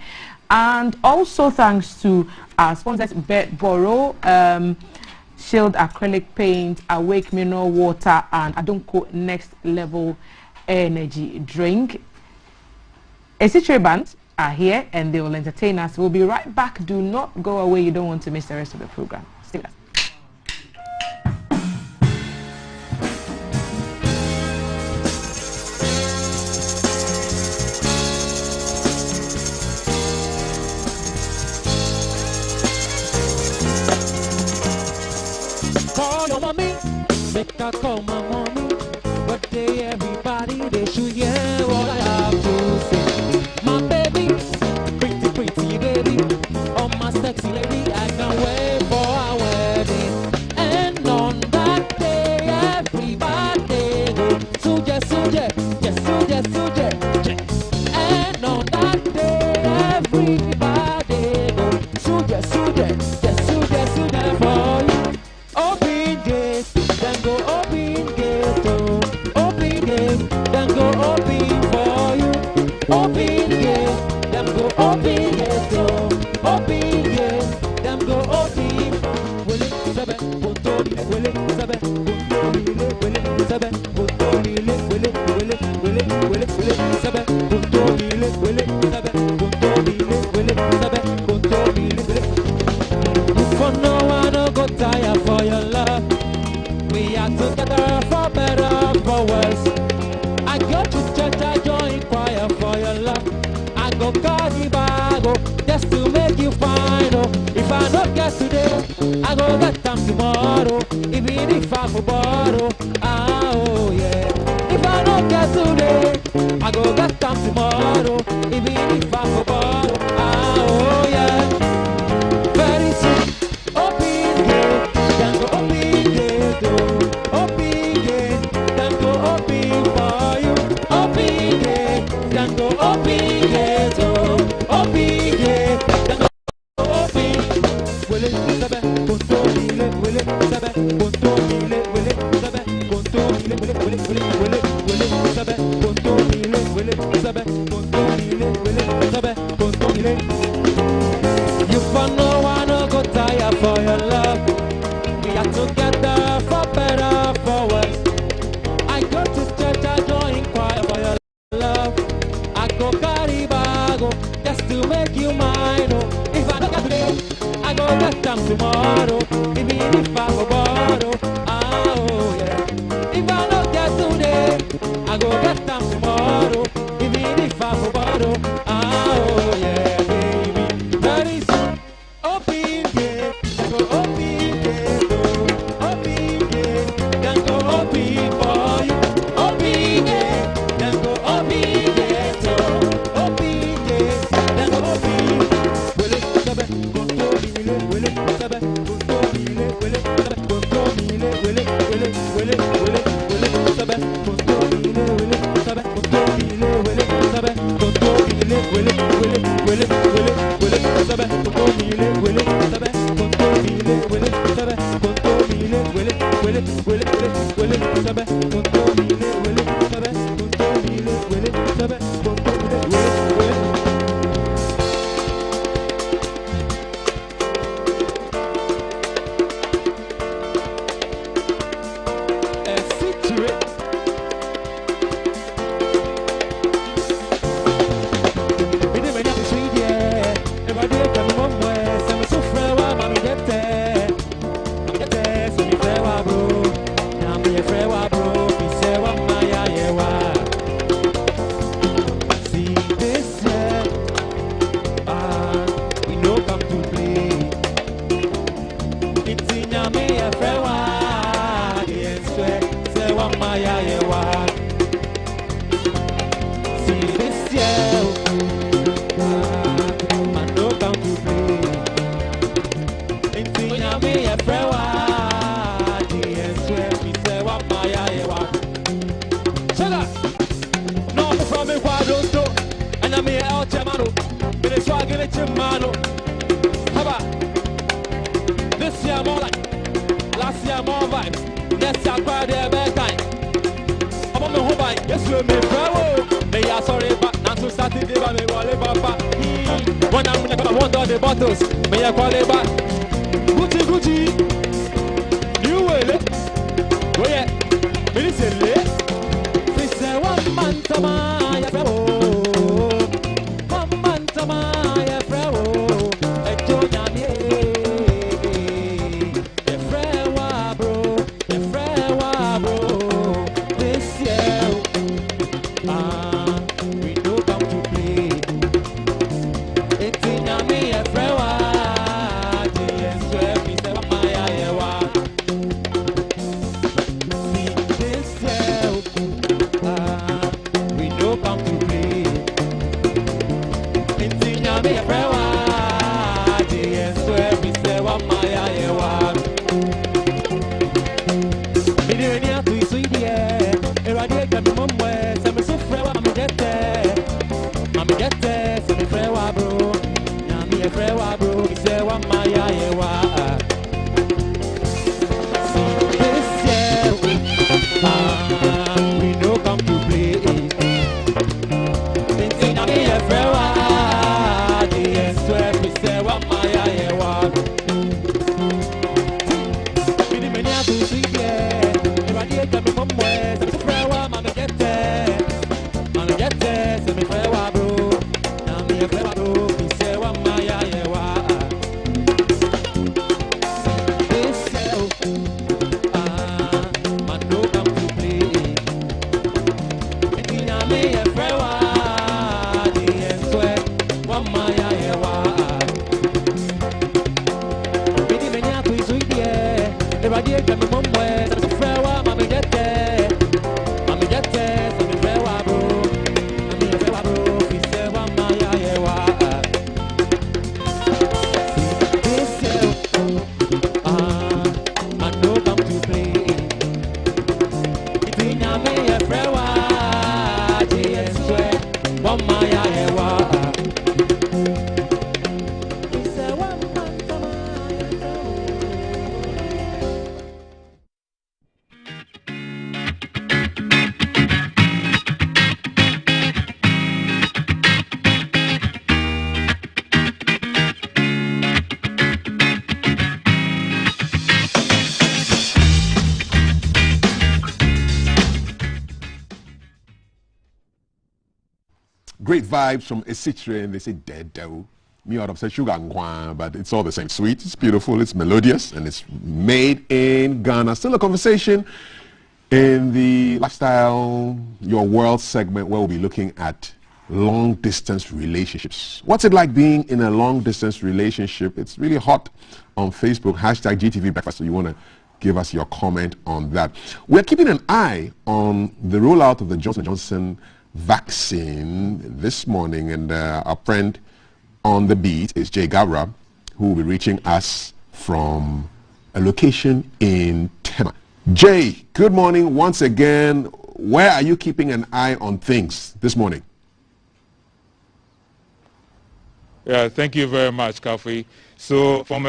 And also thanks to our sponsors, Bedboro, Shield Acrylic Paint, Awake Mineral Water, and Adonko Next Level Energy Drink. A Citre band are here and they will entertain us. We'll be right back. Do not go away. You don't want to miss the rest of the program. Stay with us. I call my mommy. But they, everybody, they should hear what I have to say. My baby, pretty, pretty baby. Oh, my sexy lady, I can't wait for our wedding. And on that day, everybody go. Suje, suje, yes, suje, suje. And on that day, everybody go. Suje, suje, yes, suje, suje for you. Open gate, then go open gate, oh. Open gate, then go open for you. Open gate, then go open gate, oh. Open gate, then go open. Will it sabe, botoli, will it sabe, botoli, will it sabe, botoli, will it, will it, will it, will it, will it sabe, botoli, will it sabe, botoli, will it sabe, botoli, will it. You for no one no go tire for your love. We are together for better, for worse. I go to church, I join choir for your love. I go carry bag, oh, just to make you fine, oh. If I don't get today, I go get them tomorrow. Even if I go borrow, ah, oh yeah. If I don't get today, I go get them tomorrow. Even if I go borrow, ah, oh yeah. Very soon, open gate, then go open gate, oh. Open gate, then go open for you. Open gate, then go open gate, oh. Open gate, then go open. Will it sabe, control will it sabe, control will it sabe, control will it, will it, will it, will it, will it sabe, control will it sabe, control will it sabe, control it. You for no one no go tire for your love. We are together for better, for worse. I go to church, I join choir for your love. I go carry bag, oh, just to make you mine, oh. If I don't get today, I go get them tomorrow. Even if I go borrow, ah, oh yeah. If I don't get today, I go get them tomorrow. Even if I go borrow, ah, oh yeah, baby. Very soon, open gate, go open gate, oh. Open gate, then go open for you. Open gate, then go open gate, oh. Open gate, then go open. Will it sabe, control will it sabe, control will it sabe, control will it, will it, will it, will it, will it sabe, control will it sabe, control will it sabe, control will it, will it, will it, will it, will it sabe, control will it sabe, control will it sabe, control will it, will it, will it, will it, will it sabe, control will it sabe, control will it sabe, control will it. This year more like last year, more vibes. Next year, cry there bedtime. I'm on my home bike. Yes, we may travel. They are sorry, but not to start it. They are me wale papa. When I'm gonna want all the bottles, may I call it back? Gucci, Gucci. You will it. Oh yeah. Minutes late. We say one man to my travel. One man to my travel. Mami get there, so me frewa bro. Nyami e frewa bro, he say wa maya ye wa. See this year, we no come to play. Tintin nyami e frewa, the swear we say wa maya ye wa. Bini menya tu siye, everybody come me momwe, so me frewa mami get there. Mami get there, so me frewa bro. Nyami e frewa bro, he say wa maya ye wa. This year, man no come to play. Tintin nyami e frewa, the swear wa maya ye wa. Bini menya tu siye, everybody come me momwe, so me frewa mami get there. Mami get there, so me frewa bro. Mami e frewa bro, he say wa maya ye wa. This year, man no come to play. If nyame ye frewa, the swear wa maya ye wa. He say wa maya ye wa. Great vibes from Esitre, and they say dead dough. Me out of say sugar and guan, but it's all the same. Sweet, it's beautiful, it's melodious, and it's made in Ghana. Still a conversation in the Lifestyle Your World segment where we'll be looking at long distance relationships. What's it like being in a long distance relationship? It's really hot on Facebook, hashtag GTV Breakfast, so you want to give us your comment on that. We're keeping an eye on the rollout of the Johnson & Johnson vaccine this morning, and our friend on the beat is Jay Gabra, who will be reaching us from a location in Tema. Jay, good morning once again. Where are you keeping an eye on things this morning? Yeah, thank you very much, Kafi. So from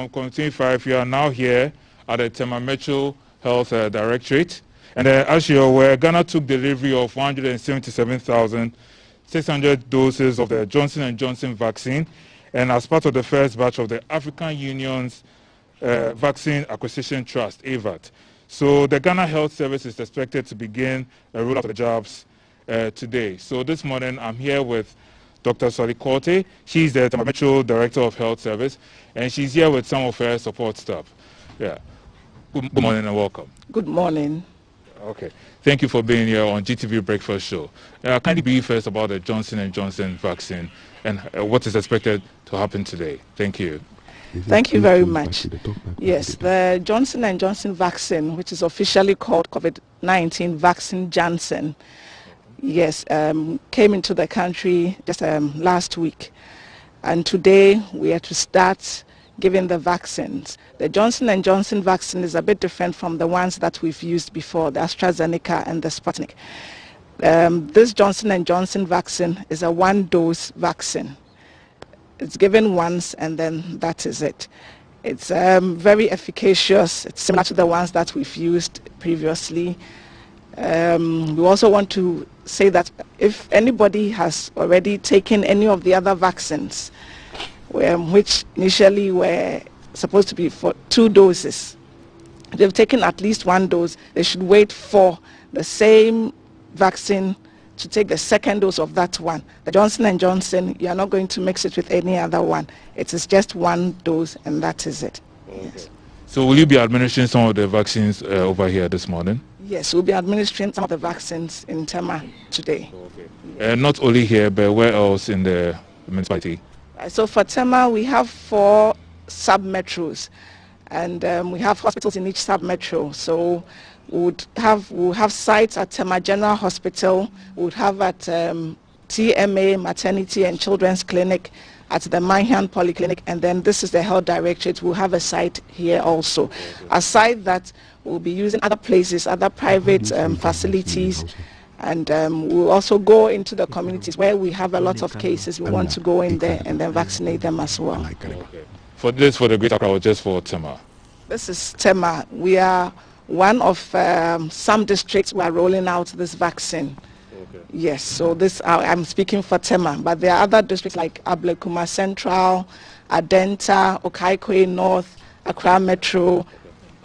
Community 5, we are now here at the Tema Metro Health Directorate. And as you're aware, Ghana took delivery of 177,600 doses of the Johnson & Johnson vaccine. And as part of the first batch of the African Union's Vaccine Acquisition Trust, AVAT. So the Ghana Health Service is expected to begin a rollout of the jobs today. So this morning, I'm here with Dr. Soli Korte. She's the Metro Director of Health Service, and she's here with some of her support staff. Yeah. Good morning and welcome. Good morning. Okay. Thank you for being here on GTV Breakfast Show. Can you brief us about the Johnson & Johnson vaccine and what is expected to happen today? Thank you. Thank you very much. Yes, the Johnson & Johnson vaccine, which is officially called COVID-19 vaccine Janssen, yes, came into the country just last week. And today we are to start giving the vaccines. The Johnson & Johnson vaccine is a bit different from the ones that we've used before, the AstraZeneca and the Sputnik. This Johnson & Johnson vaccine is a one-dose vaccine. It's given once and then that is it. It's very efficacious. It's similar to the ones that we've used previously. We also want to say that if anybody has already taken any of the other vaccines, which initially were supposed to be for 2 doses, if they've taken at least 1 dose, they should wait for the same vaccine to take the second dose of that one. The Johnson & Johnson, you are not going to mix it with any other one. It is just 1 dose and that is it. Okay. Yes. So will you be administering some of the vaccines over here this morning? Yes, we'll be administering some of the vaccines in Tema today. Okay. Not only here, but where else in the municipality? So for Tema, we have 4 sub-metros, and we have hospitals in each sub-metro. So we'll have sites at Tema General Hospital, we'll have at TMA, Maternity and Children's Clinic, at the Manhan Polyclinic, and then this is the Health Directorate. We'll have a site here also. Aside that, we'll be using other places, other private facilities, And we'll also go into the communities where we have a lot of cases. We want to go in there and then vaccinate them as well. Okay. For the Greater Accra or just for Tema? This is Tema. We are one of some districts we are rolling out this vaccine. Okay. Yes, so this I'm speaking for Tema, but there are other districts like Ablekuma Central, Adenta, Okaikwe North, Accra Metro,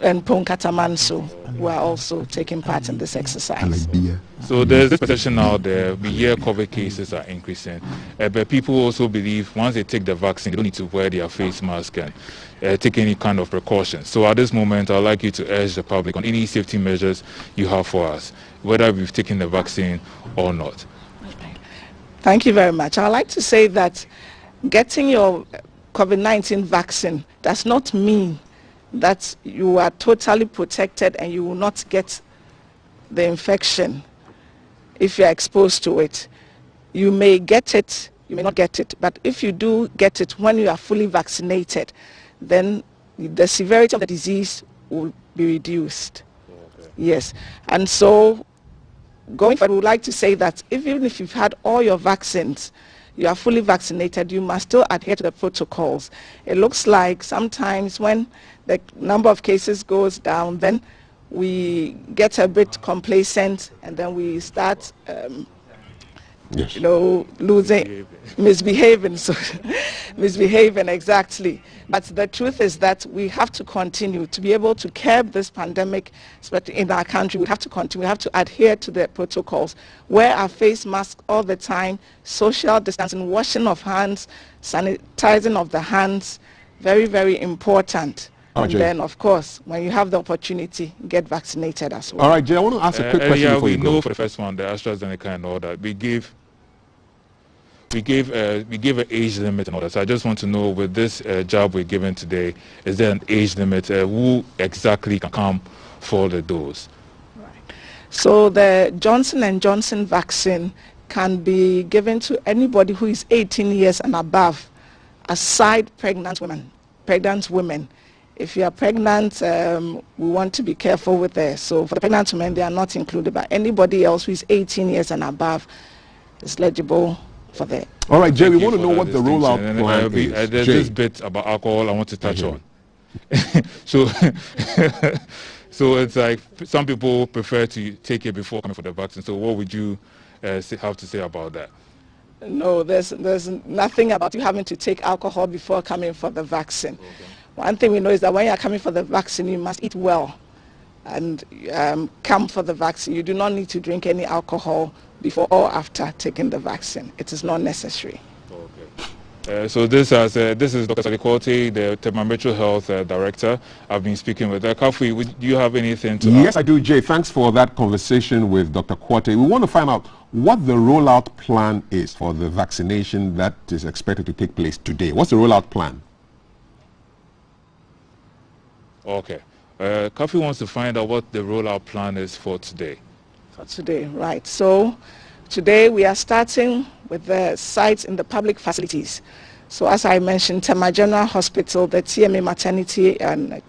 and Ponkatamanso who are also taking part in this exercise. So there's this perception out there, we hear COVID cases are increasing, but people also believe once they take the vaccine, they don't need to wear their face mask and take any kind of precautions. So at this moment, I'd like you to urge the public on any safety measures you have for us, whether we've taken the vaccine or not. Thank you very much. I'd like to say that getting your COVID-19 vaccine does not mean that you are totally protected and you will not get the infection if you are exposed to it. You may get it, you may not get it, but if you do get it when you are fully vaccinated, then the severity of the disease will be reduced. Okay. Yes, and so going forward, we would like to say that even if you've had all your vaccines, you are fully vaccinated, you must still adhere to the protocols. It looks like sometimes when the number of cases goes down, then we get a bit complacent and then we start misbehaving, so misbehaving exactly. But the truth is that we have to continue to be able to curb this pandemic, especially in our country. We have to continue. We have to adhere to the protocols. Wear our face masks all the time, social distancing, washing of hands, sanitizing of the hands, very, very important. And then, of course, when you have the opportunity, get vaccinated as well. All right, Jay, I want to ask a quick question before you go. We know for the first one, the AstraZeneca and all that, we gave an age limit and all that. So I just want to know, with this jab we're given today, is there an age limit? Who exactly can come for the dose? Right. So the Johnson & Johnson vaccine can be given to anybody who is 18 years and above, aside pregnant women. If you are pregnant, we want to be careful with this. So for the pregnant women, they are not included, but anybody else who is 18 years and above is eligible for that. All right, Jay, we want to know what the rollout plan is. There's this bit about alcohol I want to touch on. So it's like some people prefer to take it before coming for the vaccine. So what would you have to say about that? No, there's nothing about you having to take alcohol before coming for the vaccine. Okay. One thing we know is that when you're coming for the vaccine, you must eat well and come for the vaccine. You do not need to drink any alcohol before or after taking the vaccine. It is not necessary. Okay. So this is Dr. Salikwote, the Thermometric Health Director. I've been speaking with Kafui. Do you have anything to add? Yes, I do, Jay. Thanks for that conversation with Dr. Kwote. We want to find out what the rollout plan is for the vaccination that is expected to take place today. What's the rollout plan? Okay. Kafui wants to find out what the rollout plan is for today. For today, right. So today we are starting with the sites in the public facilities. So as I mentioned, Tema General Hospital, the TMA Maternity and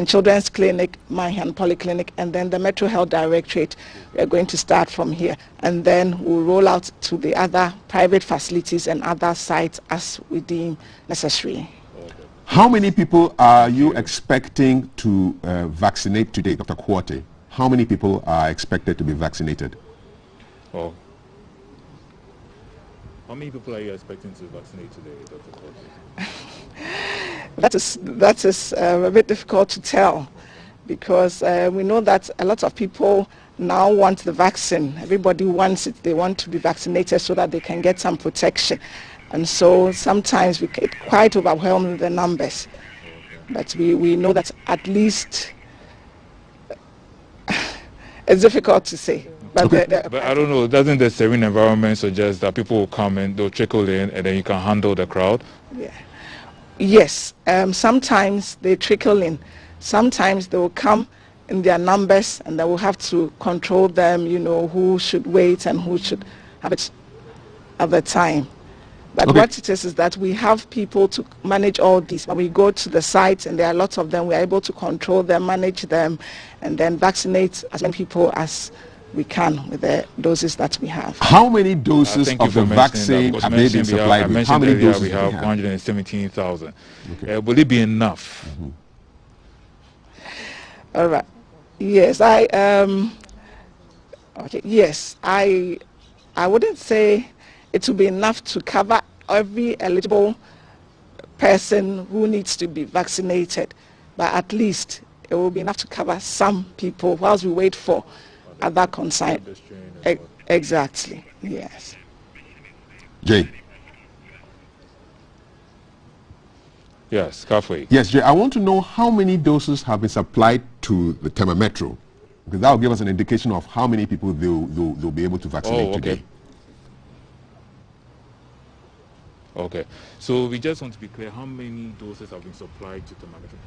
Children's Clinic, Manhan Polyclinic, and then the Metro Health Directorate. We are going to start from here. And then we'll roll out to the other private facilities and other sites as we deem necessary. How many people are you expecting to vaccinate today, Dr. Kwote? How many people are expected to be vaccinated? Oh. How many people are you expecting to vaccinate today, Dr. Kwote? That is a bit difficult to tell, because we know that a lot of people now want the vaccine. Everybody wants it. They want to be vaccinated so that they can get some protection. And so sometimes we get quite overwhelmed with the numbers. But we know that at least it's difficult to say. But, but I don't know, doesn't the serene environment suggest that people will come in, they'll trickle in, and then you can handle the crowd? Yeah. Yes, sometimes they trickle in. Sometimes they will come in their numbers, and then we'll have to control them, who should wait and who should have it at the time. But what it is that we have people to manage all these. When we go to the sites, and there are lots of them, we are able to control them, manage them, and then vaccinate as many people as we can with the doses that we have. How many doses of the vaccine have they been supplied with? How many doses we have? 117,000. Okay. Will it be enough? All right. Yes, okay. Yes, I wouldn't say it will be enough to cover every eligible person who needs to be vaccinated, but at least it will be enough to cover some people whilst we wait for other consign. Exactly. Yes. Jay. Yes, halfway. Yes, Jay. I want to know how many doses have been supplied to the Tema Metro, because that will give us an indication of how many people they'll be able to vaccinate today. Okay, so we just want to be clear, how many doses have been supplied to Tema Metro?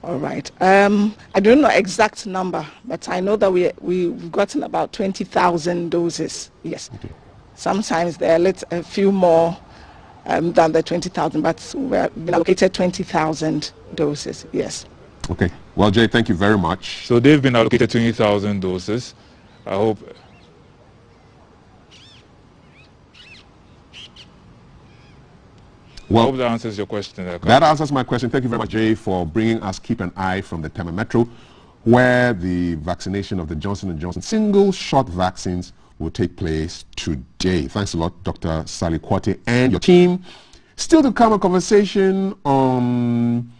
All right. I don't know exact number, but I know that we've gotten about 20,000 doses. Yes. Okay. Sometimes there are a few more than the 20,000, but we've been allocated 20,000 doses. Yes. Okay. Well, Jay, thank you very much. So they've been allocated 20,000 doses. I hope. Well, I hope that answers your question. That answers my question. Thank you very much, Jay, for bringing us Keep an Eye from the Tema Metro, where the vaccination of the Johnson & Johnson single-shot vaccines will take place today. Thanks a lot, Dr. Sally Kwate and your team. Still to come, a conversation on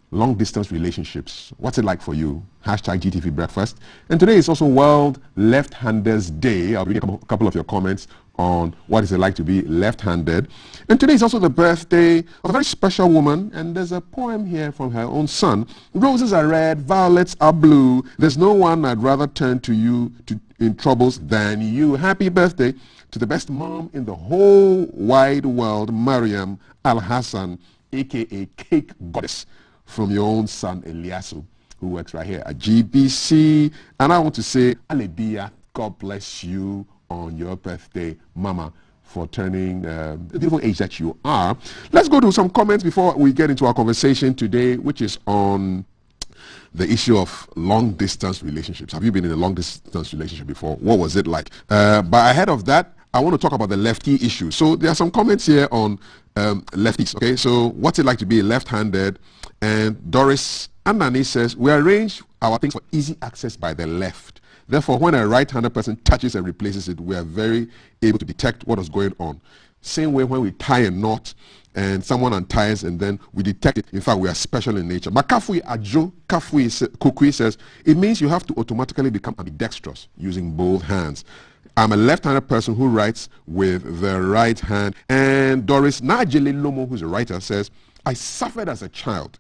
long-distance relationships. What's it like for you? Hashtag GTV Breakfast. And today is also World Left-Handers Day. I'll read a couple of your comments on what is it like to be left-handed. And today is also the birthday of a very special woman, and there's a poem here from her own son. Roses are red, violets are blue. There's no one I'd rather turn to you in troubles than you. Happy birthday to the best mom in the whole wide world, Mariam Al-Hassan, a.k.a. Cake Goddess, from your own son, Eliasu, who works right here at GBC. And I want to say, Alebia, God bless you on your birthday, Mama, for turning the beautiful age that you are. Let's go to some comments before we get into our conversation today, which is on the issue of long-distance relationships. Have you been in a long-distance relationship before? What was it like? But ahead of that, I want to talk about the lefty issue. So there are some comments here on lefties. Okay, so what's it like to be left-handed? And Doris Anani says, we arrange our things for easy access by the left. Therefore, when a right-handed person touches and replaces it, we are very able to detect what is going on. Same way when we tie a knot and someone unties and then we detect it. In fact, we are special in nature. But Kafui Ajo Kukui says, it means you have to automatically become ambidextrous using both hands. I'm a left-handed person who writes with the right hand. And Doris Najele Lomo, who's a writer, says, I suffered as a child.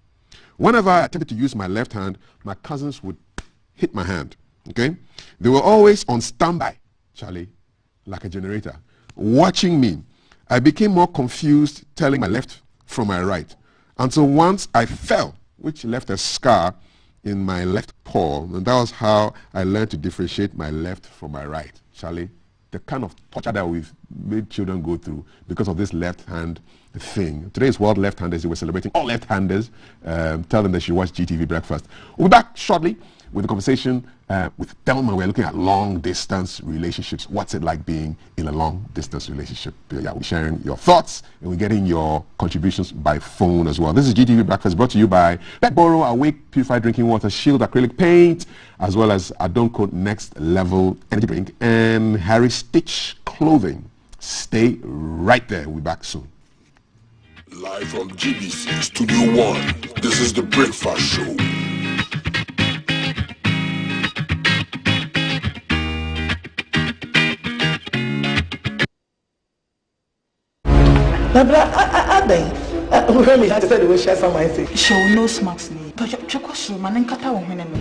Whenever I attempted to use my left hand, my cousins would hit my hand. Okay? They were always on standby, Charlie, like a generator, watching me. I became more confused telling my left from my right. Until once I fell, which left a scar in my left paw. And that was how I learned to differentiate my left from my right. Charlie, the kind of torture that we've made children go through because of this left hand thing. Today is World Left-Handers. We're celebrating all left-handers. Tell them they should watch GTV Breakfast. We'll be back shortly with a conversation with Thelma. We're looking at long-distance relationships. What's it like being in a long-distance relationship? Yeah, we're sharing your thoughts and we're getting your contributions by phone as well. This is GTV Breakfast brought to you by Petboro, Awake Purified Drinking Water, Shield Acrylic Paint, as well as Adonco Next Level Energy Drink and Harry Stitch Clothing. Stay right there. We'll be back soon. Live from GBC Studio 1, this is The Breakfast Show. I said we'll share some idea. Show no smacks me. But your question, man, and kata won't win me.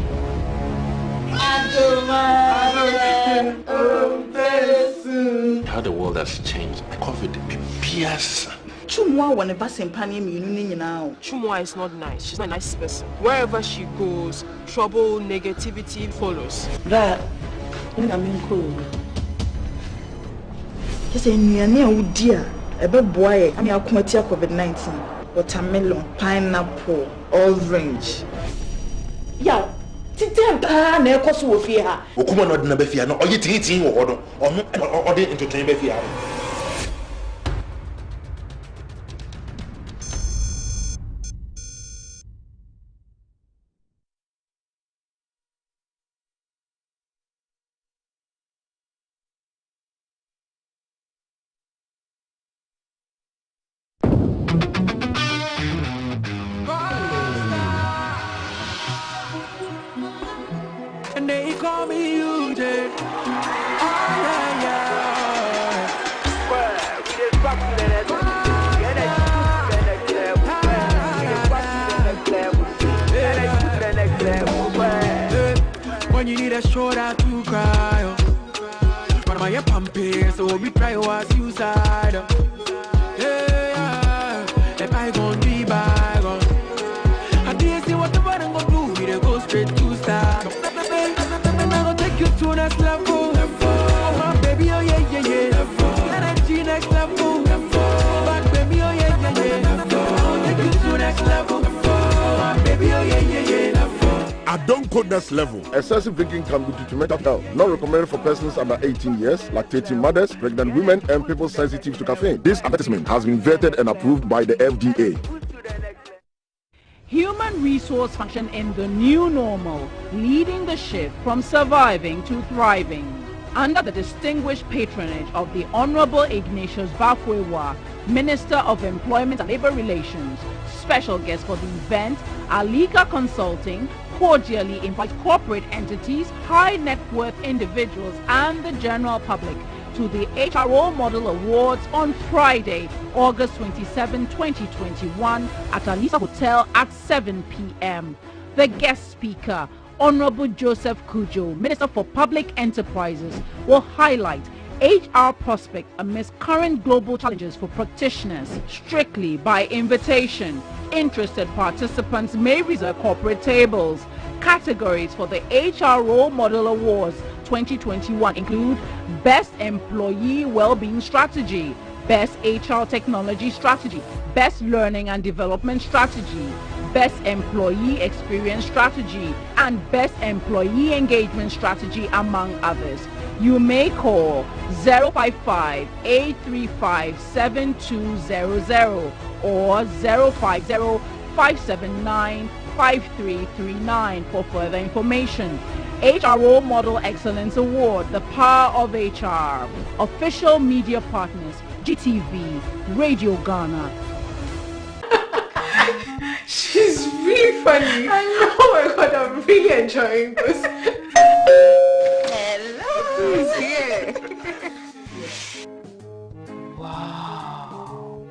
How the world has changed. COVID, yes. Chumwa when a bus and panny me now. Chumwa is not nice. She's not a nice person. Wherever she goes, trouble, negativity follows. That I mean cool. Just a near dear. A bit boy, I mean I'll come to COVID-19. Watermelon, pineapple, orange. Yeah, Then pa na ekoso wo fie ha. Okuma no de na be fie no oye tin wo ho no. Ono ode intotun be fie ha. And they call me UJ. When you need a shoulder to cry, but my pumping, so we try to suicide. Yeah, if I gon' be bygone, I didn't see what the bottom gonna do. We go straight to start. I'm gonna take you to next level. Oh my baby, oh yeah, yeah, yeah. Energy next level. Back baby, oh yeah, yeah, yeah. I'm gonna take you to next level. Oh my baby, oh yeah, yeah, yeah. I don't quote this level. Excessive drinking can be due to mental health. Not recommended for persons under 18 years, lactating mothers, pregnant women, and people sensitive to caffeine. This advertisement has been vetted and approved by the FDA. Human resource function in the new normal, leading the shift from surviving to thriving. Under the distinguished patronage of the Honorable Ignatius Bafwewa, Minister of Employment and Labor Relations, special guest for the event, Alika Consulting cordially invites corporate entities, high net worth individuals, and the general public to the HRO Model Awards on Friday, August 27, 2021 at Alisa Hotel at 7 p.m. The guest speaker, Honorable Joseph Kujo, Minister for Public Enterprises, will highlight HR prospects amidst current global challenges for practitioners, strictly by invitation. Interested participants may reserve corporate tables. Categories for the HRO Model Awards 2021 include Best Employee Wellbeing Strategy, Best HR Technology Strategy, Best Learning and Development Strategy, Best Employee Experience Strategy, and Best Employee Engagement Strategy, among others. You may call 055-835-7200 or 050-579-5339 for further information. HRO Model Excellence Award, the power of HR. Official media partners, GTV, Radio Ghana. She's really funny. I know. Oh my God, I'm really enjoying this. Hello. Who's here? Wow.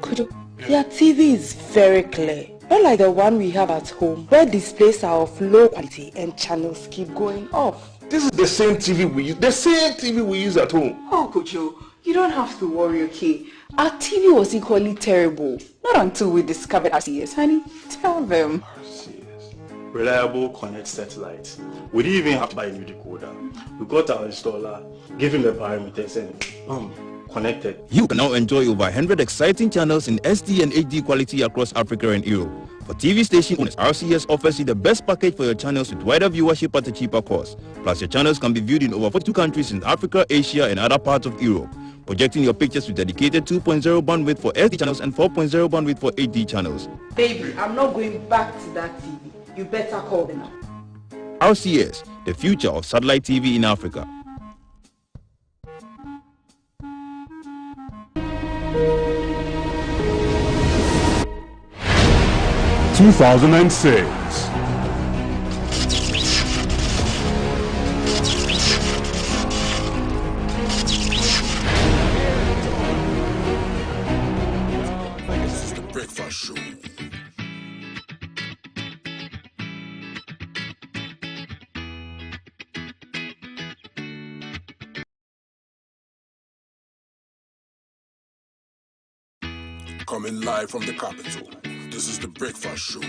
Your TV is very clear. Not like the one we have at home, where displays are of low quality and channels keep going off. This is the same TV we use. The same TV we use at home. Oh, Kojo, you don't have to worry, okay? Our TV was equally terrible. Not until we discovered RCS, honey. Tell them. RCS. Reliable Connect Satellite. We didn't even have to buy a new decoder. We got our installer, give him the parameters and connected. You can now enjoy over 100 exciting channels in SD and HD quality across Africa and Europe. For TV station owners, RCS offers you the best package for your channels with wider viewership at a cheaper cost. Plus, your channels can be viewed in over 42 countries in Africa, Asia, and other parts of Europe. Projecting your pictures with dedicated 2.0 bandwidth for SD channels and 4.0 bandwidth for HD channels. Baby, I'm not going back to that TV. You better call them now. RCS, the future of satellite TV in Africa. (2006). This is the Breakfast Show. Coming live from the capital. This is the Breakfast Show.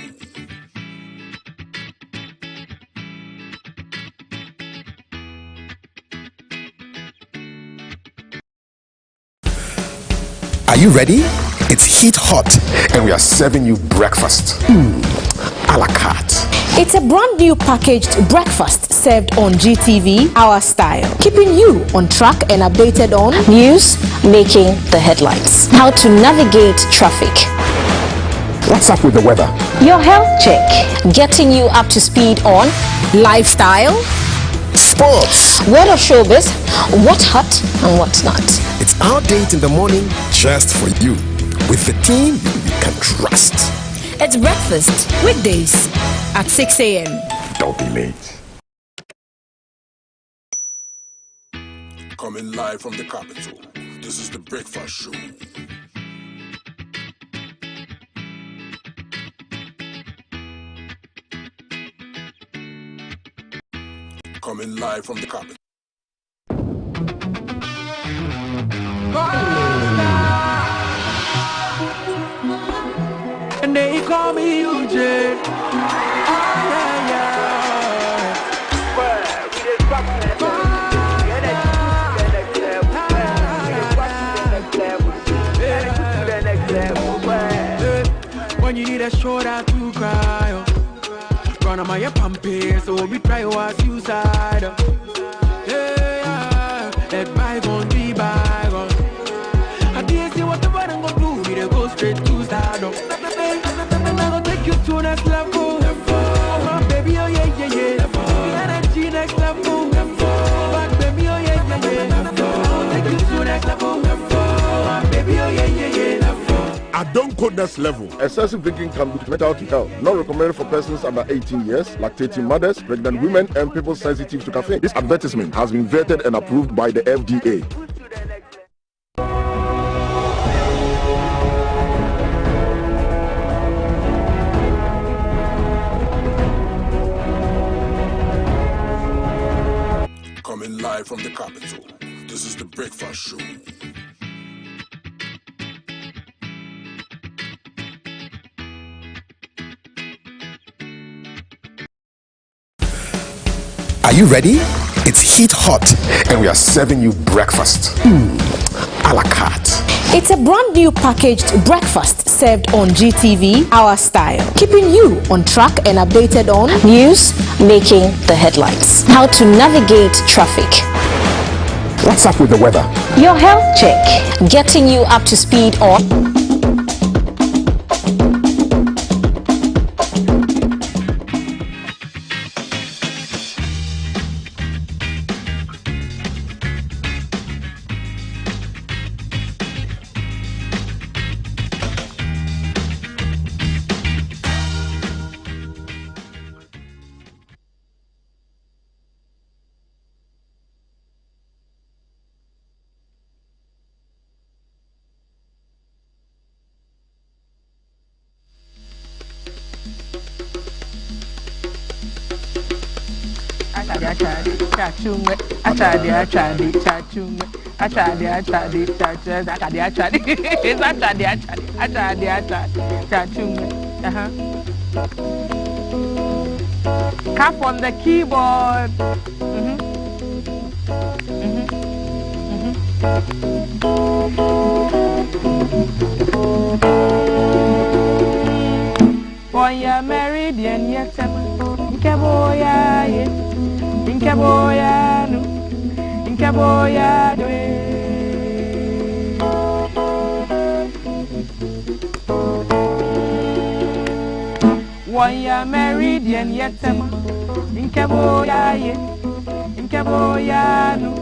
Are you ready? It's heat hot, and we are serving you breakfast. A la carte. It's a brand new packaged breakfast served on GTV, our style, keeping you on track and updated on news, making the headlines, how to navigate traffic, what's up with the weather, your health check, getting you up to speed on lifestyle, sports, word of showbiz, what's hot and what's not. It's our date in the morning just for you, with the team you can trust. It's breakfast, weekdays at 6 a.m. Don't be late. Coming live from the capital, this is the Breakfast Show. Coming live from the capital. And they call me Eugene. When you need a shoulder to cry, run on my pampers, so we try to suicide. Yeah, let bygone be bygone. I didn't see what the button gonna do, we go straight to stardom. I'm gonna take you to next level. Oh, baby, oh yeah, yeah, yeah. Energy next level. But baby, oh yeah, yeah, yeah. I'm gonna take you to next level. Oh, baby, oh yeah, yeah, yeah. I don't quote this level. Excessive drinking can be detrimental to health. Not recommended for persons under 18 years, lactating mothers, pregnant women, and people sensitive to caffeine. This advertisement has been vetted and approved by the FDA. Coming live from the capital, this is the Breakfast Show. Are you ready? It's heat hot, and we are serving you breakfast. A la carte. It's a brand new packaged breakfast served on GTV, our style, keeping you on track and updated on news, making the headlines, how to navigate traffic, what's up with the weather, your health check, getting you up to speed on Cap on the keyboard. Boy, you're married and yet Inkaboya, Inkaboya, no, Inkaboya, one you're married and yet Inkaboya, Inkaboya, no,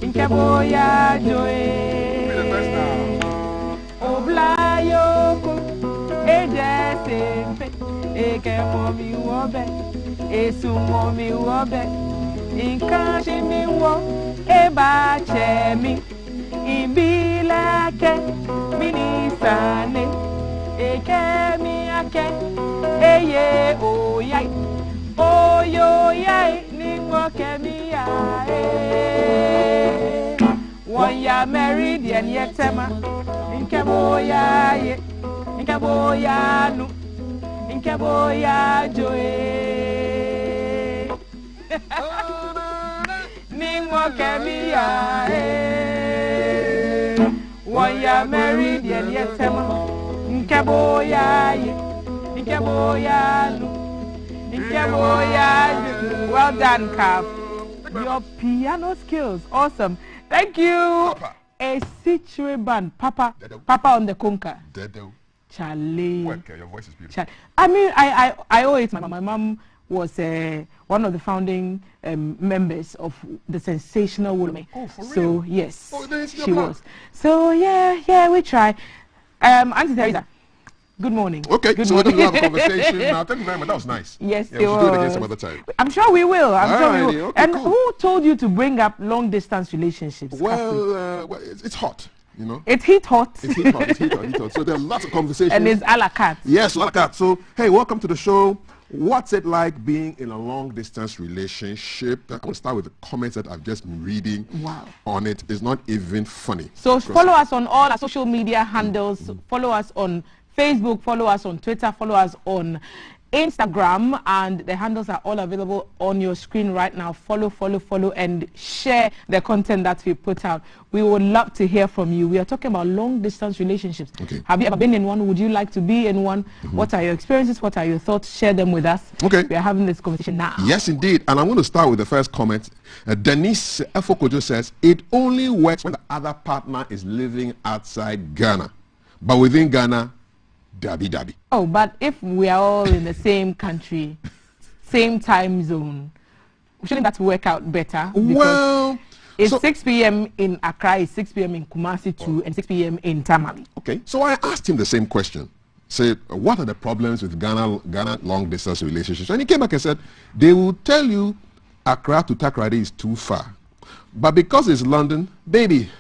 Inkaboya, Joy. Oblayoko, Ejasempe, Eke Mommy Wobe, Esu Mommy Wobe, Inkashi mi wo, Eba Chemi, Ibilake, Minisane, Eke mi ake, Eye Oyai, Oyo Yai, Ningwa Kemia, one ya married and yet Tema, Inkaboya, Inkaboya, no, Inkaboya, Joe. Ningwa Kemia, one ya married and yet Tema, Inkaboya, Inkaboya, no, Well done, Cap. Your piano skills, awesome. Thank you. Papa. A Situate band, Papa on the conca. Charlie. Your voice is beautiful. I mean, I owe it. My mom was one of the founding members of the Sensational Woman. Oh, for real? So yes, she block. was. So yeah, we try. Auntie Teresa, good morning. Okay, good so we're morning. going to have a conversation now. Thank you very much. That was nice. Yes, yeah, we should do it again some other time. I'm sure we will. I'm sure we will. Okay, and cool. who told you to bring up long distance relationships? Well, it's hot. You know, it's heat hot. It's heat hot. It's heat hot. Heat hot. So there are lots of conversations. And it's a la carte. Yes, a la carte. So hey, welcome to the show. What's it like being in a long distance relationship? I want to start with the comments that I've just been reading on it. It's not even funny. So follow us on all our social media handles. Follow us on Facebook. Follow us on Twitter. Follow us on Instagram, and the handles are all available on your screen right now. Follow, and share the content that we put out. We would love to hear from you. We are talking about long distance relationships. Okay. Have you ever been in one? Would you like to be in one? What are your experiences? What are your thoughts? Share them with us. Okay. We are having this conversation now. Yes, indeed. And I'm going to start with the first comment. Denise Efokojo says, it only works when the other partner is living outside Ghana. But within Ghana, dabby. Oh, but if we are all in the same country, same time zone, shouldn't that work out better? Well, it's 6 p.m. in Accra, it's 6 p.m. in Kumasi too, and 6 p.m. in Tamale. Okay, so I asked him the same question. Said, what are the problems with Ghana long distance relationships? And he came back and said, they will tell you Accra to Takoradi is too far. But because it's London, baby,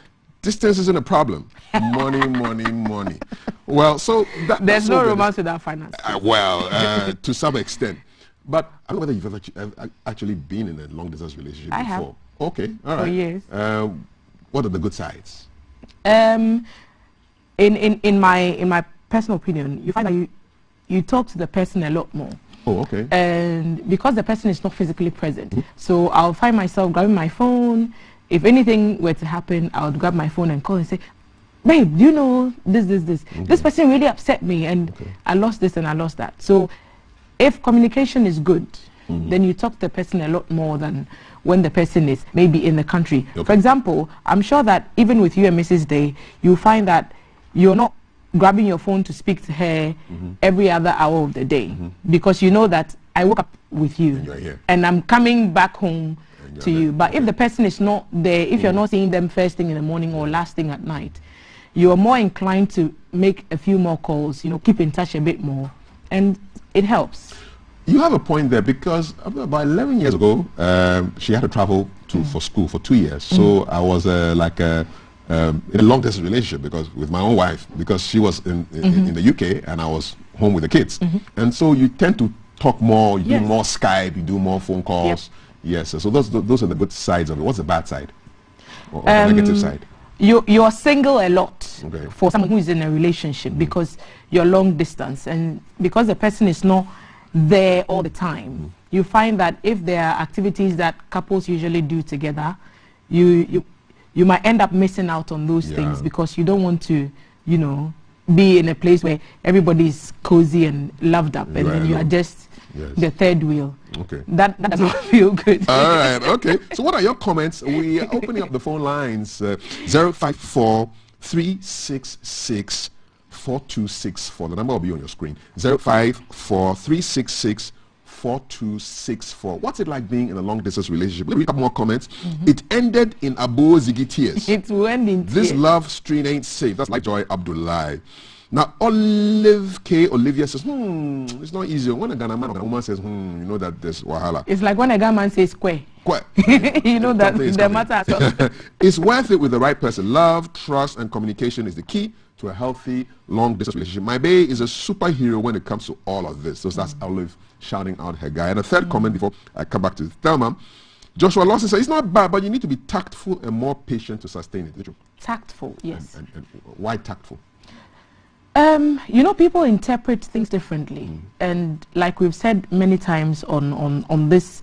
distance isn't a problem. Money. Well, so there's no romance without finance. To some extent. But I don't know whether you've ever actually been in a long distance relationship I before. Have. Okay, all right. For years. What are the good sides? In my personal opinion, you find that you talk to the person a lot more. Oh, okay. And because the person is not physically present, so I'll find myself grabbing my phone. If anything were to happen, I would grab my phone and call and say, babe, do you know this? Okay. This person really upset me, and I lost this and I lost that. So if communication is good, then you talk to the person a lot more than when the person is maybe in the country. Okay. For example, I'm sure that even with you and Mrs. Day, you find that you're not grabbing your phone to speak to her every other hour of the day, because you know that I woke up with you and I'm coming back home to you. But if the person is not there, if you're not seeing them first thing in the morning or last thing at night, you are more inclined to make a few more calls, keep in touch a bit more, and it helps. You have a point there, because about 11 years ago, she had to travel for school for 2 years. So I was in a long distance relationship with my own wife, because she was in the UK and I was home with the kids. And so you tend to talk more, you do more Skype, you do more phone calls. Yes, so those are the good sides of it. What's the bad side? Or the negative side? You're single a lot for someone who is in a relationship, because you're long distance, and because the person is not there all the time, you find that if there are activities that couples usually do together, you might end up missing out on those things, because you don't want to, be in a place where everybody is cozy and loved up, and then you are just the third wheel. Okay. That does not feel good. All right, okay. So what are your comments? We are opening up the phone lines, 054-366-4264. The number will be on your screen, 054-366-4264. What's it like being in a long distance relationship? Let me read up more comments. It ended in Abu Ziggy tears. It went in tears. This love stream ain't safe. That's like Joy Abdullah. Now, Olivia says, it's not easy. When a Ghana man or a woman says, you know that there's wahala. It's like when a Ghana man says, square. You know that the matter. It's worth it with the right person. Love, trust, and communication is the key to a healthy, long-distance relationship. My bae is a superhero when it comes to all of this. So that's Olive shouting out her guy. And a third comment before I come back to Thelma. Joshua Lawson says, it's not bad, but you need to be tactful and more patient to sustain it. Tactful, yes. And why tactful? People interpret things differently, and like we've said many times on this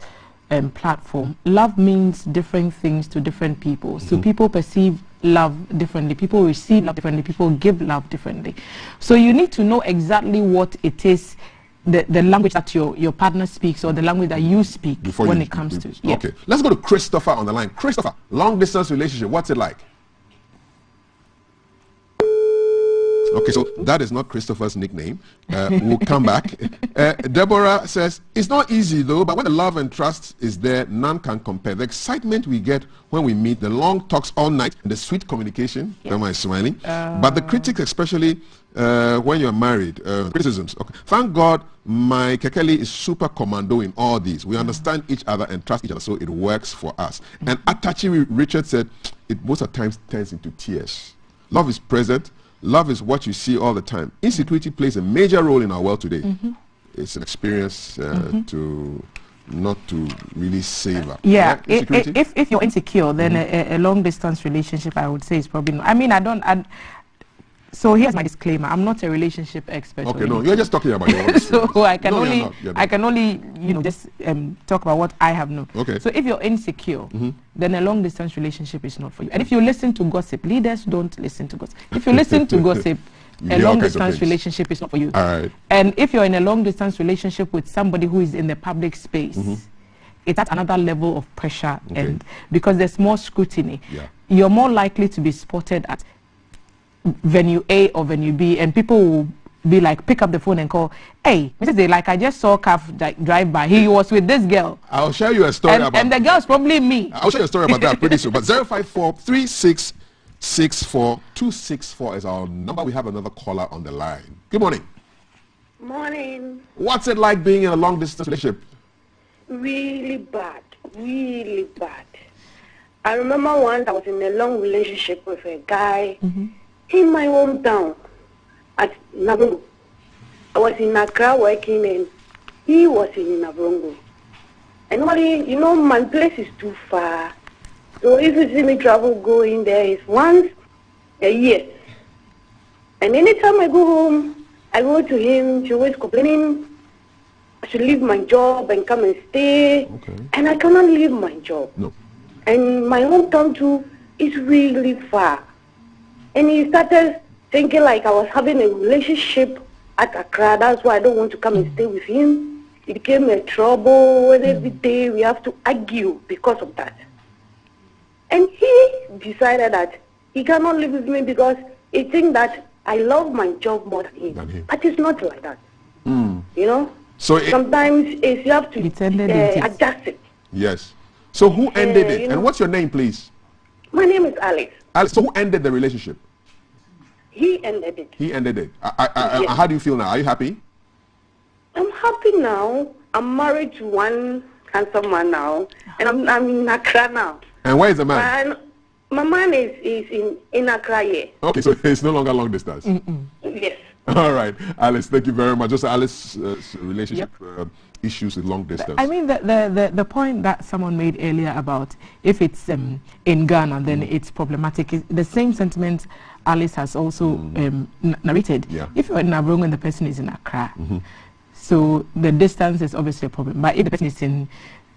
platform, love means different things to different people. So people perceive love differently, people receive love differently, people give love differently. So you need to know exactly what it is the language that your partner speaks or the language that you speak when it comes to. Yeah. Okay, let's go to Christopher on the line. Christopher, long distance relationship, what's it like? Okay, so that is not Christopher's nickname. We'll come back. Deborah says, it's not easy though, but when the love and trust is there, none can compare. The excitement we get when we meet, the long talks all night, and the sweet communication, am I smiling? But the critics, especially when you're married, criticisms. Okay. Thank God my Kekeli is super commando in all these. We understand each other and trust each other, so it works for us. And Atachi Richard said, it most of the times turns into tears. Love is present. Love is what you see all the time. Insecurity plays a major role in our world today. It's an experience to not to really savor. Yeah, if you're insecure, then a long distance relationship, I would say, is probably not. I mean, so here's my disclaimer: I'm not a relationship expert. Okay, no, you're just talking about your own experience. So I can only just talk about what I have known. Okay. So if you're insecure, then a long distance relationship is not for you. And if you listen to gossip, leaders don't listen to gossip. If you listen to gossip, a long distance relationship is not for you. All right. And if you're in a long distance relationship with somebody who is in the public space, it's at another level of pressure, and because there's more scrutiny, you're more likely to be spotted at venue A or venue B, and people will be like, pick up the phone and call, hey, Mrs. A, like I just saw Kaf drive by. He was with this girl. I'll share you a story about and the girl's probably me. I'll share you a story about that pretty soon. But 054-3664-264 is our number. We have another caller on the line. Good morning. Morning. What's it like being in a long distance relationship? Really bad. Really bad. I remember once I was in a long relationship with a guy in my hometown at Nabrongo. I was in Accra working and he was in Nabrongo. And normally, my place is too far. So if you see me travel going there, it's once a year. And anytime I go home, I go to him, she's always complaining I should leave my job and come and stay. And I cannot leave my job. No. And my hometown too is really far. And he started thinking like I was having a relationship at Accra. That's why I don't want to come and stay with him. It became a trouble. And every day we have to argue because of that. And he decided that he cannot live with me because he thinks that I love my job more than him. But it's not like that. So sometimes you have to adjust it. Yes. So who ended it? And what's your name, please? My name is Alex. Alex, so who ended the relationship? He ended it. He ended it. How do you feel now? Are you happy? I'm happy now. I'm married to one handsome man now. And I'm in Accra now. And where is the man? My man is in Accra here. Okay, so it's no longer long distance. Yes. All right. Alice, thank you very much. Just Alice's relationship issues with long distance. I mean, the point that someone made earlier about if it's in Ghana, then it's problematic. The same sentiment Alice has also narrated. If you're in Nabrongo and the person is in Accra, so the distance is obviously a problem. But if the person is in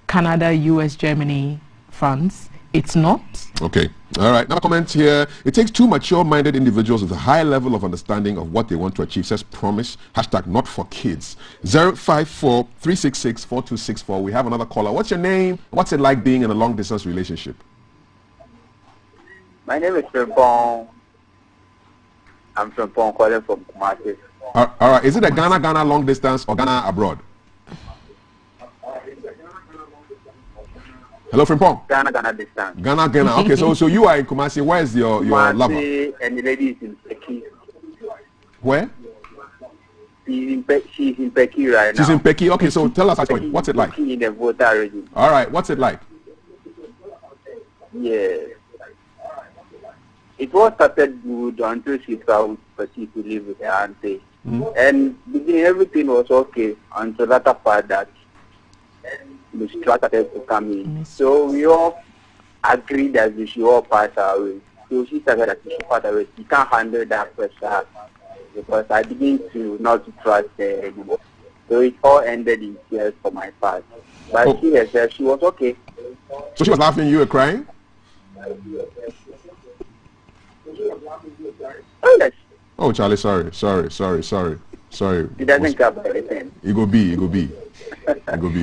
Canada, US, Germany, France, it's not. Okay. All right. Now comment here. It takes two mature-minded individuals with a high level of understanding of what they want to achieve. Says promise. # not for kids. 054-366-4264. We have another caller. What's your name? What's it like being in a long-distance relationship? My name is Frimpong. I'm Frimpong, calling from Kumasi. All right. Is it a Ghana long distance or Ghana abroad? Hello, Frimpong. Ghana distance. Ghana. Okay, so you are in Kumasi. Where is your lover? And the lady is in Peki. Where? She's in Peki right now. She's in Peki. Okay, so tell us what's it like? In the voter region. All right, what's it like? Yeah. It was started good until she found Peki to live with her auntie. And everything was okay until that part that the strike started to come in. So we all agreed that we should all pass away. So she said that she should pass away. She can't handle that pressure because I begin to not to trust her anymore. So it all ended in tears for my part. But she herself, she was okay. So she was laughing, you were crying? Oh, yes. Oh, Charlie, sorry. Sorry. It doesn't cover anything. It go be. It go be.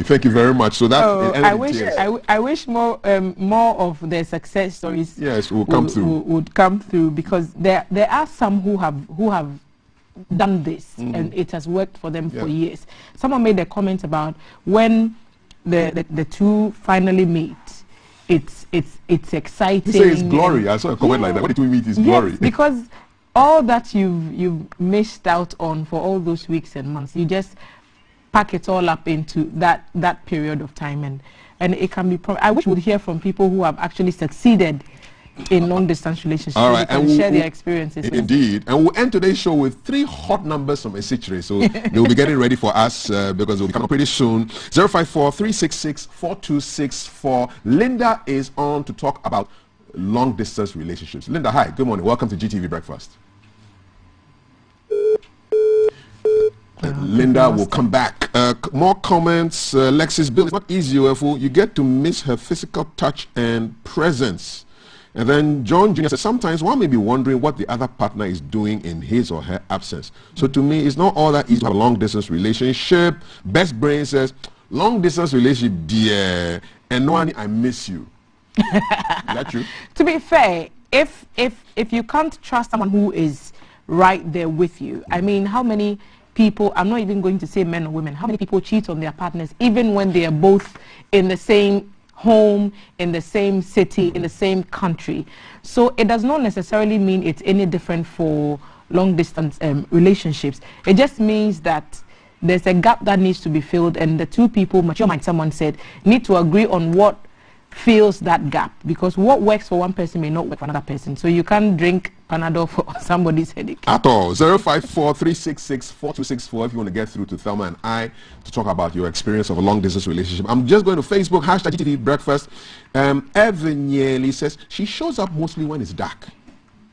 Thank you very much. So that I wish more of the success stories. Yes, will come through. Would come through, because there are some who have done this and it has worked for them for years. Someone made a comment about when the two finally meet. It's exciting. You say it's glory. I saw a comment like that. When the two meet, it's glory. Because all that you've missed out on for all those weeks and months, you just pack it all up into that period of time, and it can be. I wish we'd hear from people who have actually succeeded in long-distance relationships. All right, and share their experiences. Indeed, and we'll end today's show with 3 hot numbers from Esichire. So they will be getting ready for us because they'll be coming pretty soon. 054-366-4264. Linda is on to talk about long-distance relationships. Linda, hi. Good morning. Welcome to GTV Breakfast. Linda will come back. More comments. Lexis Bill, it's not easy, you get to miss her physical touch and presence. And then John Jr. says, sometimes one may be wondering what the other partner is doing in his or her absence. So to me, it's not all that easy to have a long-distance relationship. Best Brain says, long-distance relationship, dear, and no one, I miss you. Is that true? To be fair, if you can't trust someone who is right there with you, I mean, how many people, I'm not even going to say men or women, how many people cheat on their partners even when they are both in the same home, in the same city, in the same country? So it does not necessarily mean it's any different for long distance relationships. It just means that there's a gap that needs to be filled, and the two people, mature mind someone said, need to agree on what fills that gap, because what works for one person may not work for another person. So you can't drink Panadol for somebody's headache at all. 054-366-4264 if you want to get through to Thelma and I to talk about your experience of a long distance relationship. I'm just going to Facebook, hashtag GTV Breakfast. Evan Yeli says, she shows up mostly when it's dark,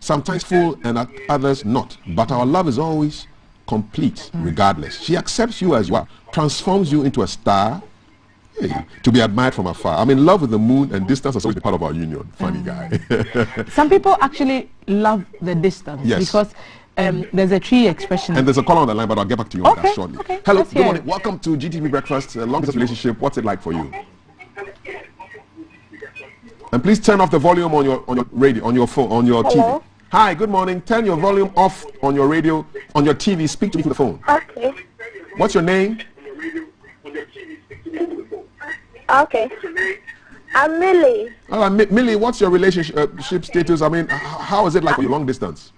sometimes full and at others not, but our love is always complete regardless. She accepts you as you are, transforms you into a star, to be admired from afar. I'm in love with the moon, and distance has always been part of our union. Funny guy. Some people actually love the distance because there's a tree expression. And there's a caller on the line, but I'll get back to you on that shortly. Okay, hello, good morning. Welcome to GTV Breakfast. Long distance relationship. What's it like for you? And please turn off the volume on your radio, on your phone, on your TV. Hi, good morning. Turn your volume off on your radio, on your TV. Speak to me through the phone. Okay. What's your name? Okay. I'm Millie. All right, Millie, what's your relationship status? I mean, how is it like for you long distance?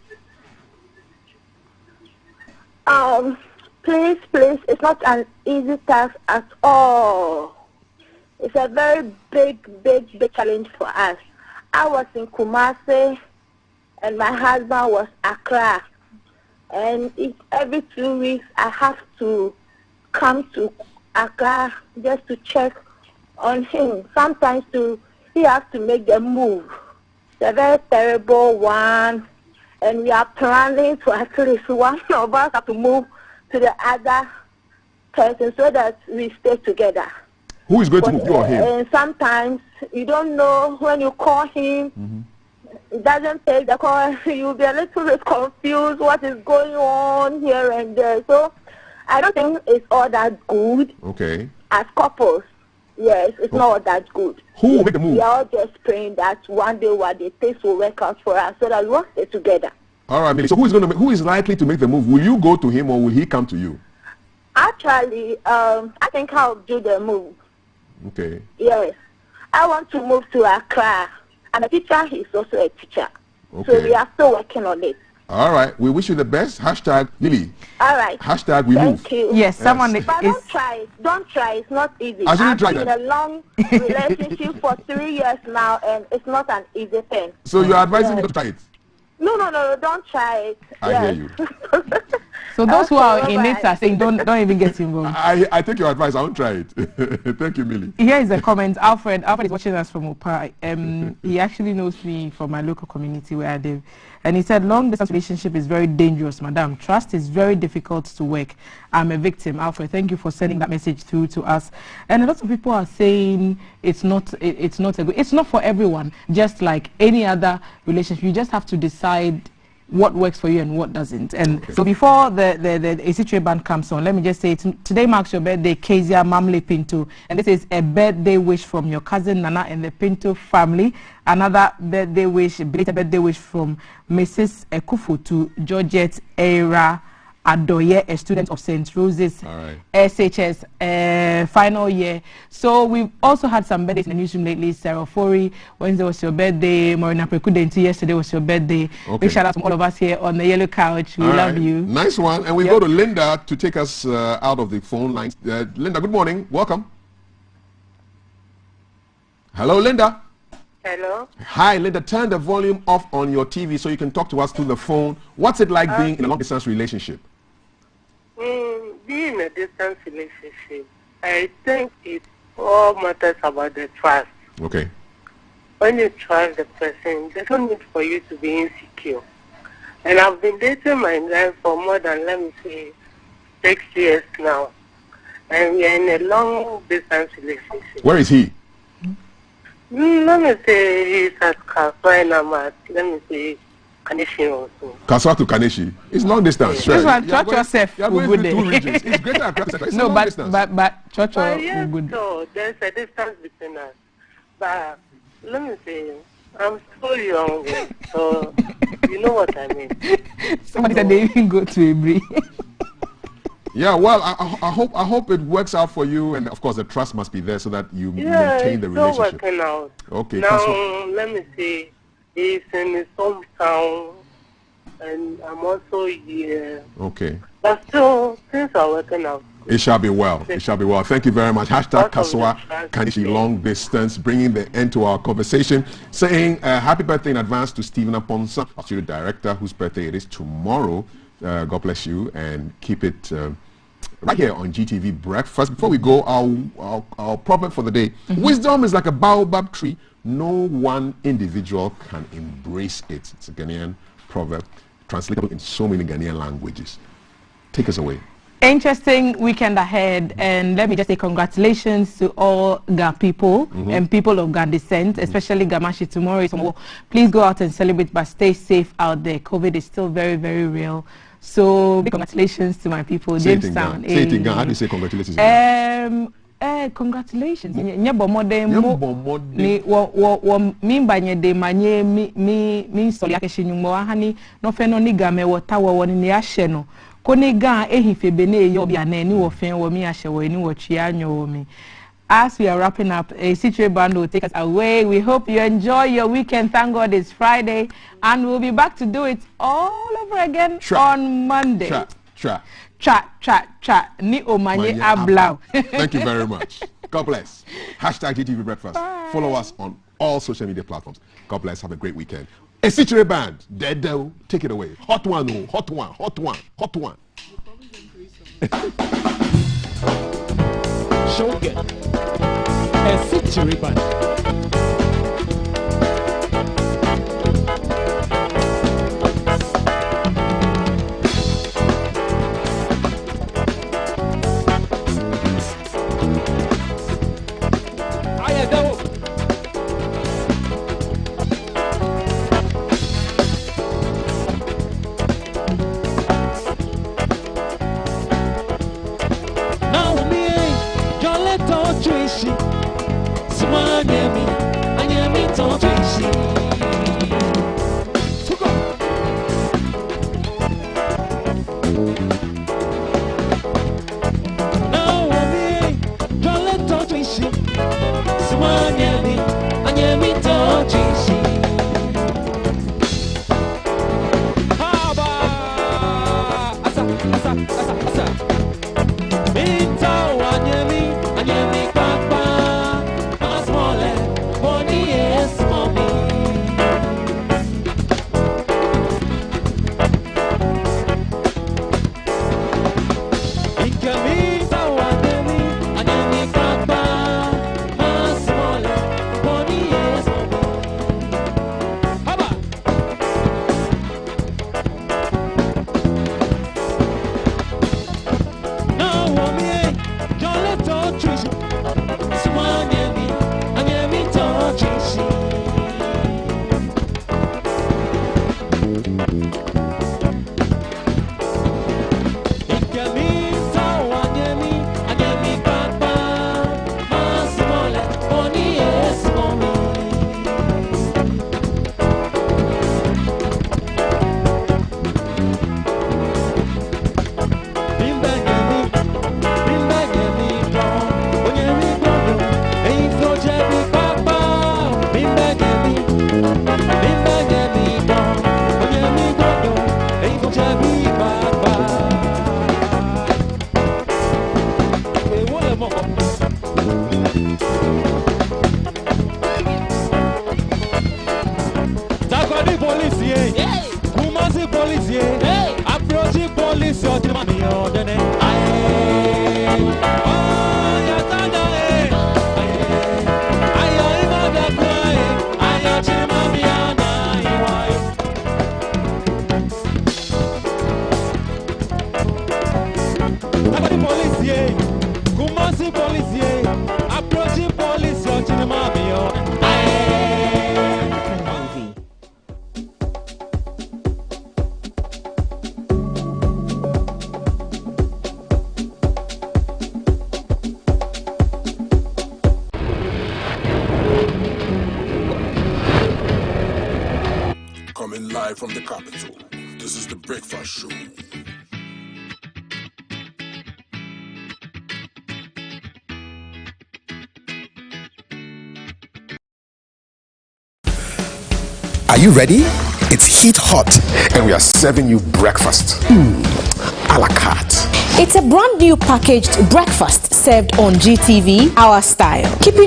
Please, it's not an easy task at all. It's a very big challenge for us. I was in Kumasi, and my husband was Accra. And every 2 weeks, I have to come to Accra just to check on him. Sometimes he has to make the move. It's a very terrible one, and we are planning to at least one of us have to move to the other person so that we stay together. Who is going to move, you or him? And sometimes you don't know when you call him. It doesn't take the call. You'll be a little bit confused what is going on here and there. So I don't think it's all that good. Okay. As couples. Yes, it's not that good. Who will make the move? We are all just praying that one day what the things will work out for us so that we will stay together. All right, Millie. So who is likely to make the move? Will you go to him or will he come to you? Actually, I think I'll do the move. Okay. Yes. I want to move to Accra. I'm a teacher, he's also a teacher. Okay. So we are still working on it. All right. We wish you the best. Hashtag Lily. All right. Hashtag we move. Thank you. Yes, someone But don't try it. Don't try it. It's not easy. I've been in a long relationship for 3 years now, and it's not an easy thing. So you're advising me to try it? No, don't try it. I hear you. So those who are in it are saying don't even get involved. I take your advice. I won't try it. Thank you, Millie. Here is a comment. Alfred is watching us from Opa. He actually knows me from my local community where I live. And he said, long distance relationship is very dangerous, madam. Trust is very difficult to work. I'm a victim. Alfred, thank you for sending that message through to us. And a lot of people are saying it's not for everyone. Just like any other relationship, you just have to decide what works for you and what doesn't. And so before the Esitre band comes on, let me just say today marks your birthday, Kezia Mamle Pinto, and this is a birthday wish from your cousin Nana and the Pinto family. Another birthday wish, belated birthday wish from Mrs. Ekufu to Georgette Era Adoye, a student of St. Rose's SHS final year. So we've also had some birthdays in the newsroom lately. Sarah Fori, Wednesday was your birthday. Morina Prekudenti, yesterday was your birthday. Big shout out to all of us here on the yellow couch. We love you. Nice one. And we go to Linda to take us out of the phone lines. Linda, good morning. Welcome. Hello, Linda. Hello. Hi, Linda. Turn the volume off on your TV so you can talk to us through the phone. What's it like being in a long-distance relationship? Being in a distance relationship, I think it all matters about the trust. Okay. When you trust the person, there's no need for you to be insecure. And I've been dating my guy for more than, let me say, 6 years now. And we are in a long distance relationship. Where is he? Let me say he's at Kaswa and I'm at, let me say, Kaneshi also. Kaswa to Kaneshi. It's long distance. This one, church yourself. You're going through 2 regions. It's greater across the no, but church yes, so there's a distance between us. But let me say, I'm so young, so you know what I mean. Somebody said they even go to Ibri. Yeah, well, I hope it works out for you, and of course the trust must be there so that you maintain the relationship. It's working out. Okay. Now let me say, he's in his hometown, and I'm also here. Okay. But still, things are working out. It shall be well. It shall be well. Thank you very much. Hashtag Kaswa Kaneshi long distance, bringing the end to our conversation. Saying happy birthday in advance to Stephen Aponsa, our studio director, whose birthday it is tomorrow. God bless you, and keep it right here on GTV Breakfast. Before we go, our proverb for the day. Wisdom is like a baobab tree. No one individual can embrace it. It's a Ghanaian proverb, translatable in so many Ghanaian languages. Take us away. Interesting weekend ahead, and let me just say congratulations to all Ga people and people of Ga descent, especially Gamashi. Tomorrow is tomorrow. Please go out and celebrate, but stay safe out there. COVID is still very, very real. So big congratulations to my people. Say it in Ghana. Say it in Ghana. How do you say congratulations? Congratulations. Mimba nye de manye mi solia keshinyumo ahani no feno ni game wota wo ni ahye no koniga ehife bene yo bia na ni wo fen wo mi ahye wo ni wo twa anyo wo mi. As we are wrapping up, a Esitre band will take us away. We hope you enjoy your weekend. Thank God it's Friday, and we'll be back to do it all over again on Monday. Ni omanye ablau. Thank you very much. God bless. Hashtag GTV Breakfast. Bye. Follow us on all social media platforms. God bless. Have a great weekend. Esitre band, Dedo, take it away. Hot one, oh, hot one, hot one, hot one. Shogun, Esitre band. Smile, me, Coming live from the capital, this is the Breakfast Show. Are you ready? It's heat hot, and we are serving you breakfast. A la carte. It's a brand new packaged breakfast served on GTV, our style. Keeping